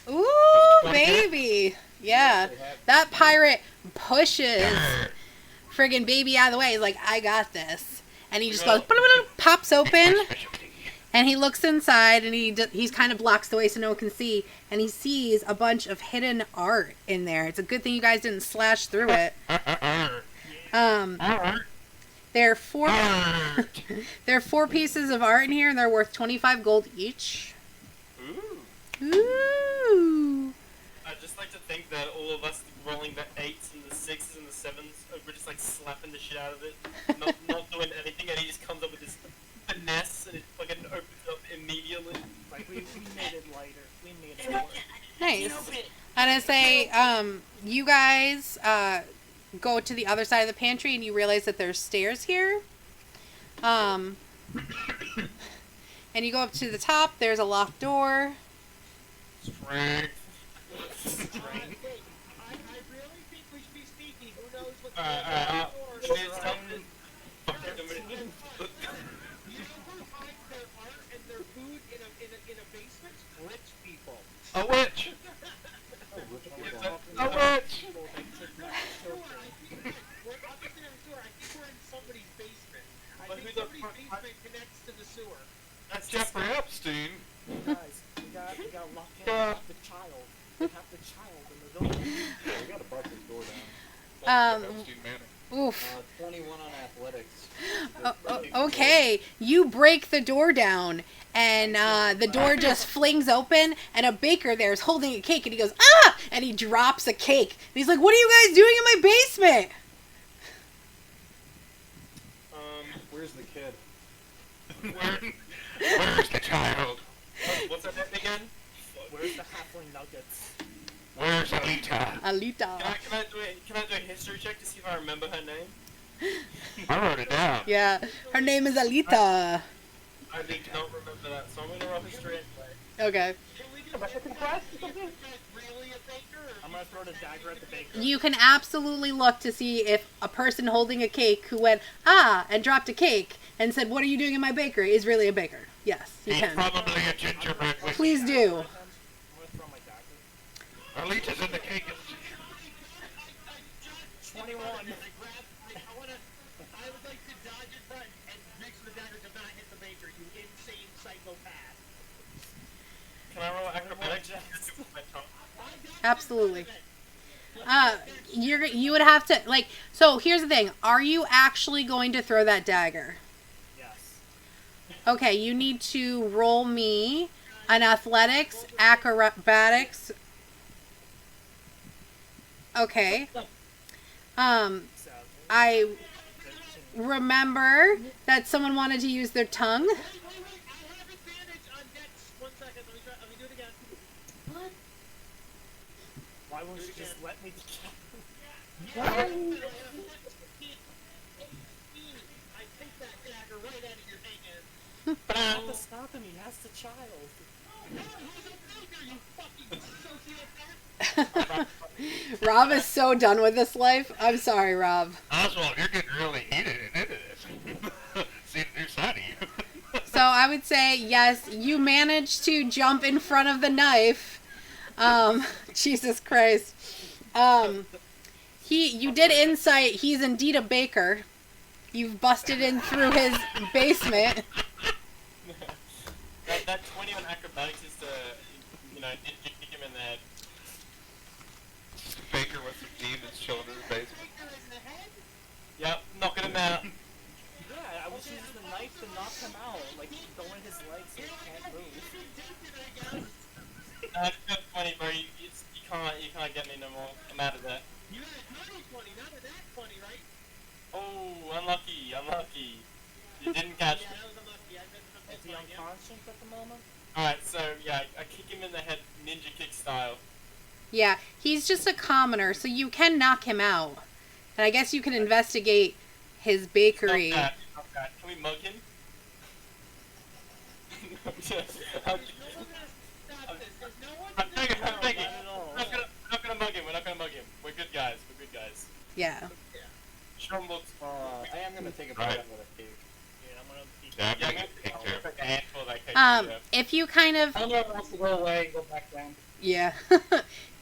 C: Ooh, baby. Yeah. That pirate pushes friggin' baby out of the way. He's like, I got this. And he just goes, pops open, and he looks inside, and he's kind of blocks the way so no one can see, and he sees a bunch of hidden art in there. It's a good thing you guys didn't slash through it. There are 4 there are 4 pieces of art in here, and they're worth 25 gold each.
F: Ooh.
C: Ooh.
F: I'd just like to think that all of us rolling the 8s and the 6s and the 7s, we're just like slapping the shit out of it, not doing anything, and he just comes up with this finesse, and it fucking opens up immediately.
A: Like, we made it lighter. We made it more.
C: Nice. And I say, you guys go to the other side of the pantry and you realize that there's stairs here. And you go up to the top, there's a locked door.
D: Strength.
A: Strength.
B: Wait, I really think we should be sneaky. Who knows what's
F: Alright,
B: going on?
F: it's something.
B: You know who hides their art and their food in a basement? Rich people.
D: A witch. A witch.
B: We're obviously in a sewer. I think we're in somebody's basement. I
F: But
B: think
F: who the
B: somebody's
F: fuck-
B: basement connects to the sewer.
F: That's
D: Jeffrey Epstein.
A: Guys, we got lock in the child. We have the child in the building.
E: Yeah, we gotta bust this door down.
D: Epstein Manor.
C: Oof.
E: 21 on athletics.
C: Okay, you break the door down, and the door just flings open, and a baker there is holding a cake, and he goes, ah! And he drops a cake. And he's like, what are you guys doing in my basement?
E: Where's the kid?
D: Where's the child?
F: What's that name again?
A: Where's the halfling nuggets?
D: Where's Alita?
C: Alita.
F: Can I do a history check to see if I remember her name?
D: I wrote it down.
C: Yeah, her name is Alita.
F: I did not remember that, so I'm gonna roll history anyway.
C: Okay.
B: Can we do really a baker?
A: I'm gonna throw the dagger at the baker.
C: You can absolutely look to see if a person holding a cake who went, ah, and dropped a cake and said, what are you doing in my bakery, is really a baker. Yes, you
D: He's
C: can.
D: probably a gingerbread witch.
C: Please do.
A: I'm gonna throw my dagger.
D: Alita's in the cake.
A: 21.
B: I would like to dodge in front and make sure the dagger does not hit the baker, you insane psychopath.
F: Can I roll acrobatics?
C: Absolutely. You would have to, like, so here's the thing. Are you actually going to throw that dagger? Okay, you need to roll me an athletics, acrobatics. Okay. I remember that someone wanted to use their tongue.
B: I have advantage on dex. 1 second, let me do it again. What?
A: Why won't you just let me
B: I take that dagger right out of your hand.
A: have to stop him, he has the child.
C: Rob is so done with this life. I'm sorry, Rob.
D: Oswald, you're getting really heated into this. See the new side of you.
C: So I would say, yes, you managed to jump in front of the knife. Jesus Christ. You did insight. He's indeed a baker. You've busted in through his basement.
F: that 20 on acrobatics is to, did you kick him in the head?
D: Baker with some demons chilling in his basement.
F: Yep, knocking him out.
A: Yeah, I was using the knife to knock him out, like going his legs so he can't move.
F: That's just funny, bro. You can't get me no more. I'm out of that.
B: You had a tiny 20, not a that 20, right?
F: Oh, unlucky. You didn't catch
B: Yeah,
F: me.
B: that was unlucky. I missed the
A: Is he unconscious at the moment?
F: Alright, so yeah, I kick him in the head ninja kick style.
C: Yeah, he's just a commoner, so you can knock him out. And I guess you can investigate his bakery.
F: Stop that. Can we mug him? I'm begging. We're not gonna mug him. We're good guys.
C: Yeah.
F: Sean looks.
J: I am gonna take a bite
D: Right.
J: out of that cake.
A: Yeah, I'm gonna be
D: Yeah, I'm
F: Yeah,
D: gonna take
F: I'll
D: care of
F: take a handful of that cake.
C: If you kind of,
G: Eleanor wants to go away and go back down.
C: yeah.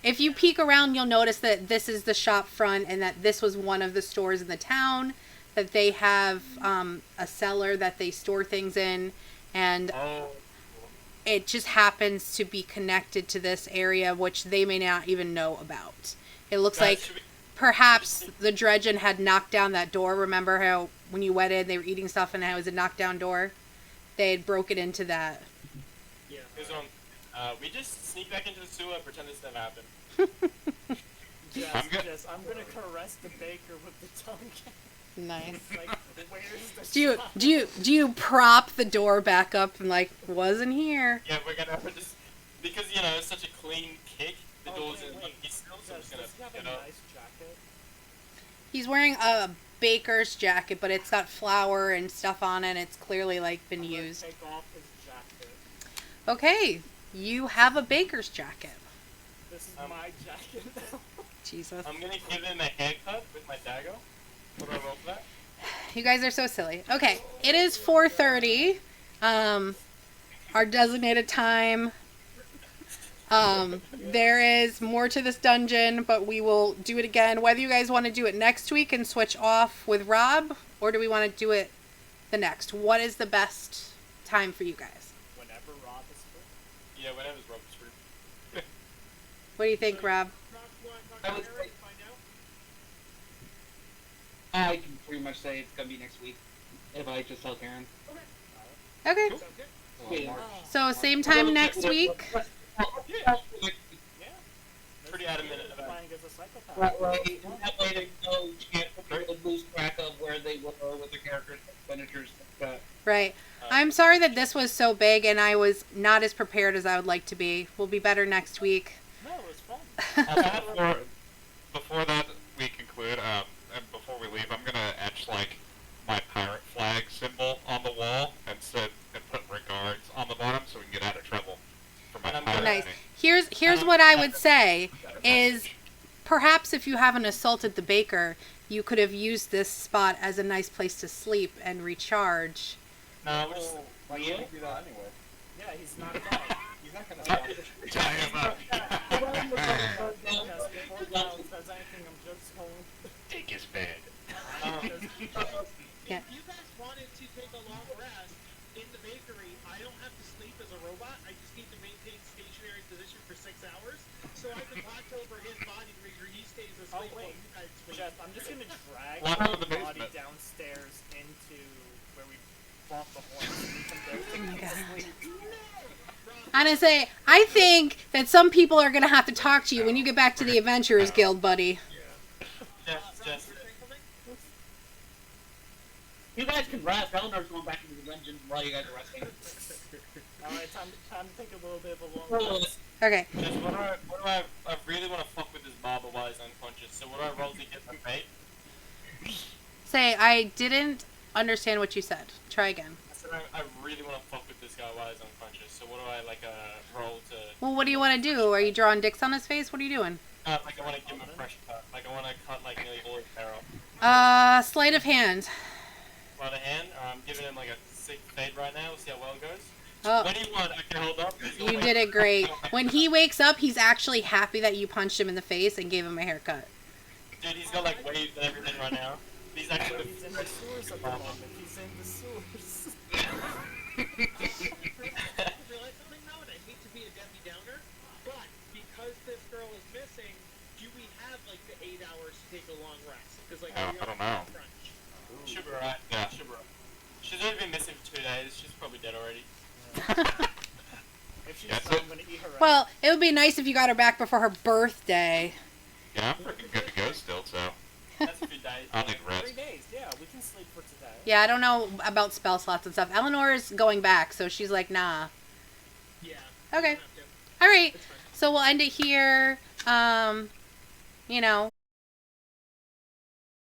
C: If you peek around, you'll notice that this is the shop front and that this was one of the stores in the town, that they have a cellar that they store things in, and
F: Oh.
C: it just happens to be connected to this area, which they may not even know about. It looks
F: Guys,
C: like
F: should we-
C: perhaps the Dredgen had knocked down that door. Remember how when you went in, they were eating stuff and it was a knockdown door? They had broken into that.
B: Yeah.
F: Here's one. We just sneak back into the sewer and pretend this never happened.
A: I'm gonna caress the baker with the tongue.
C: Nice.
A: Like, where's the
C: Do you prop the door back up and like, wasn't here?
F: Yeah, we're gonna have to just because it's such a clean kick. The
A: Oh,
F: door's
A: wait,
F: in
A: wait.
F: one piece still, so I'm
A: Does
F: just gonna
A: he have a nice jacket?
C: He's wearing a baker's jacket, but it's got flour and stuff on it. And it's clearly like been
A: I'm gonna
C: used.
A: take off his jacket.
C: Okay, you have a baker's jacket.
A: This is my jacket now.
C: Jesus.
F: I'm gonna give him a haircut with my dagger. What do I roll for that?
C: You guys are so silly. Okay, it is 4:30. Our designated time. There is more to this dungeon, but we will do it again. Whether you guys want to do it next week and switch off with Rob, or do we want to do it the next? What is the best time for you guys?
A: Whenever Rob is free.
F: Yeah, whatever's Robert's fruit.
C: What do you think, Rob?
B: Rob, you want to talk
G: I
B: to
G: was
B: Eric
G: like-
B: and find out?
G: I can pretty much say it's gonna be next week. If I just tell Karen.
C: Okay.
B: Sounds good.
E: Well,
G: Yeah.
E: March.
C: So same time next week.
F: Pretty adamant about it.
A: Playing as a psychopath.
G: That way, they know you can't really lose track of where they were with their characters, expenditures, like that.
C: Right. I'm sorry that this was so big and I was not as prepared as I would like to be. We'll be better next week.
A: No, it was fun.
D: Before that we conclude, and before we leave, I'm gonna etch like my pirate flag symbol on the wall and put regards on the bottom so we can get out of trouble for my pirate
C: Nice.
D: thing.
C: Here's what I would say is perhaps if you haven't assaulted the baker, you could have used this spot as a nice place to sleep and recharge.
F: No, we're just.
J: Why can't we do that anyway?
A: Yeah, he's not dead.
J: He's not gonna stop it.
D: Tie him up.
A: Yes, before Kyle says anything, I'm just going
D: Take his bed.
C: Yeah.
B: If you guys wanted to take a long rest in the bakery, I don't have to sleep as a robot. I just need to maintain stationary position for 6 hours, so I can watch over his body to make sure he stays asleep while
A: wait.
B: you guys sleep.
A: Jeff, I'm just gonna drag
D: Lock
A: my
D: him in the
A: body
D: basement.
A: downstairs into where we off the horse. You can barely
C: Oh my
A: take
C: God.
A: a sleep.
C: I'm gonna say, I think that some people are gonna have to talk to you when you get back to the Adventurers Guild, buddy.
F: Just
G: You guys can rest. Eleanor's going back into the dungeon while you guys are resting.
A: Alright, time to take a little bit of a long rest.
C: Okay.
F: Just what do I really want to fuck with this barber while he's unconscious. So what do I roll to get my fate?
C: Say, I didn't understand what you said. Try again.
F: I said I really want to fuck with this guy while he's unconscious. So what do I roll to?
C: Well, what do you want to do? Are you drawing dicks on his face? What are you doing?
F: Like I want to give him a fresh cut. Like I want to cut like nearly all his hair off.
C: Sleight of hand.
F: Sleight of hand. I'm giving him like a sick fade right now. We'll see how well it goes.
C: Oh,
F: What do you want? I can hold up.
C: you did it great. When he wakes up, he's actually happy that you punched him in the face and gave him a haircut.
F: Dude, he's got like waves and everything right now. He's actually.
A: He's in the sewers at the moment. He's in the sewers.
B: Realize something though, and I hate to be a Debbie Downer, but because this girl is missing, do we have like the 8 hours to take a long rest? Because like
D: I don't know.
F: Should be right.
D: Yeah.
F: Should be right. She's only been missing for 2 days. She's probably dead already.
A: If she's
D: That's
A: not,
D: it.
A: I'm gonna eat her out.
C: Well, it would be nice if you got her back before her birthday.
D: Yeah, I'm freaking good to go still, so
F: That's a few days.
D: I'll need
A: 3
D: rest.
A: days, yeah, we can sleep for today.
C: Yeah, I don't know about spell slots and stuff. Eleanor's going back, so she's like, nah.
B: Yeah.
C: Okay.
B: Have to.
C: All right.
B: It's fine.
C: So we'll end it here. You know,